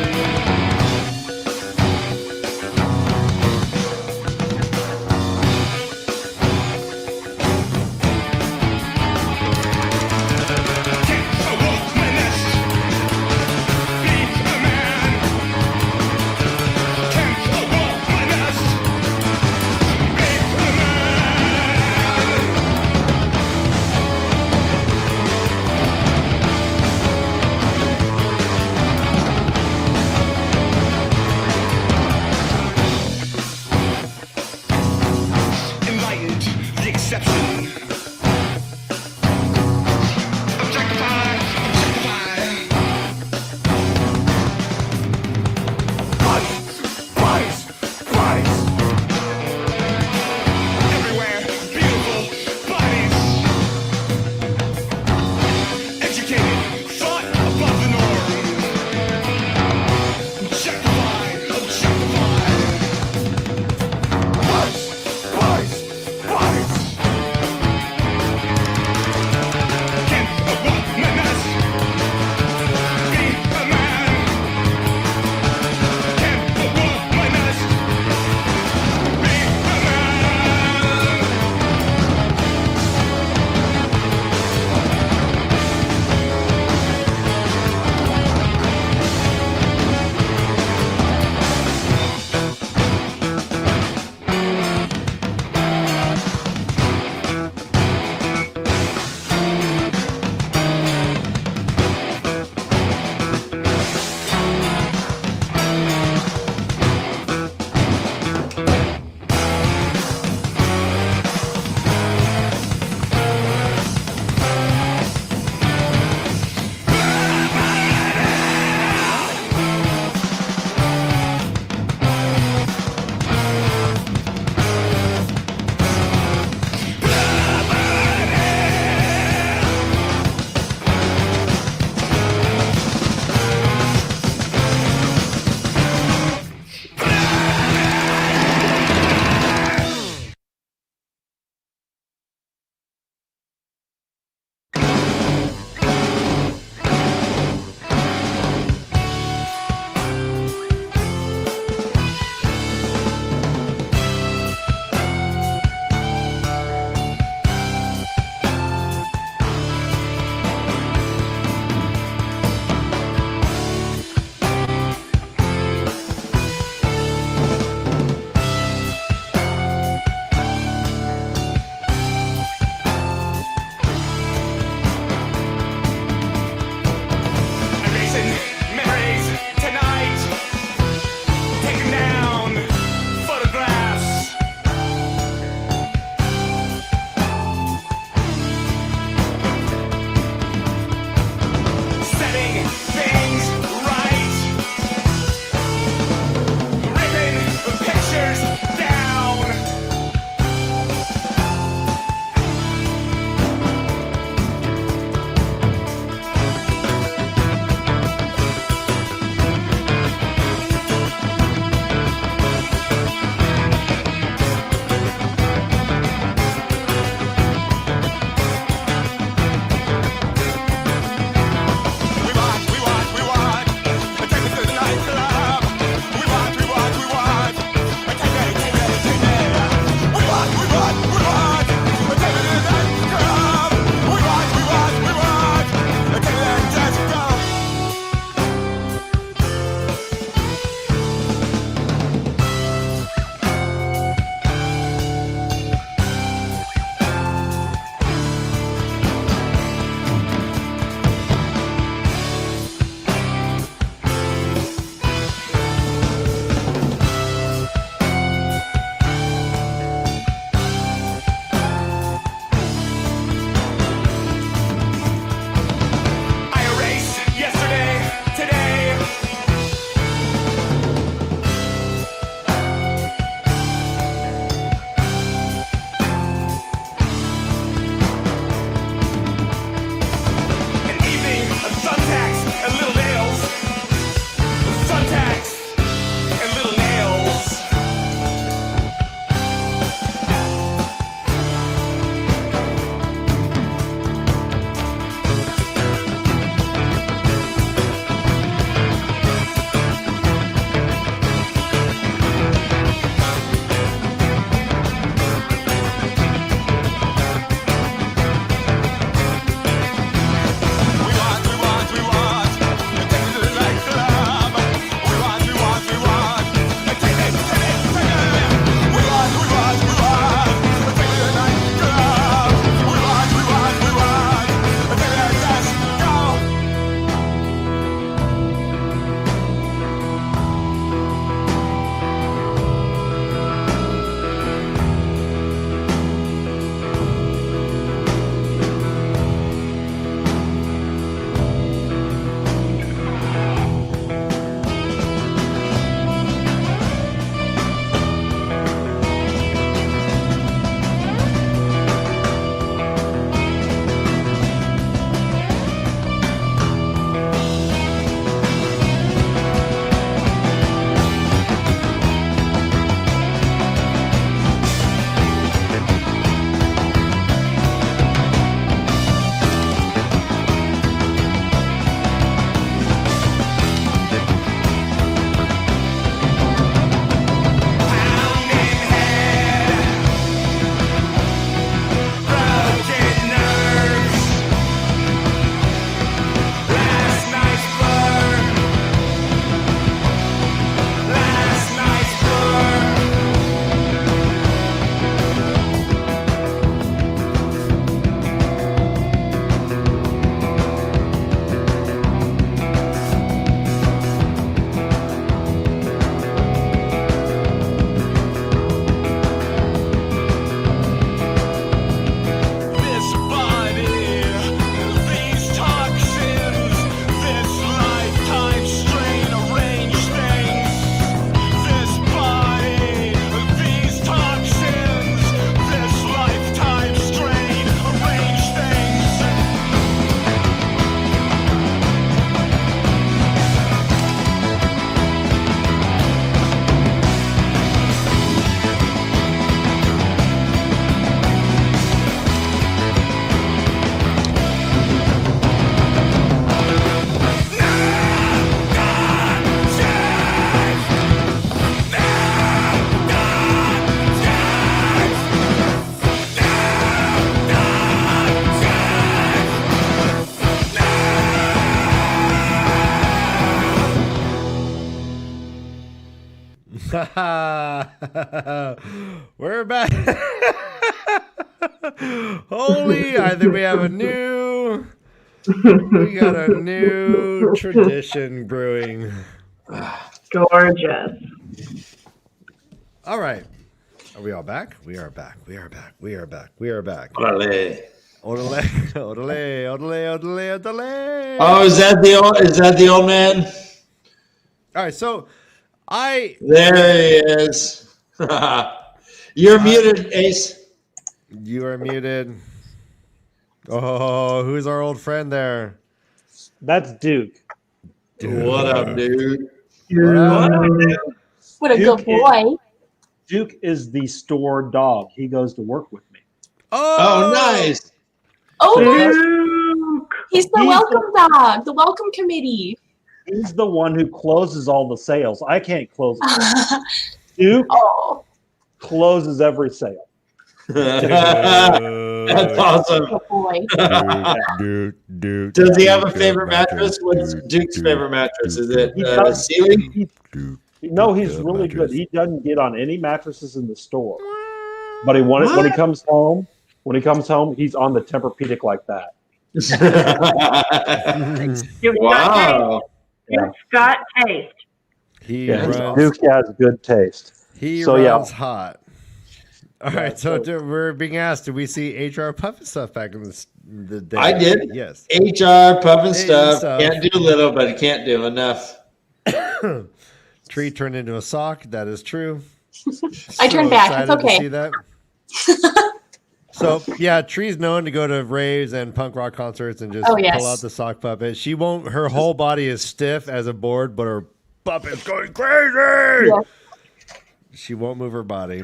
Holy! I think we have a new tradition brewing. Gorgeous. All right. Are we all back? We are back. We are back. We are back. We are back. Orale. Odele, odele, odele, odele, odele. Oh, is that the old man? All right, so There he is. You're muted, Ace. You are muted. Oh, who's our old friend there? That's Duke. What up, dude? What up? What a Duke good boy. Duke is the store dog. He goes to work with me. Oh, nice. Oh, Duke. he's the welcome dog, the welcome committee. He's the one who closes all the sales. I can't close it. Duke Oh, closes every sale. That's awesome. good boy. Dude. Does he have a favorite mattress? What's Duke's favorite mattress? Is it He does. Sealy? No, he's really good. He doesn't get on any mattresses in the store. But when he comes home, he's on the Tempur-Pedic like that. Wow. Duke's got taste. Duke has good taste. He So, runs yeah. hot. All right, so we're being asked, did we see HR Puffin stuff back in the day? I did. Yes. HR puffing stuff. Can't do little, but it can't do enough. Tree turned into a sock. That is true. I turned back. It's excited to okay. see that. So yeah, Tree's known to go to raves and punk rock concerts and just Oh, yes. pull out the sock puppet. She won't. Her whole body is stiff as a board, but her puppet's going crazy. Yeah. She won't move her body.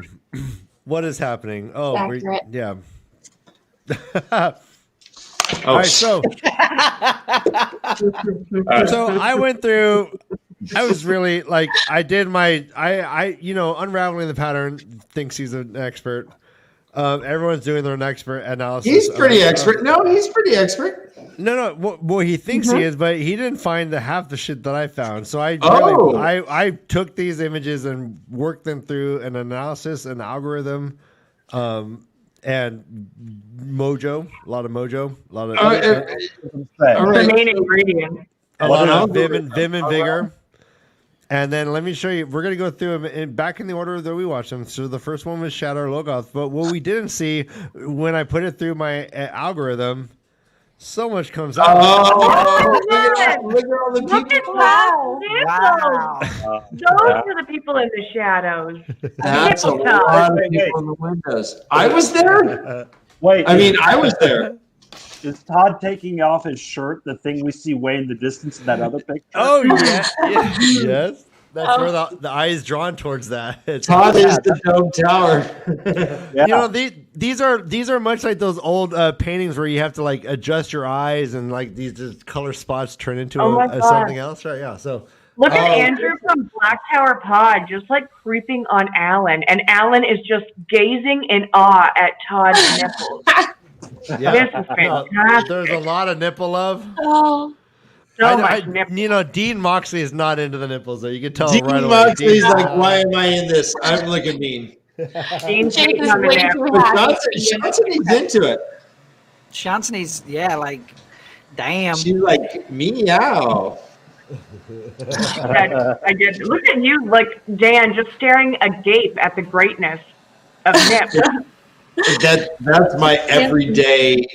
What is happening? Oh, Accurate. yeah. Oh, All right, so I went through. I was really like I did my unraveling the pattern. Thinks he's an expert. Everyone's doing their expert analysis. he's pretty expert. No, he's pretty expert. No. Well, he thinks he is, but he didn't find half the shit that I found. So I took these images and worked them through an analysis, an algorithm, and mojo. A lot of mojo. A lot of The main ingredient. a lot of vim and vigor. And then let me show you. We're going to go through them back in the order that we watched them. So the first one was Shadow Logoth. But what we didn't see when I put it through my algorithm, so much comes out. Oh, look at all the Look at people. that Wow. Those are the people in the shadows. That's a Nipple tuck. lot of people in the windows. I was there. Wait, I was there. is Todd taking off his shirt? The thing we see way in the distance in that other picture. Oh yeah, yes. That's where the eye is drawn towards that. Todd is the dome tower. Yeah. You know, these are much like those old paintings where you have to like adjust your eyes and like these just color spots turn into something else, right? Yeah. So Look at Andrew from Black Tower Pod just like creeping on Alan, and Alan is just gazing in awe at Todd's nipples. yeah, This is fantastic. there's a lot of nipple love. Oh, So much nipple. You know, Dean Moxley is not into the nipples, though. You can tell Dean right away. Moxley's Dean's like, why am I in this? I'm looking mean. Dean's Jake hating is on the way nipple. too But happy. Johnson's into it. Chanson's, like, damn. She's like, meow. I did. Look at you, like Dan, just staring agape at the greatness of Nip. That's my everyday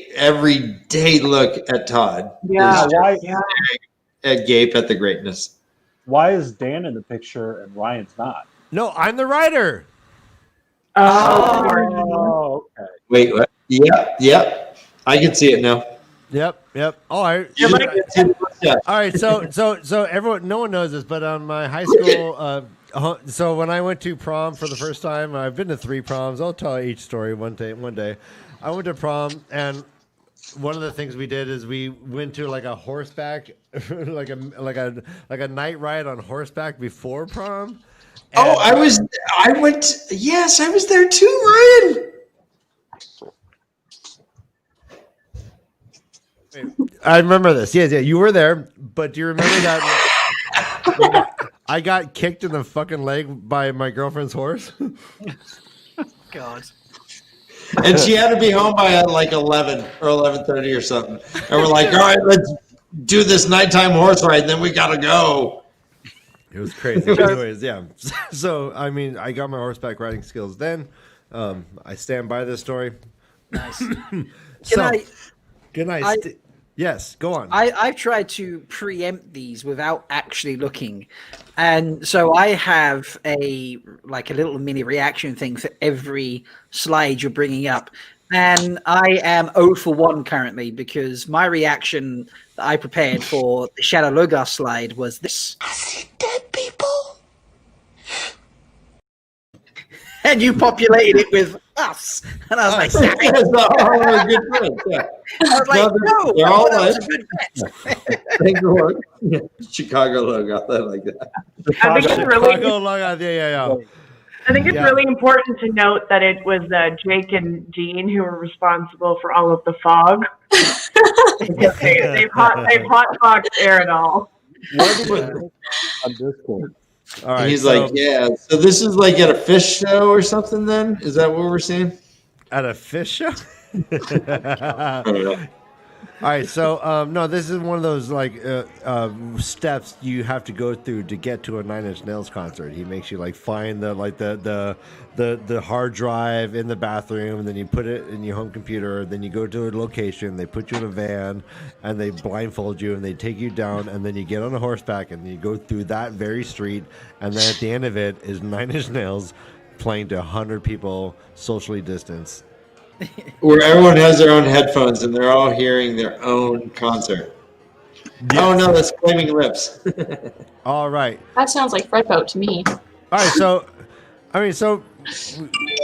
look at Todd. Yeah. At gape at the greatness. Why is Dan in the picture and Ryan's not? No, I'm the writer. Oh, okay. Wait, what? Yep. I can see it now. Yep. All right. Yeah. All right. So everyone, no one knows this, but on my high school, so when I went to prom for the first time, I've been to 3 proms. I'll tell each story one day. I went to prom, and one of the things we did is we went to like a horseback, like a night ride on horseback before prom. And I was there too, Ryan. I remember this. Yeah, you were there. But do you remember that I got kicked in the fucking leg by my girlfriend's horse? God. And she had to be home by like 11 or 11:30 or something. And we're like, all right, let's do this nighttime horse ride, then we gotta go. It was crazy. Anyways, yeah. So, I mean, I got my horseback riding skills then. I stand by this story. Nice. Good night. Yes, go on. I've tried to preempt these without actually looking. And so I have a little mini reaction thing for every slide you're bringing up. And I am 0 for 1 currently because my reaction that I prepared for the Shadow Logos slide was this. I see dead people. And you populated it with us. And I was like, That's a good point. Yeah. I was like, no, they're all that was like- a good bet. Thank you, Lord. Chicago logo. I like that. I think it's really, Chicago logo. Yeah. I think it's Yeah. really important to note that it was Jake and Dean who were responsible for all of the fog. they've hot fogged air and all. On Discord. All right. He's so, like, yeah. So this is like at a fish show or something then? Is that what we're seeing? at a fish show. I don't know. All right, so no, this is one of those steps you have to go through to get to a Nine Inch Nails concert. He makes you find the hard drive in the bathroom, and then you put it in your home computer. Then you go to a location. They put you in a van, and they blindfold you, and they take you down, and then you get on a horseback, and you go through that very street, and then at the end of it is Nine Inch Nails playing to 100 people, socially distanced. Where everyone has their own headphones and they're all hearing their own concert. Yes. Oh no, that's Flaming Lips. All right. That sounds like Fred Boat to me. All right, so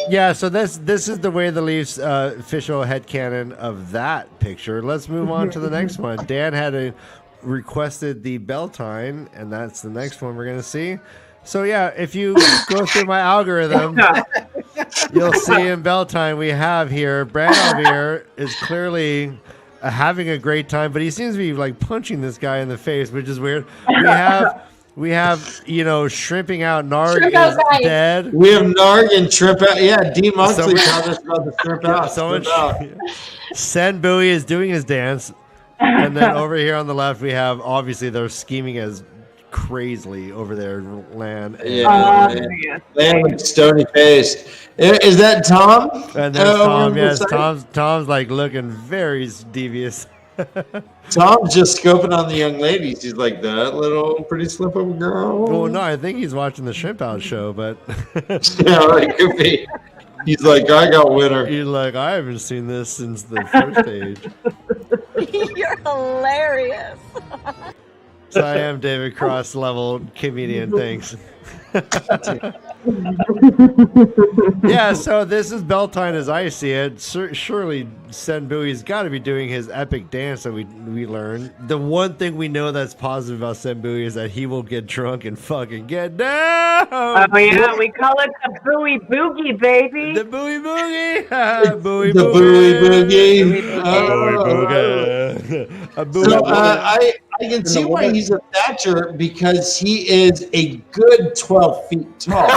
yeah, so this is the way the Leafs official headcanon of that picture. Let's move on to the next one. Dan had requested the Beltine, and that's the next one we're gonna see. So yeah, if you go through my algorithm, you'll see in Beltine we have here Brandon here is clearly having a great time, but he seems to be punching this guy in the face, which is weird. We have shrimping out. Narg is dead. We have Narg and Shrimp Out. Yeah, D. Moxley taught us about the Shrimp Out. Sen Bowie is doing his dance, and then over here on the left we have obviously they're scheming as crazily over their land. Land with stony face. Is that Tom? And there's Tom. Yes, Tom's looking very devious. Tom's just scoping on the young ladies. He's like, that little pretty slip-up girl. Well, no, I think he's watching the Shrimp Out show, but yeah, could be. He's like, I got winner. He's like, I haven't seen this since the first stage. You're hilarious. So I am David Cross level comedian. Thanks. Yeah, so this is Beltine as I see it. Surely Sen Bowie's got to be doing his epic dance that we learned. The one thing we know that's positive about Sen Bowie is that he will get drunk and fucking get down. Oh yeah, we call it the Bowie Boogie, baby. The Bowie Boogie. Bowie the Boogie. Bowie Boogie. I can see why he's a Thatcher, because he is a good 12 feet tall.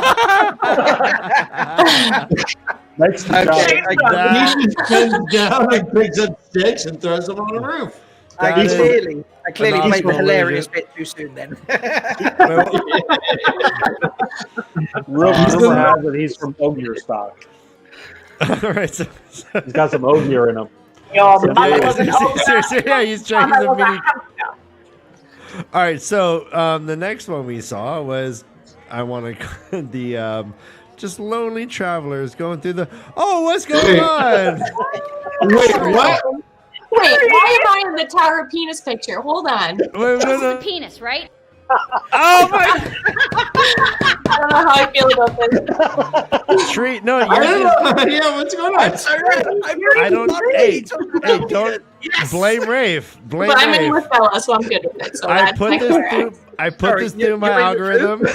Next to He just bends down and picks up sticks and throws them on the roof. I clearly played the hilarious bit too soon then. Rumor has it he's from Ogier stock. All right, so He's got some Ogier in him. Yo, mama was an ogre. yeah, he's trying Mama to was a house now. All right, so the next one we saw was the just lonely travelers going through the. Oh, what's going on? Wait, what? Wait, why am I in the Tower of Penis picture? Hold on. Wait, no. Penis, right? Oh my! I don't know how I feel about this. Treat no. I don't know. Yeah, what's going on? I don't. Hey, don't blame Rafe. Blame But I'm in Rafe. with Bella, so I'm good with it. So I put this through my algorithm.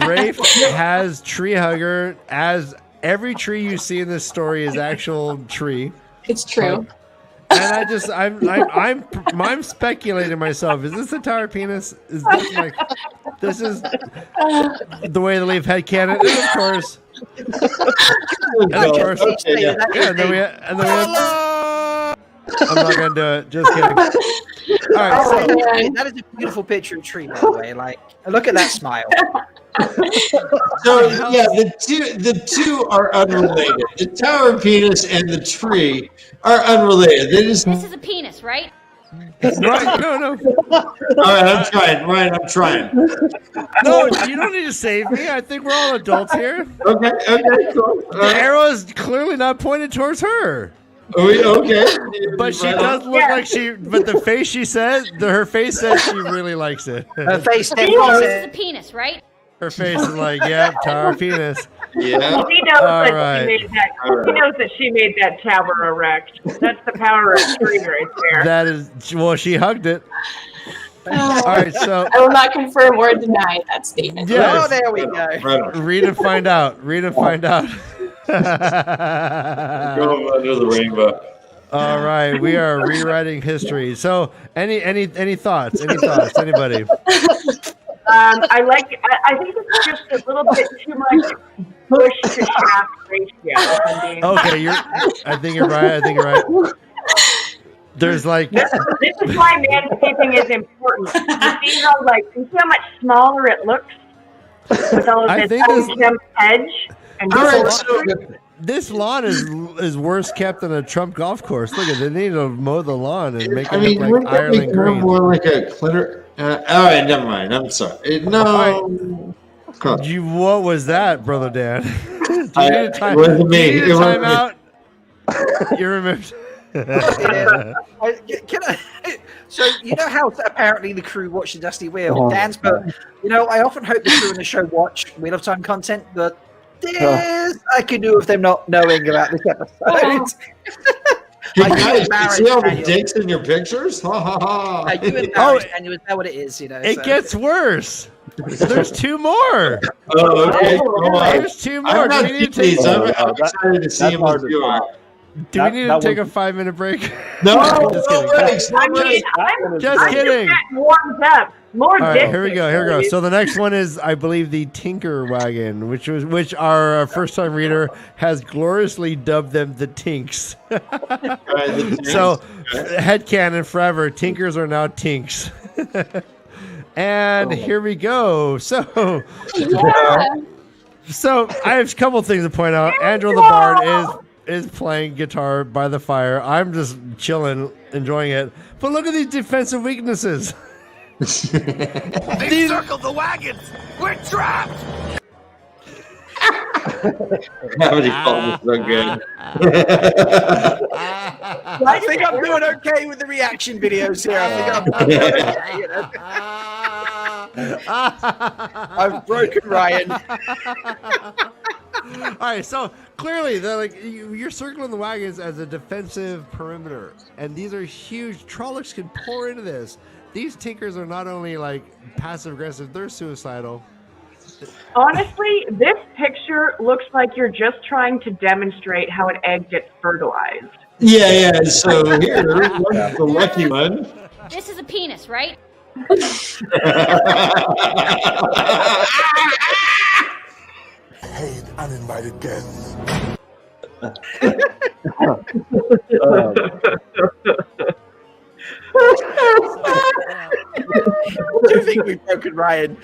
Rafe has tree hugger as every tree you see in this story is actual tree. It's true. And I'm speculating myself. Is this the Tower Penis? Is this is the way the Leaf headcanon? And of course, And of course, Okay, yeah. yeah, and then we have, I'm not gonna do it. Just kidding. All right, so That is a beautiful picture of tree, by the way. Like, look at that smile. So yeah, the two are unrelated. The tower penis and the tree are unrelated. They just This is a penis, right? right, no. all right. I'm trying, Ryan. I'm trying. No, you don't need to save me. I think we're all adults here. Okay, cool. The arrow is clearly not pointed towards her. Okay. But she does look like but the face she says, her face says she really likes it. Her face This is a penis, right? Her face is like, yep, tower penis. Yeah. He knows All that right. she made that. He knows that she made that tower erect. That's the power of tree right there. That is, well, she hugged it. All right, so I will not confirm or deny that statement. yes. Oh, there we go. Right on. Read and find out. Read and find out. Go under the rainbow. All right, we are rewriting history. So, any thoughts? Any thoughts? Anybody? I think it's just a little bit too much push to shaft ratio. if I'm being Okay, I think you're right. There's like This is why manscaping is important. You see how much smaller it looks with all of I this think this- unkempt edge and All right, just- this lawn is worse kept than a Trump golf course. Look at they need to mow the lawn and make it look like wouldn't that Ireland be green. more like a clitter? All right, never mind. I'm sorry. No. Cool. What was that, brother Dan? It wasn't me. Do you need It a wasn't me. timeout? You removed. So you know how apparently the crew watch the Dusty Wheel. Dan's put, I often hope the crew in the show watch Wheel of Time content, but this I could do with them not knowing about this episode. Hey, Are you guys, you embarrassed, see all the Daniel? dicks in your pictures? Ha ha ha. Are you embarrassed, Daniel? Is that what it is? It so. gets worse. There's two more. Oh, okay. Come on. There's two more. I'm not Do we need to seeing these. take, I'm excited to see That's them as hard to you are. find. do we need to that take was- a 5-minute break? No, Just no kidding. breaks. No I mean, breaks. I'm Just kidding. getting warmed up. More All right, dick here we go. pics, please. So the next one is, I believe, the Tinker Wagon, which our first-time reader has gloriously dubbed them the Tinks. All right, the So, tanks. headcanon forever, Tinkers are now Tinks. And here we go. So I have a couple things to point out. Andrew the Bard is playing guitar by the fire. I'm just chilling, enjoying it. But look at these defensive weaknesses. They circled the wagons. We're trapped. Nobody called this so good. I think I'm doing okay with the reaction videos here. I think I'm doing okay. I've broken Ryan. All right, so clearly they're like you're circling the wagons as a defensive perimeter, and these are huge. Trollocs can pour into this. These Tinkers are not only like passive aggressive; they're suicidal. Honestly, this picture looks like you're just trying to demonstrate how an egg gets fertilized. Yeah. So here, one's the lucky one. This is a penis, right? Hate uninvited guests. I do think we've broken Ryan.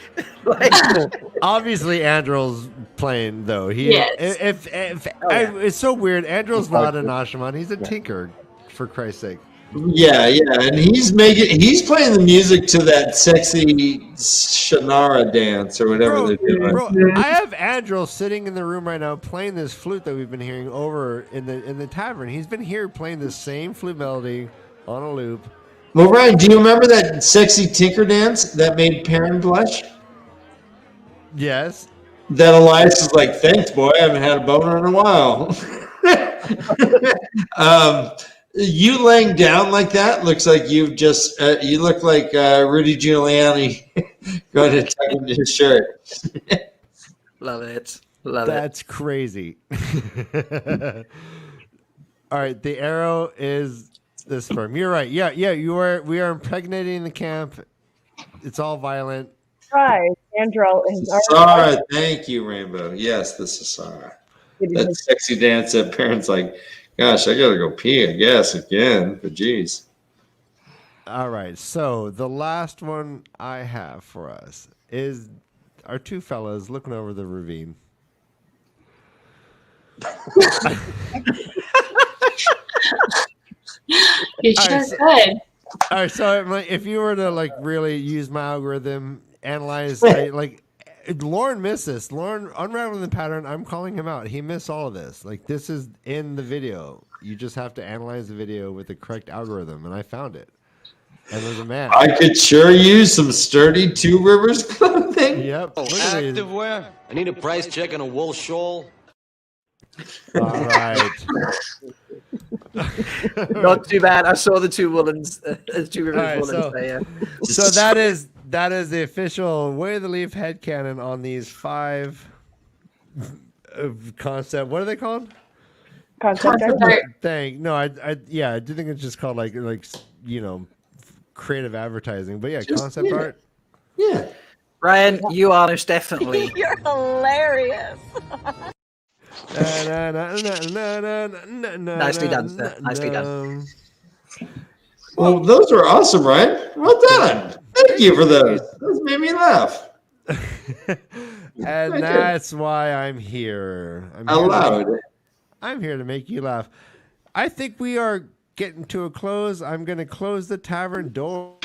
Obviously, Andrel's playing though. He Yes. it's so weird. Andrel's not an Ashaman. He's a Tinker, for Christ's sake. Yeah, and he's playing the music to that sexy Shannara dance or whatever they're doing. Bro, I have Andrel sitting in the room right now playing this flute that we've been hearing over in the tavern. He's been here playing the same flute melody on a loop. Well, Ryan, do you remember that sexy Tinker dance that made Perrin blush? Yes. That Elias is like, thanks, boy. I haven't had a boner in a while. You laying down like that looks like you've just, you look like Rudy Giuliani going to tuck into his shirt. Love it. Love it. That's crazy. All right, the arrow is this firm. You're right. Yeah, you are. We are impregnating the camp. It's all violent. Right, Andrew is Sarah, thank you, Rainbow. Yes, this is Sarah. that sexy dance that parents like, gosh, I gotta go pee, I guess, again. But geez. All right. So the last one I have for us is our two fellas looking over the ravine. You sure could. All right, so if you were to like really use my algorithm, analyze, Lauren missed this. Lauren unraveling the pattern. I'm calling him out. He missed all of this. Like this is in the video. You just have to analyze the video with the correct algorithm, and I found it. And there's a man. I could sure use some sturdy Two Rivers clothing. Yep. Activewear. I need a price check on a wool shawl. All right. Not too bad. I saw the two woolens, two rivers woolens there. So that is the official Way of the Leaf headcanon on these 5 concept. What are they called? Concept art. Thing. No, I do think it's just called like creative advertising. But yeah, concept art. Yeah. Ryan, you are most definitely. You're hilarious. Nicely done, sir. Nicely done. Well, those were awesome, Ryan. Well done. Thank you for those. Those made me laugh. And that's why I'm here. I'm here to make you laugh. I think we are getting to a close. I'm going to close the tavern door.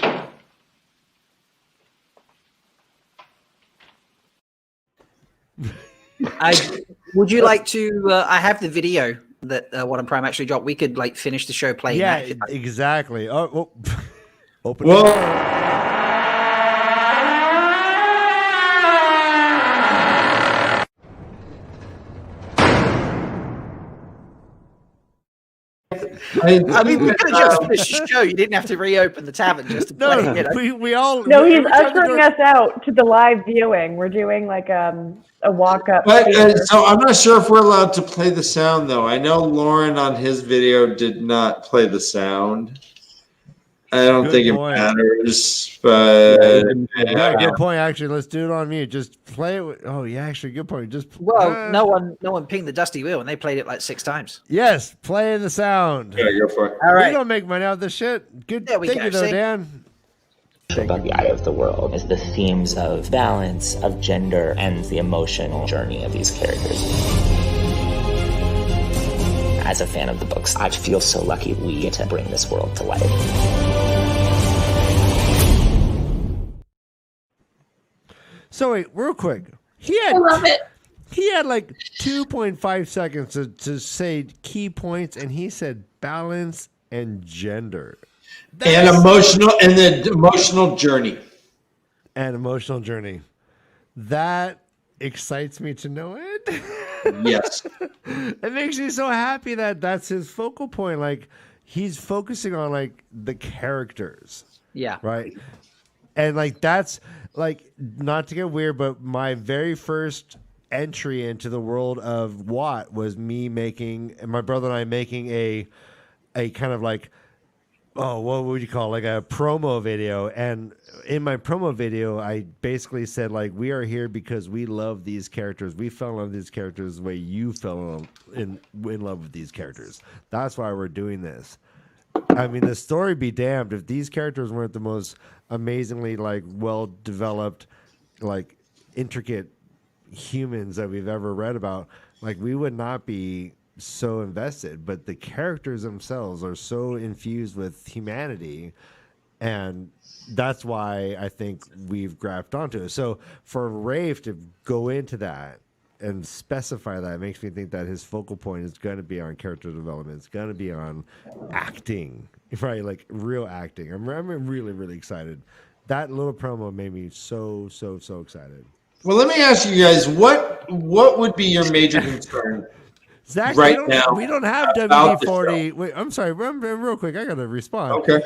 Would you like to? I have the video that WoTonPrime actually dropped. We could finish the show playing. Yeah, that exactly. Oh, open. Well, I mean, we could have just finished the show. You didn't have to reopen the tavern just to play. We all. No, he's ushering us out to the live viewing. We're doing like a walk-up. But so I'm not sure if we're allowed to play the sound, though. I know Lauren on his video did not play the sound. I don't think it matters, but good point. Actually, let's do it on mute. Just play it. Actually, good point. No one pinged the Dusty Wheel, and they played it like 6 times. Yes, play the sound. Yeah, go for it. All right, we don't make money out of this shit. Good. Thank you, though, Dan. About the eye of the world is the themes of balance, of gender, and the emotional journey of these characters. As a fan of the books, I feel so lucky we get to bring this world to life. So wait, real quick. I love it. He had like 2.5 seconds to say key points, and he said balance and gender. And the emotional journey. And emotional journey. That excites me to know it. Yes. It makes me so happy that that's his focal point. Like he's focusing on like the characters. Yeah. Right. And like that's like, not to get weird, but my very first entry into the world of WoT was me making, and my brother and I making a kind of like, what would you call it? Like a promo video. And in my promo video, I basically said, like, we are here because we love these characters. We fell in love with these characters the way you fell in love with these characters. That's why we're doing this. I mean, the story be damned if these characters weren't the most amazingly, like, well-developed, like, intricate humans that we've ever read about. Like, we would not be so invested, but the characters themselves are so infused with humanity, and that's why I think we've grafted onto it. So for Rafe to go into that and specify that makes me think that his focal point is going to be on character development. It's going to be on acting, right? Like real acting. I'm really, really excited. That little promo made me so excited. Well, let me ask you guys, what would be your major concern? Zach, right now, we don't have WD-40. Wait, I'm sorry. Real quick, I gotta respond. Okay.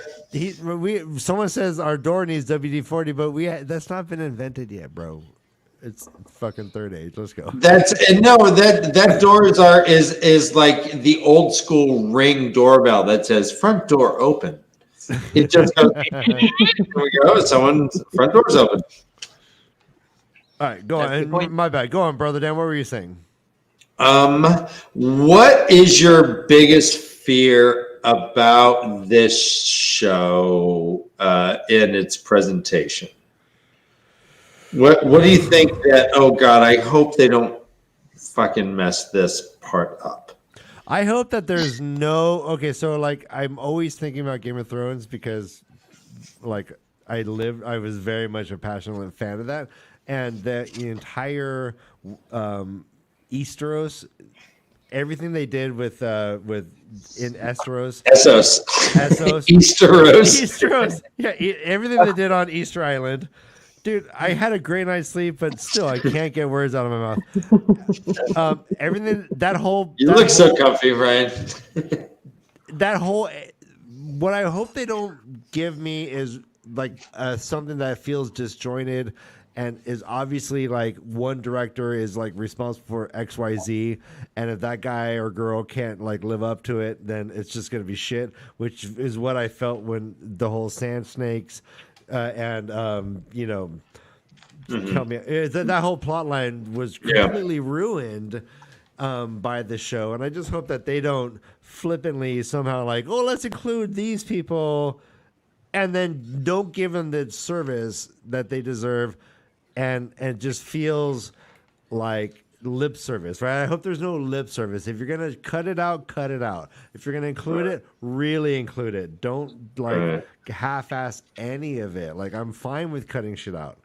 Someone says our door needs WD-40, but that's not been invented yet, bro. It's fucking third age. Let's go. That door is like the old school Ring doorbell that says front door open. It just goes. Here we go. Someone's front door's open. All right, go on. My bad. Go on, brother Dan. What were you saying? What is your biggest fear about this show in its presentation? What do you think that? Oh God, I hope they don't fucking mess this part up. I hope that there's no. Okay, so like I'm always thinking about Game of Thrones because, like, I was very much a passionate fan of that, and the entire Easteros, everything they did with in Essos, Easteros, yeah, everything they did on Easter Island. Dude, I had a great night's sleep, but still, I can't get words out of my mouth. Everything, You look so comfy, Ryan. What I hope they don't give me is like something that feels disjointed and is obviously like one director is like responsible for XYZ, and if that guy or girl can't like live up to it, then it's just going to be shit, which is what I felt when the whole Sand Snakes and tell me that whole plot line was completely ruined by the show, and I just hope that they don't flippantly somehow like, oh, let's include these people, and then don't give them the service that they deserve, and it just feels like lip service, right? I hope there's no lip service. If you're gonna cut it out, cut it out. If you're gonna include it, really include it. Don't like half-ass any of it. Like I'm fine with cutting shit out.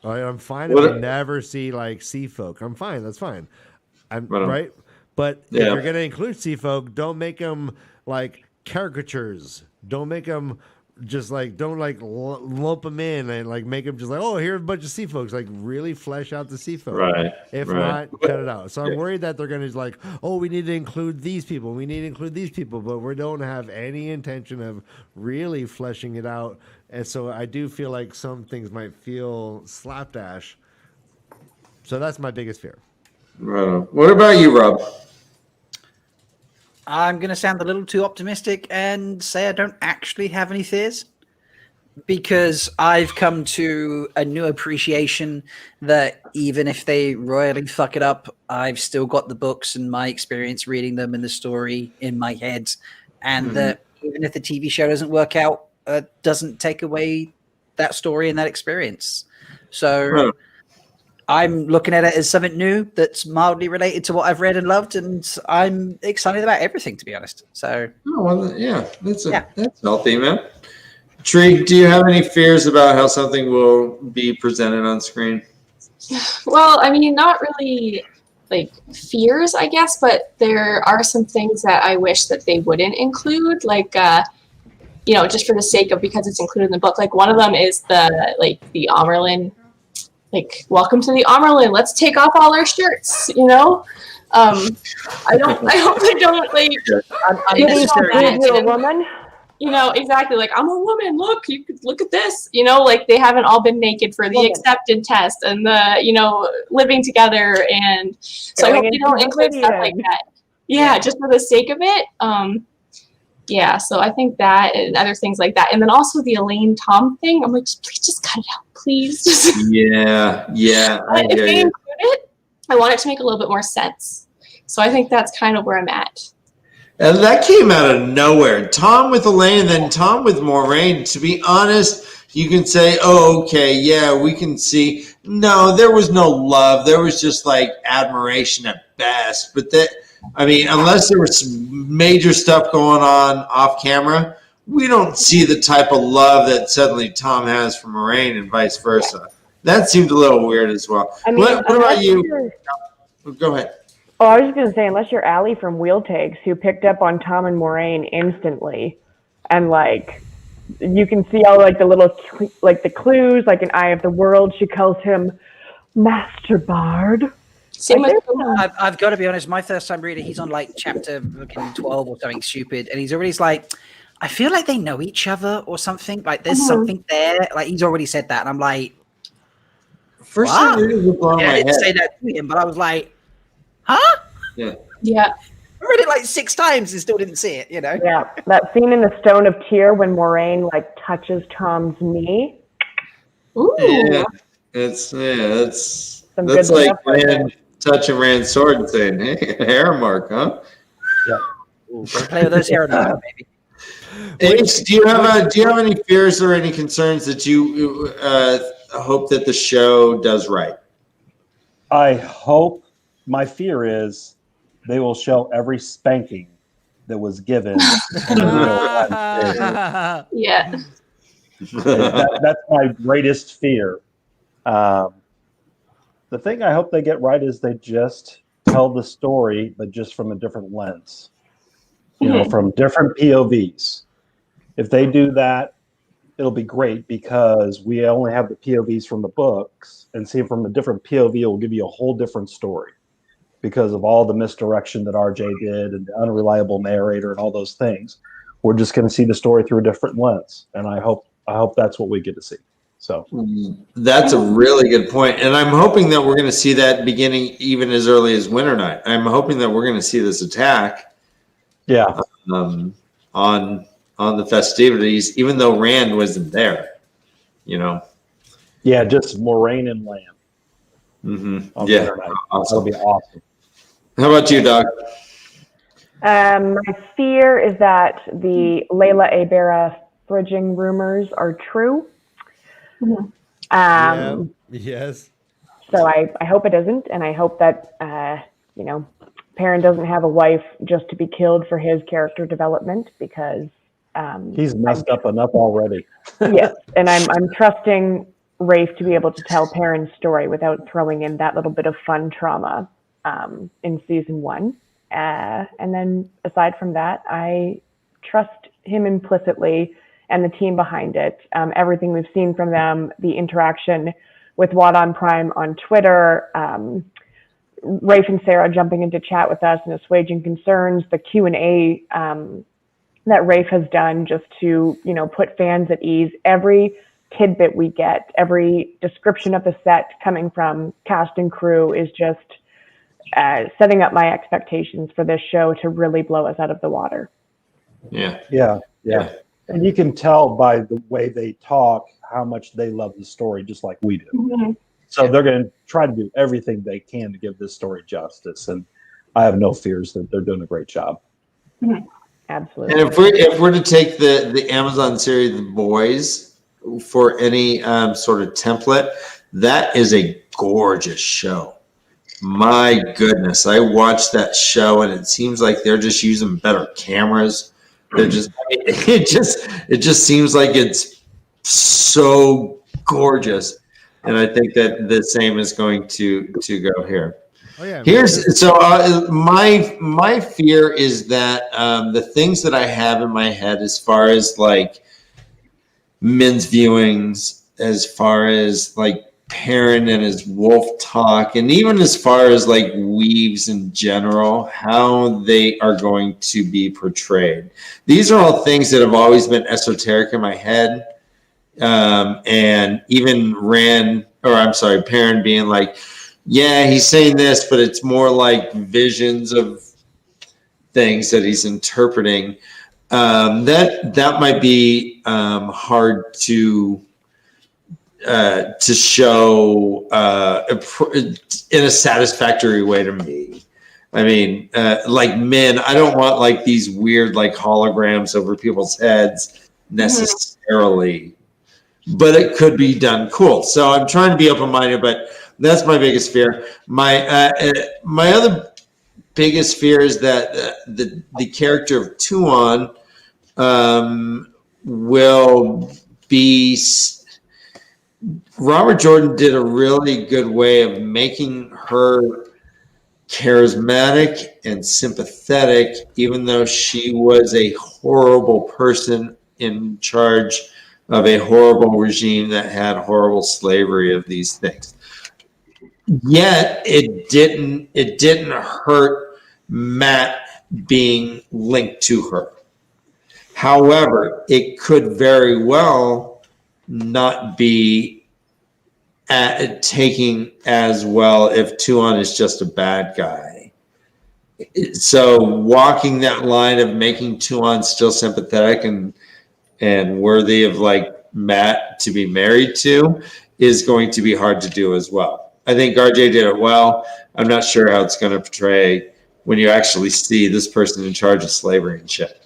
I'm fine if I never see like sea folk. I'm fine. That's fine. Right. But if you're gonna include sea folk, don't make them like caricatures. Don't make them just like lump them in and like make them just like, oh, here's a bunch of sea folks. Like really flesh out the sea folk. Right. If not, cut it out. So I'm worried that they're gonna like, oh, we need to include these people. We need to include these people, but we don't have any intention of really fleshing it out. And so I do feel like some things might feel slapdash. So that's my biggest fear. Right. What about you, Rob? I'm going to sound a little too optimistic and say I don't actually have any fears, because I've come to a new appreciation that even if they royally fuck it up, I've still got the books and my experience reading them and the story in my head. And that even if the TV show doesn't work out, doesn't take away that story and that experience. So I'm looking at it as something new that's mildly related to what I've read and loved, and I'm excited about everything, to be honest. So, that's healthy, man. Tree, do you have any fears about how something will be presented on screen? Well, I mean, not really like fears, I guess, but there are some things that I wish that they wouldn't include, like just for the sake of, because it's included in the book. Like one of them is the Amerlin. Like, welcome to the Amerlin. Let's take off all our shirts. I hope they don't like. You're a woman. Exactly. Like, I'm a woman. Look, you could look at this. Like they haven't all been naked for the accepted test and the living together. And so I hope they don't include stuff like that. Yeah, just for the sake of it. So I think that and other things like that. And then also the Elaine Tom thing. I'm like, please just cut it out, please. Yeah. If they include it, I want it to make a little bit more sense. So I think that's kind of where I'm at. And that came out of nowhere. Tom with Elaine and then Tom with Moraine. To be honest, you can say, oh, okay, yeah, we can see. No, there was no love. There was just like admiration at best. But unless there was some major stuff going on off camera, we don't see the type of love that suddenly Tom has for Moraine and vice versa. That seemed a little weird as well. What about you? Go ahead. Oh, I was just going to say, unless you're Allie from Wheel Takes, who picked up on Tom and Moraine instantly, and like you can see all like the little the clues, like in Eye of the World, she calls him Master Bard. I've got to be honest, my first time reading, he's on like chapter 12 or something stupid, and he's already like, I feel like they know each other or something. Like there's something there. Like he's already said that, and I'm like, first time reading was blowing my head. I didn't say that to him, but I was like, huh? Yeah. I read it like 6 times and still didn't see it. Yeah, that scene in the Stone of Tear when Moraine like touches Tom's knee. Ooh. Yeah, that's like when touching Rand's sword and saying, "Hey, a hair mark, huh?" Yeah. Ooh, go play with those hair marks, baby. Ace, do you have any fears or any concerns that you hope that the show does right? I hope. My fear is they will show every spanking that was given. In the real time series. Yeah. That's my greatest fear. The thing I hope they get right is they just tell the story, but just from a different lens. You know, from different POVs. If they do that, it'll be great because we only have the POVs from the books, and seeing from a different POV will give you a whole different story because of all the misdirection that RJ did and the unreliable narrator and all those things. We're just going to see the story through a different lens, and I hope that's what we get to see. So that's a really good point, and I'm hoping that we're going to see that beginning even as early as Winter Night. I'm hoping that we're going to see this attack, on the festivities, even though Rand wasn't there. You know, just Moraine and Lamb. Yeah, awesome. That'll be awesome. How about you, Doc? My fear is that the Layla Abera fridging rumors are true. Yes. So I hope it isn't, and I hope that Perrin doesn't have a wife just to be killed for his character development, because he's messed up enough already. Yes, and I'm trusting Rafe to be able to tell Perrin's story without throwing in that little bit of fun trauma in season 1. And then aside from that, I trust him implicitly and the team behind it. Everything we've seen from them, the interaction with WoTonPrime on Twitter, Rafe and Sarah jumping into chat with us and assuaging concerns, the Q&A that Rafe has done just to, put fans at ease. Every tidbit we get, every description of the set coming from cast and crew is just setting up my expectations for this show to really blow us out of the water. Yeah. And you can tell by the way they talk how much they love the story, just like we do. So they're going to try to do everything they can to give this story justice. And I have no fears that they're doing a great job. Absolutely. And if we're to take the Amazon series The Boys for any sort of template, that is a gorgeous show. My goodness, I watched that show and it seems like they're just using better cameras. They're just it just seems like it's so gorgeous, and I think that the same is going to go here. Oh, yeah, my fear is that the things that I have in my head as far as like men's viewings, as far as like Perrin and his wolf talk, and even as far as like weaves in general, how they are going to be portrayed. These are all things that have always been esoteric in my head. And even Perrin being like, yeah, he's saying this, but it's more like visions of things that he's interpreting. That might be hard to show in a satisfactory way to me. I mean, like men, I don't want like these weird like holograms over people's heads necessarily, but it could be done cool. So I'm trying to be open-minded, but that's my biggest fear. My other biggest fear is that the character of Tuon will be. Robert Jordan did a really good way of making her charismatic and sympathetic, even though she was a horrible person in charge of a horrible regime that had horrible slavery of these things. Yet it didn't hurt Matt being linked to her. However, it could very well not be taking as well if Tuon is just a bad guy. So walking that line of making Tuon still sympathetic and worthy of like Matt to be married to is going to be hard to do as well. I think RJ did it well. I'm not sure how it's going to portray when you actually see this person in charge of slavery and shit.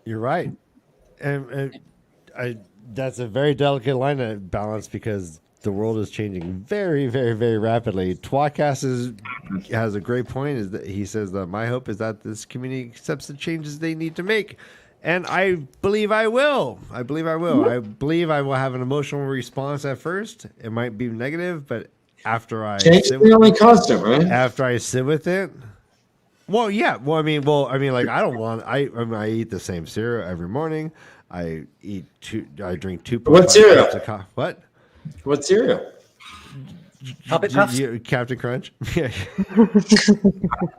You're right. And that's a very delicate line to balance because the world is changing very, very, very rapidly. Twatcast has a great point. Is that he says that my hope is that this community accepts the changes they need to make. And I believe I will. I believe I will have an emotional response at first. It might be negative, but after I change is the only constant, right? After I sit with it. Well, yeah. Well, I mean, like I eat the same cereal every morning. I drink 2. What cereal? What cereal? Puppet Puffs? Captain Crunch.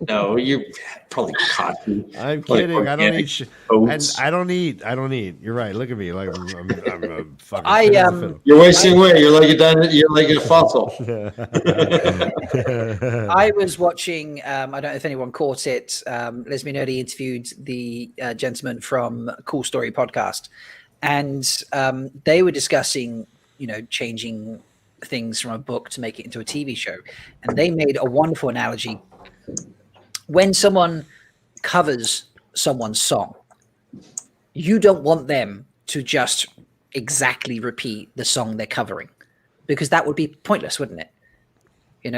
No, you're probably coffee. I'm kidding. I don't eat. And I don't eat. You're right. Look at me. Like I'm a fucking. You're wasting away. You're like a fossil. I was watching. I don't know if anyone caught it. Lesbian Nerdy interviewed the gentleman from Cool Story podcast, and they were discussing, changing things from a book to make it into a TV show. And they made a wonderful analogy. When someone covers someone's song, you don't want them to just exactly repeat the song they're covering, because that would be pointless, wouldn't it?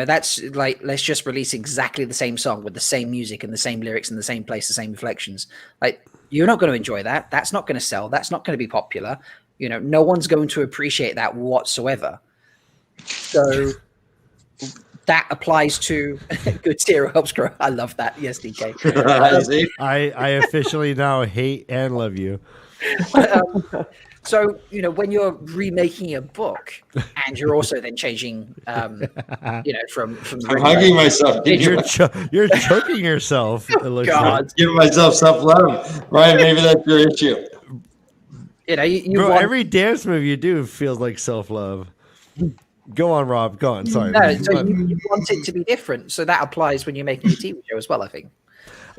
That's like, let's just release exactly the same song with the same music and the same lyrics in the same place, the same inflections. Like, you're not going to enjoy that. That's not going to sell. That's not going to be popular. No one's going to appreciate that whatsoever. So that applies to good cereal helps grow. I love that. Yes, DK. I officially now hate and love you. So, when you're remaking a book and you're also then changing, from I'm hugging myself. You're choking yourself. It looks God, like. Giving myself self-love. Ryan, maybe that's your issue. Bro, every dance move you do feels like self-love. Go on, Rob. Go on. Sorry. No, so you want it to be different. So that applies when you're making a TV show as well, I think.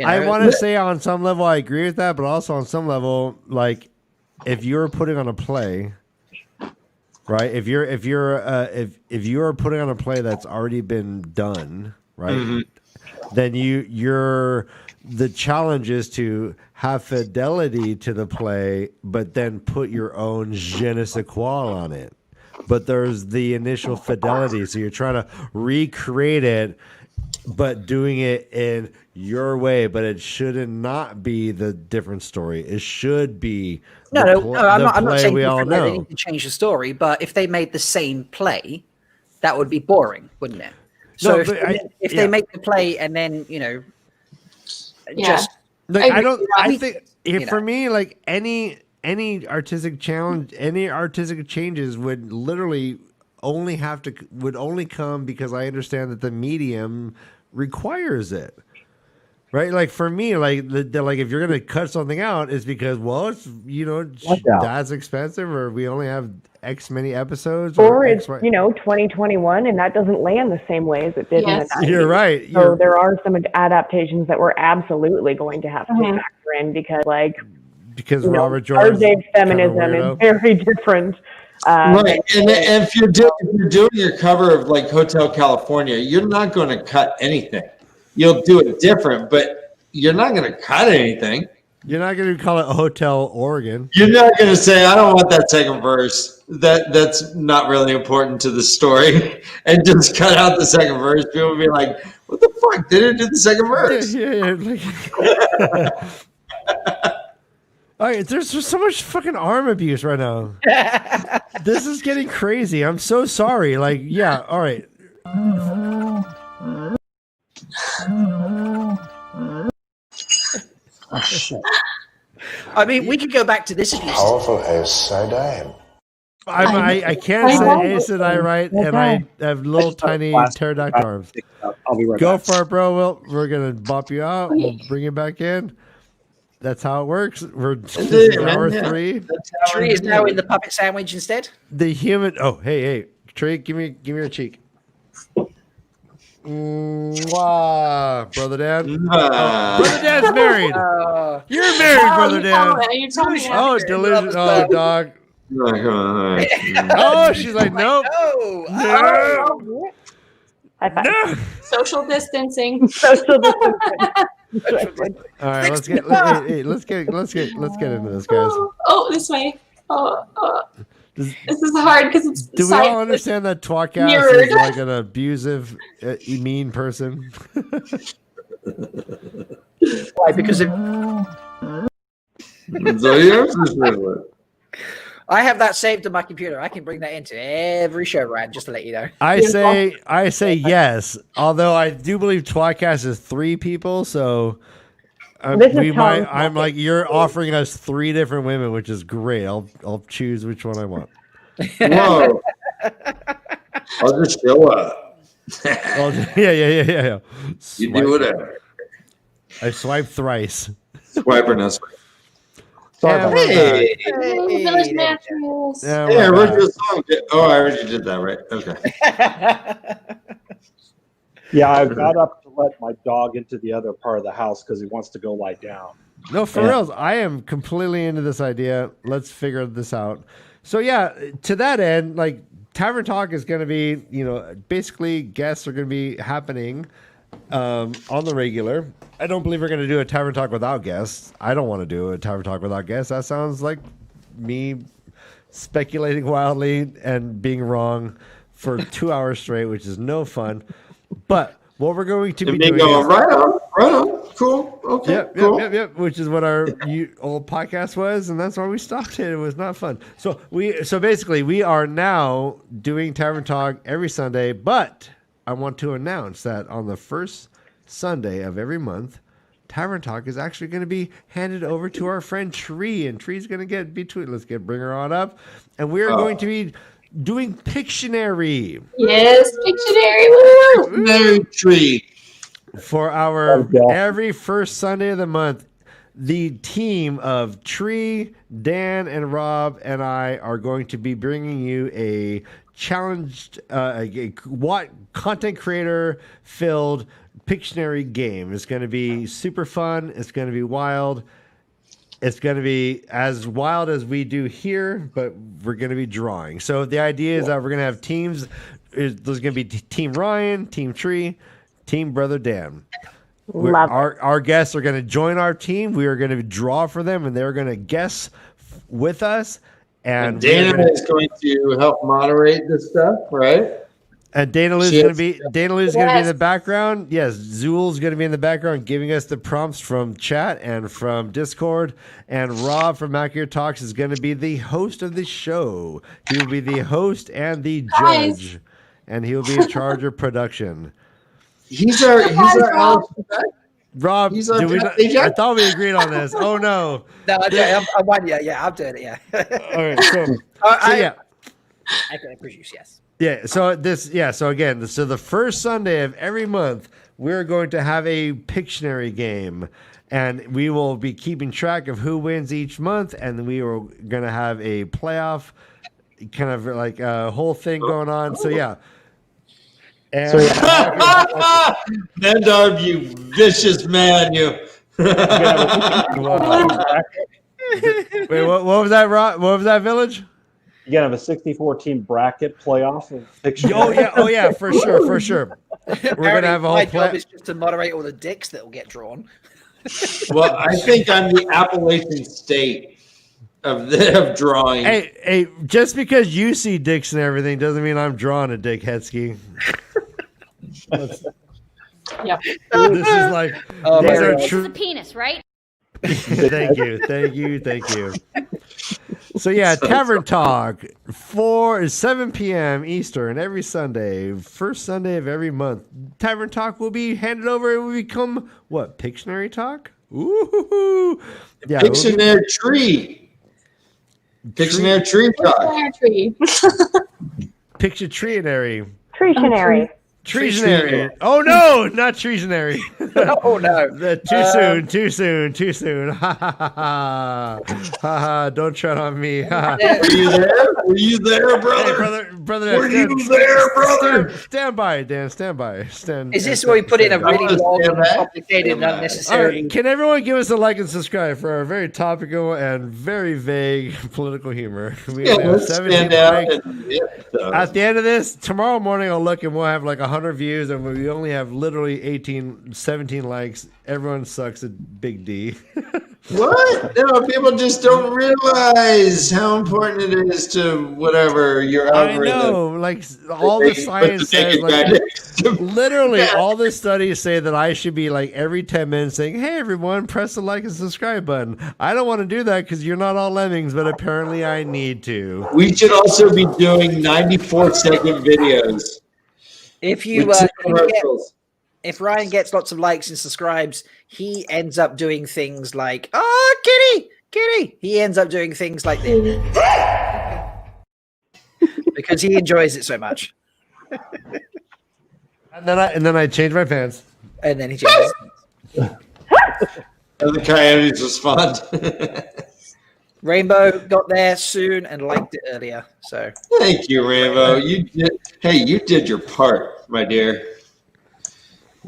I want to say on some level I agree with that, but also on some level, like, if you're putting on a play, right? If you're putting on a play that's already been done, right? Mm-hmm. Then the challenge is to have fidelity to the play, but then put your own je ne sais quoi on it. But there's the initial fidelity. So you're trying to recreate it, but doing it in your way. But it shouldn't not be the different story. It should be I'm not saying we all know. They need to change the story, but if they made the same play, that would be boring, wouldn't it? So if they make the play and then, just... Like, I think for me, like any artistic challenge, any artistic changes would literally only come because I understand that the medium requires it, right? Like for me, like like if you're gonna cut something out, it's because it's that's expensive, or we only have X many episodes, or it's 2021, and that doesn't land the same way as it did in the 90s. You're right. So there are some adaptations that we're absolutely going to have to factor in because Robert Jordan's RJ's feminism is very different. Right, and if you're doing your cover of like Hotel California, you're not going to cut anything. You'll do it different, but you're not going to cut anything. You're not going to call it Hotel Oregon. You're not going to say, I don't want that second verse. That's not really important to the story. And just cut out the second verse. People will be like, what the fuck? They didn't do the second verse. All right, there's so much fucking arm abuse right now. This is getting crazy. I'm so sorry. Like, yeah, all right. Oh, shit. I mean, we could go back to this abuse. Powerful as Side-Eye. I can't say Ace and I right, and I have little tiny pterodactyl arms. I'll be right Go back. for it, bro. We're going to bop you out. We'll bring you back in. That's how it works. This is hour 3. Tree is now in the puppet sandwich instead. The human. Oh, hey, Tree, give me your cheek. Mwah, Brother Dan. Brother Dan's married. You're married, Brother Dan. You told me. Oh, delusion. Oh, dog. Oh, she's like, nope. Oh, High five. No. Social distancing. Social distancing. All right, let's get into this, guys. Oh, this way. This is hard because it's. Do we all understand that Twatcast mirrored. is like an abusive, mean person? Why? Because I have that saved on my computer. I can bring that into every show, Ryan, just to let you know. I say yes. Although I do believe Twatcast is 3 people, so I'm like, you're offering us 3 different women, which is great. I'll choose which one I want. Whoa! I'll just show up. Yeah. You do whatever. I swiped thrice. Swipe or no swipe. Hey. Village mattress. Yeah, I wrote you a song. Oh, I already did that, right? Okay. Yeah, I got up to let my dog into the other part of the house because he wants to go lie down. No, for real. I am completely into this idea. Let's figure this out. So yeah, to that end, like Tavern Talk is going to be, basically guests are going to be happening on the regular. I don't believe we're going to do a Tavern Talk without guests. I don't want to do a Tavern Talk without guests. That sounds like me speculating wildly and being wrong for 2 hours straight, which is no fun. But what we're going to be doing is, right on, cool, okay, cool. Yep, which is what our old podcast was, and that's why we stopped it. It was not fun. So basically, we are now doing Tavern Talk every Sunday, but I want to announce that on the first Sunday of every month, Tavern Talk is actually going to be handed over to our friend Tree, and Tree's going to get between. Bring her on up, and we are going to be doing Pictionary. Yes, Pictionary. Very Tree. For our every first Sunday of the month, the team of Tree, Dan, and Rob and I are going to be bringing you a challenged, content creator filled Pictionary game. It's going to be super fun. It's going to be wild. It's going to be as wild as we do here, but we're going to be drawing. So the idea is that we're going to have teams. There's going to be Team Ryan, Team Tree, Team Brother Dan. Our guests are going to join our team. We are going to draw for them, and they're going to guess with us. And Dana is going to help moderate this stuff, right? And Dana Lou's going to be in the background. Yes, Zool's going to be in the background giving us the prompts from chat and from Discord. And Rob from Malkier Talks is going to be the host of the show. He will be the host and the judge, and he will be in charge of production. He's our Alex. Rob, I thought we agreed on this. Oh no! No, I'm one. Yeah, I'm doing it. Yeah. All right. So yeah, I can produce. Yes. Yeah. So again, the first Sunday of every month, we're going to have a Pictionary game, and we will be keeping track of who wins each month, and we are going to have a playoff, kind of like a whole thing going on. So yeah. And Mendarb, you vicious man, you. Wait, what was that, Rob? What was that, Village? You gotta have a 64-team bracket playoff of Pictionary. Oh yeah, for sure. We're gonna have a whole. My job is just to moderate all the dicks that will get drawn. Well, I think I'm the Appalachian State of drawing. Hey, just because you see dicks and everything doesn't mean I'm drawing a dick, Hetsky. Yeah. This is like This is a penis, right? Thank you. So yeah, Tavern Talk 7 p.m. Eastern every Sunday, first Sunday of every month. Tavern Talk will be handed over and will become what? Pictionary Talk? Ooh, yeah. Pictionary Tree. Pictionary Tree Talk. Tree. Pictionary. Treetionary. Treasonary. Oh no, not treasonary. Oh no. Too soon. Ha ha ha. Don't tread on me. Were you there? Were you there, brother? Hey, brother. Were you there, brother? Stand by, Dan. Stand by. Is this where we put in a really long, complicated, and unnecessary? Right, can everyone give us a like and subscribe for our very topical and very vague political humor? We only have 17 likes. At the end of this, tomorrow morning I'll look and we'll have like 100 views, and we only have literally 17 likes. Everyone sucks at Big D. What? No, people just don't realize how important it is to whatever your algorithm. I know, like all the science says, like, literally all the studies say that I should be like every 10 minutes saying, "Hey, everyone, press the like and subscribe button." I don't want to do that because you're not all lemmings, but apparently I need to. We should also be doing 94-second videos. If Ryan gets lots of likes and subscribes, he ends up doing things like, "Oh, kitty." He ends up doing things like this because he enjoys it so much. And then I change my pants. And then he changes. And the coyotes respond. Rainbow got there soon and liked it earlier. So thank you, Rainbow. You did your part, my dear.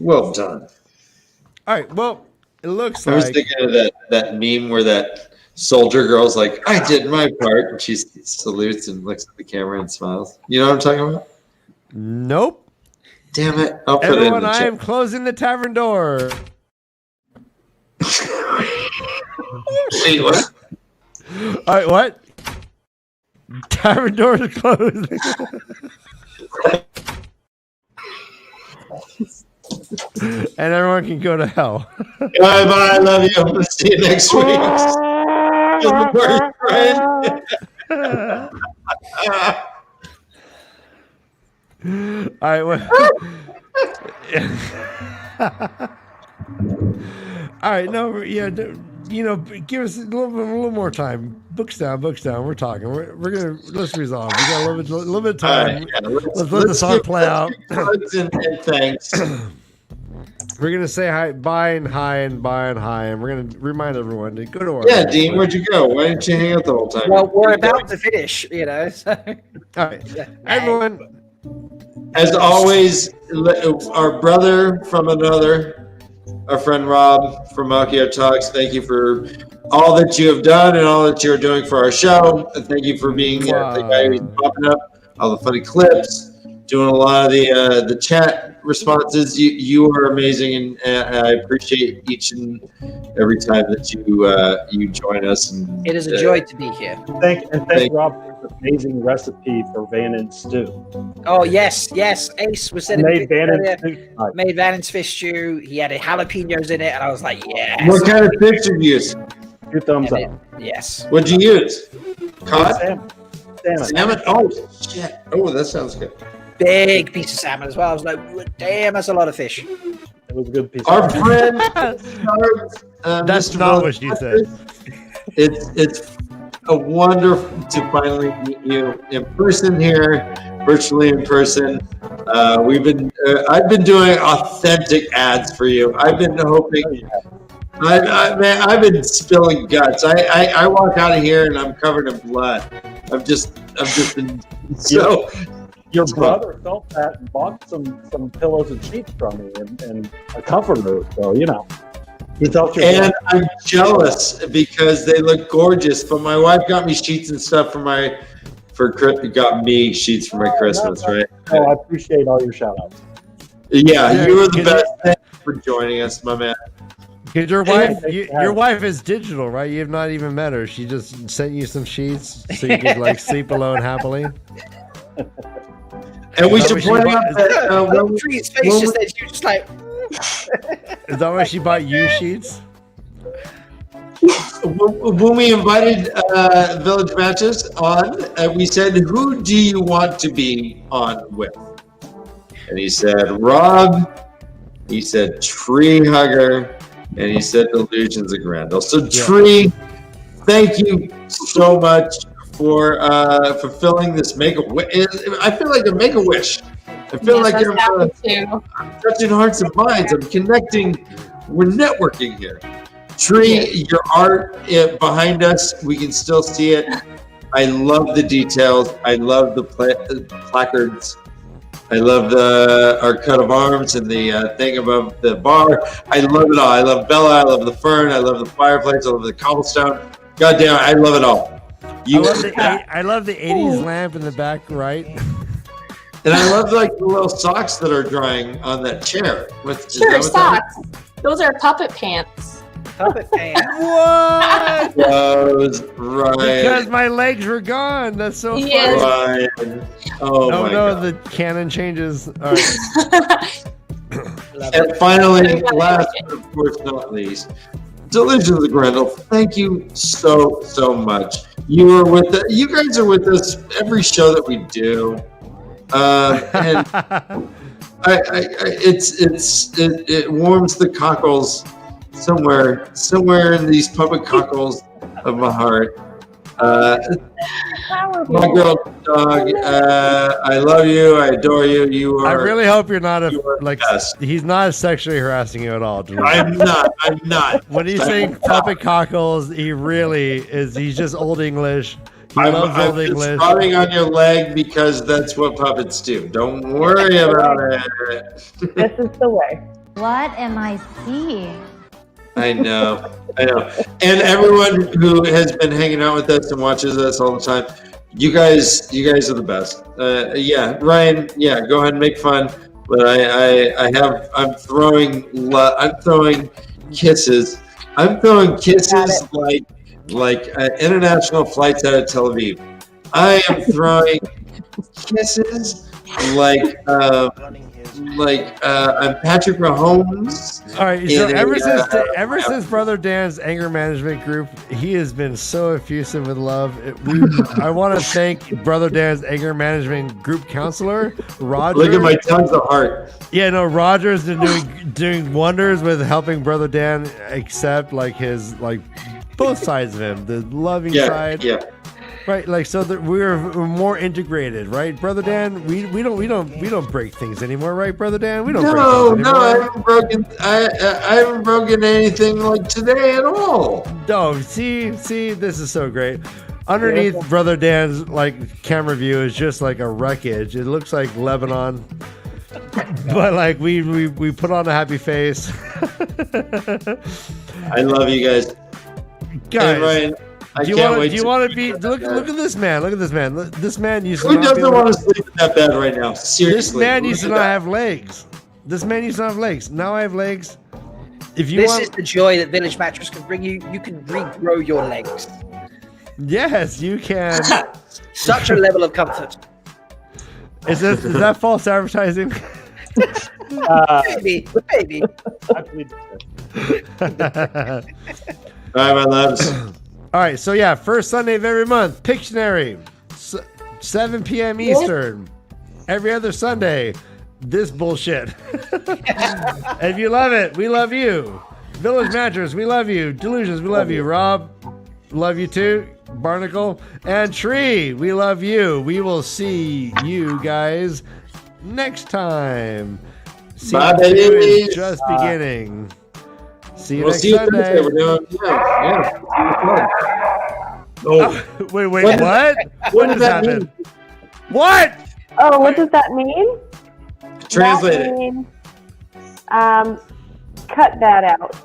Well done. All right. Well, it looks I like was thinking of that meme where that soldier girl's like, "I did my part," and she salutes and looks at the camera and smiles. You know what I'm talking about? Nope. Damn it! I'll put Everyone, it in the I chat. am closing the tavern door. Wait, what? All right, what? Tavern door is closed. And everyone can go to hell. Bye bye. I love you. I'll see you next week. All right. Well, all right. No. Yeah. You know, give us a little more time. Books down. We're talking. We're gonna let's resolve. We got a little bit of time. Let's let the song play out. And thanks. We're gonna say bye and hi, and we're gonna remind everyone to go to our. Yeah, Dean, where'd you go? Why didn't you hang out the whole time? Well, we're about to finish, you know. So. All right, everyone. As always, our brother from another, our friend Rob from Malkier Talks. Thank you for all that you have done and all that you're doing for our show. And thank you for being the guy who's popping up, all the funny clips. Doing a lot of the chat responses. You are amazing, and I appreciate each and every time that you join us. And it is a joy to be here. Thank Rob for the amazing recipe for Vannon's stew. Oh yes. Ace was saying made Vannon's fish stew. He had jalapenos in it, and I was like, yes. What kind of fish did you use? 2 thumbs up. Yes. What'd you use? Cod? Salmon. Oh shit! Oh, that sounds good. Big piece of salmon as well. I was like, damn, that's a lot of fish. It was a good piece. Our friend, that's not what she said. It's a wonderful to finally meet you in person here, virtually in person. I've been doing authentic ads for you. I've been hoping. I've been spilling guts. I walk out of here and I'm covered in blood. I've just been so. Your brother felt that and bought some pillows and sheets from me and a comforter. So you know, he felt your. And I'm jealous because they look gorgeous. But my wife got me sheets and stuff got me sheets for my Christmas, right? Oh, I appreciate all your shout outs. Yeah, you were the best. Thank you for joining us, my man. Because your wife is digital, right? You have not even met her. She just sent you some sheets so you could like sleep alone happily. And we should point out that Tree's face just said, "You're just like." Is that why she bought you sheets? When we invited Village Matches on, we said, "Who do you want to be on with?" And he said, "Rob." He said, "Tree Hugger," and he said, "Delusions of Grendel." So, Tree, thank you so much for fulfilling this make-a-wish. I feel like a make-a-wish. I feel like that's happened I'm touching hearts and minds. I'm connecting. We're networking here. Tree, your art behind us, we can still see it. I love the details. I love the placards. I love our coat of arms and the thing above the bar. I love it all. I love Bella. I love the fern. I love the fireplace. I love the cobblestone. God damn, I love it all. I love the 80s lamp in the back right. And I love like the little socks that are drying on that chair. Sure, socks. Those are puppet pants. Puppet pants. What? Those, right. Because my legs were gone. That's so funny. Right. Oh my God. The canon changes. All right. And finally, last but of course not least, Delusions of Grendel. Thank you so much. You guys are with us every show that we do, and it warms the cockles somewhere in these public cockles of my heart. My girl dog, I love you. I adore you. You are. I really hope you're not he's not sexually harassing you at all. I'm not. When he's saying puppet cockles, he really is. He's just old English. He loves old English. I'm rubbing on your leg because that's what puppets do. Don't worry about it. This is the way. What am I seeing? I know. And everyone who has been hanging out with us and watches us all the time, you guys are the best. Ryan, go ahead and make fun. But I'm throwing kisses. I'm throwing kisses like international flights out of Tel Aviv. I am throwing kisses like I'm Patrick Mahomes. All right, so ever since Brother Dan's anger management group, he has been so effusive with love. I want to thank Brother Dan's anger management group counselor, Roger. Look at my tons of heart. Yeah, no, Roger's been doing wonders with helping Brother Dan accept his both sides of him, the loving side. Yeah. Right, so that we're more integrated, right, Brother Dan? We don't break things anymore, right, Brother Dan? We don't break things anymore. I haven't broken anything like today at all. No, see, this is so great. Underneath Brother Dan's camera view is just like a wreckage. It looks like Lebanon, but we put on a happy face. I love you guys. Guys. Ryan, do you want to be? Look at this man. Look at this man. This man used to. Who doesn't want to sleep in that bed right now? Seriously. This man used to not have legs. Now I have legs. This is the joy that Village Mattress can bring you. You can regrow your legs. Yes, you can. Such a level of comfort. Is that false advertising? Maybe. I believe All right, my loves. All right, so first Sunday of every month, Pictionary, 7 p.m. Eastern. Every other Sunday, this bullshit. If you love it, we love you. Village Mattress, we love you. Delusions, we love you. Rob, love you too. Barnacle and Tree, we love you. We will see you guys next time. Season 2 is just beginning. See you next Sunday. We're doing, Wait, what? What does that mean? What? Oh, what does that mean? Translate it. Cut that out.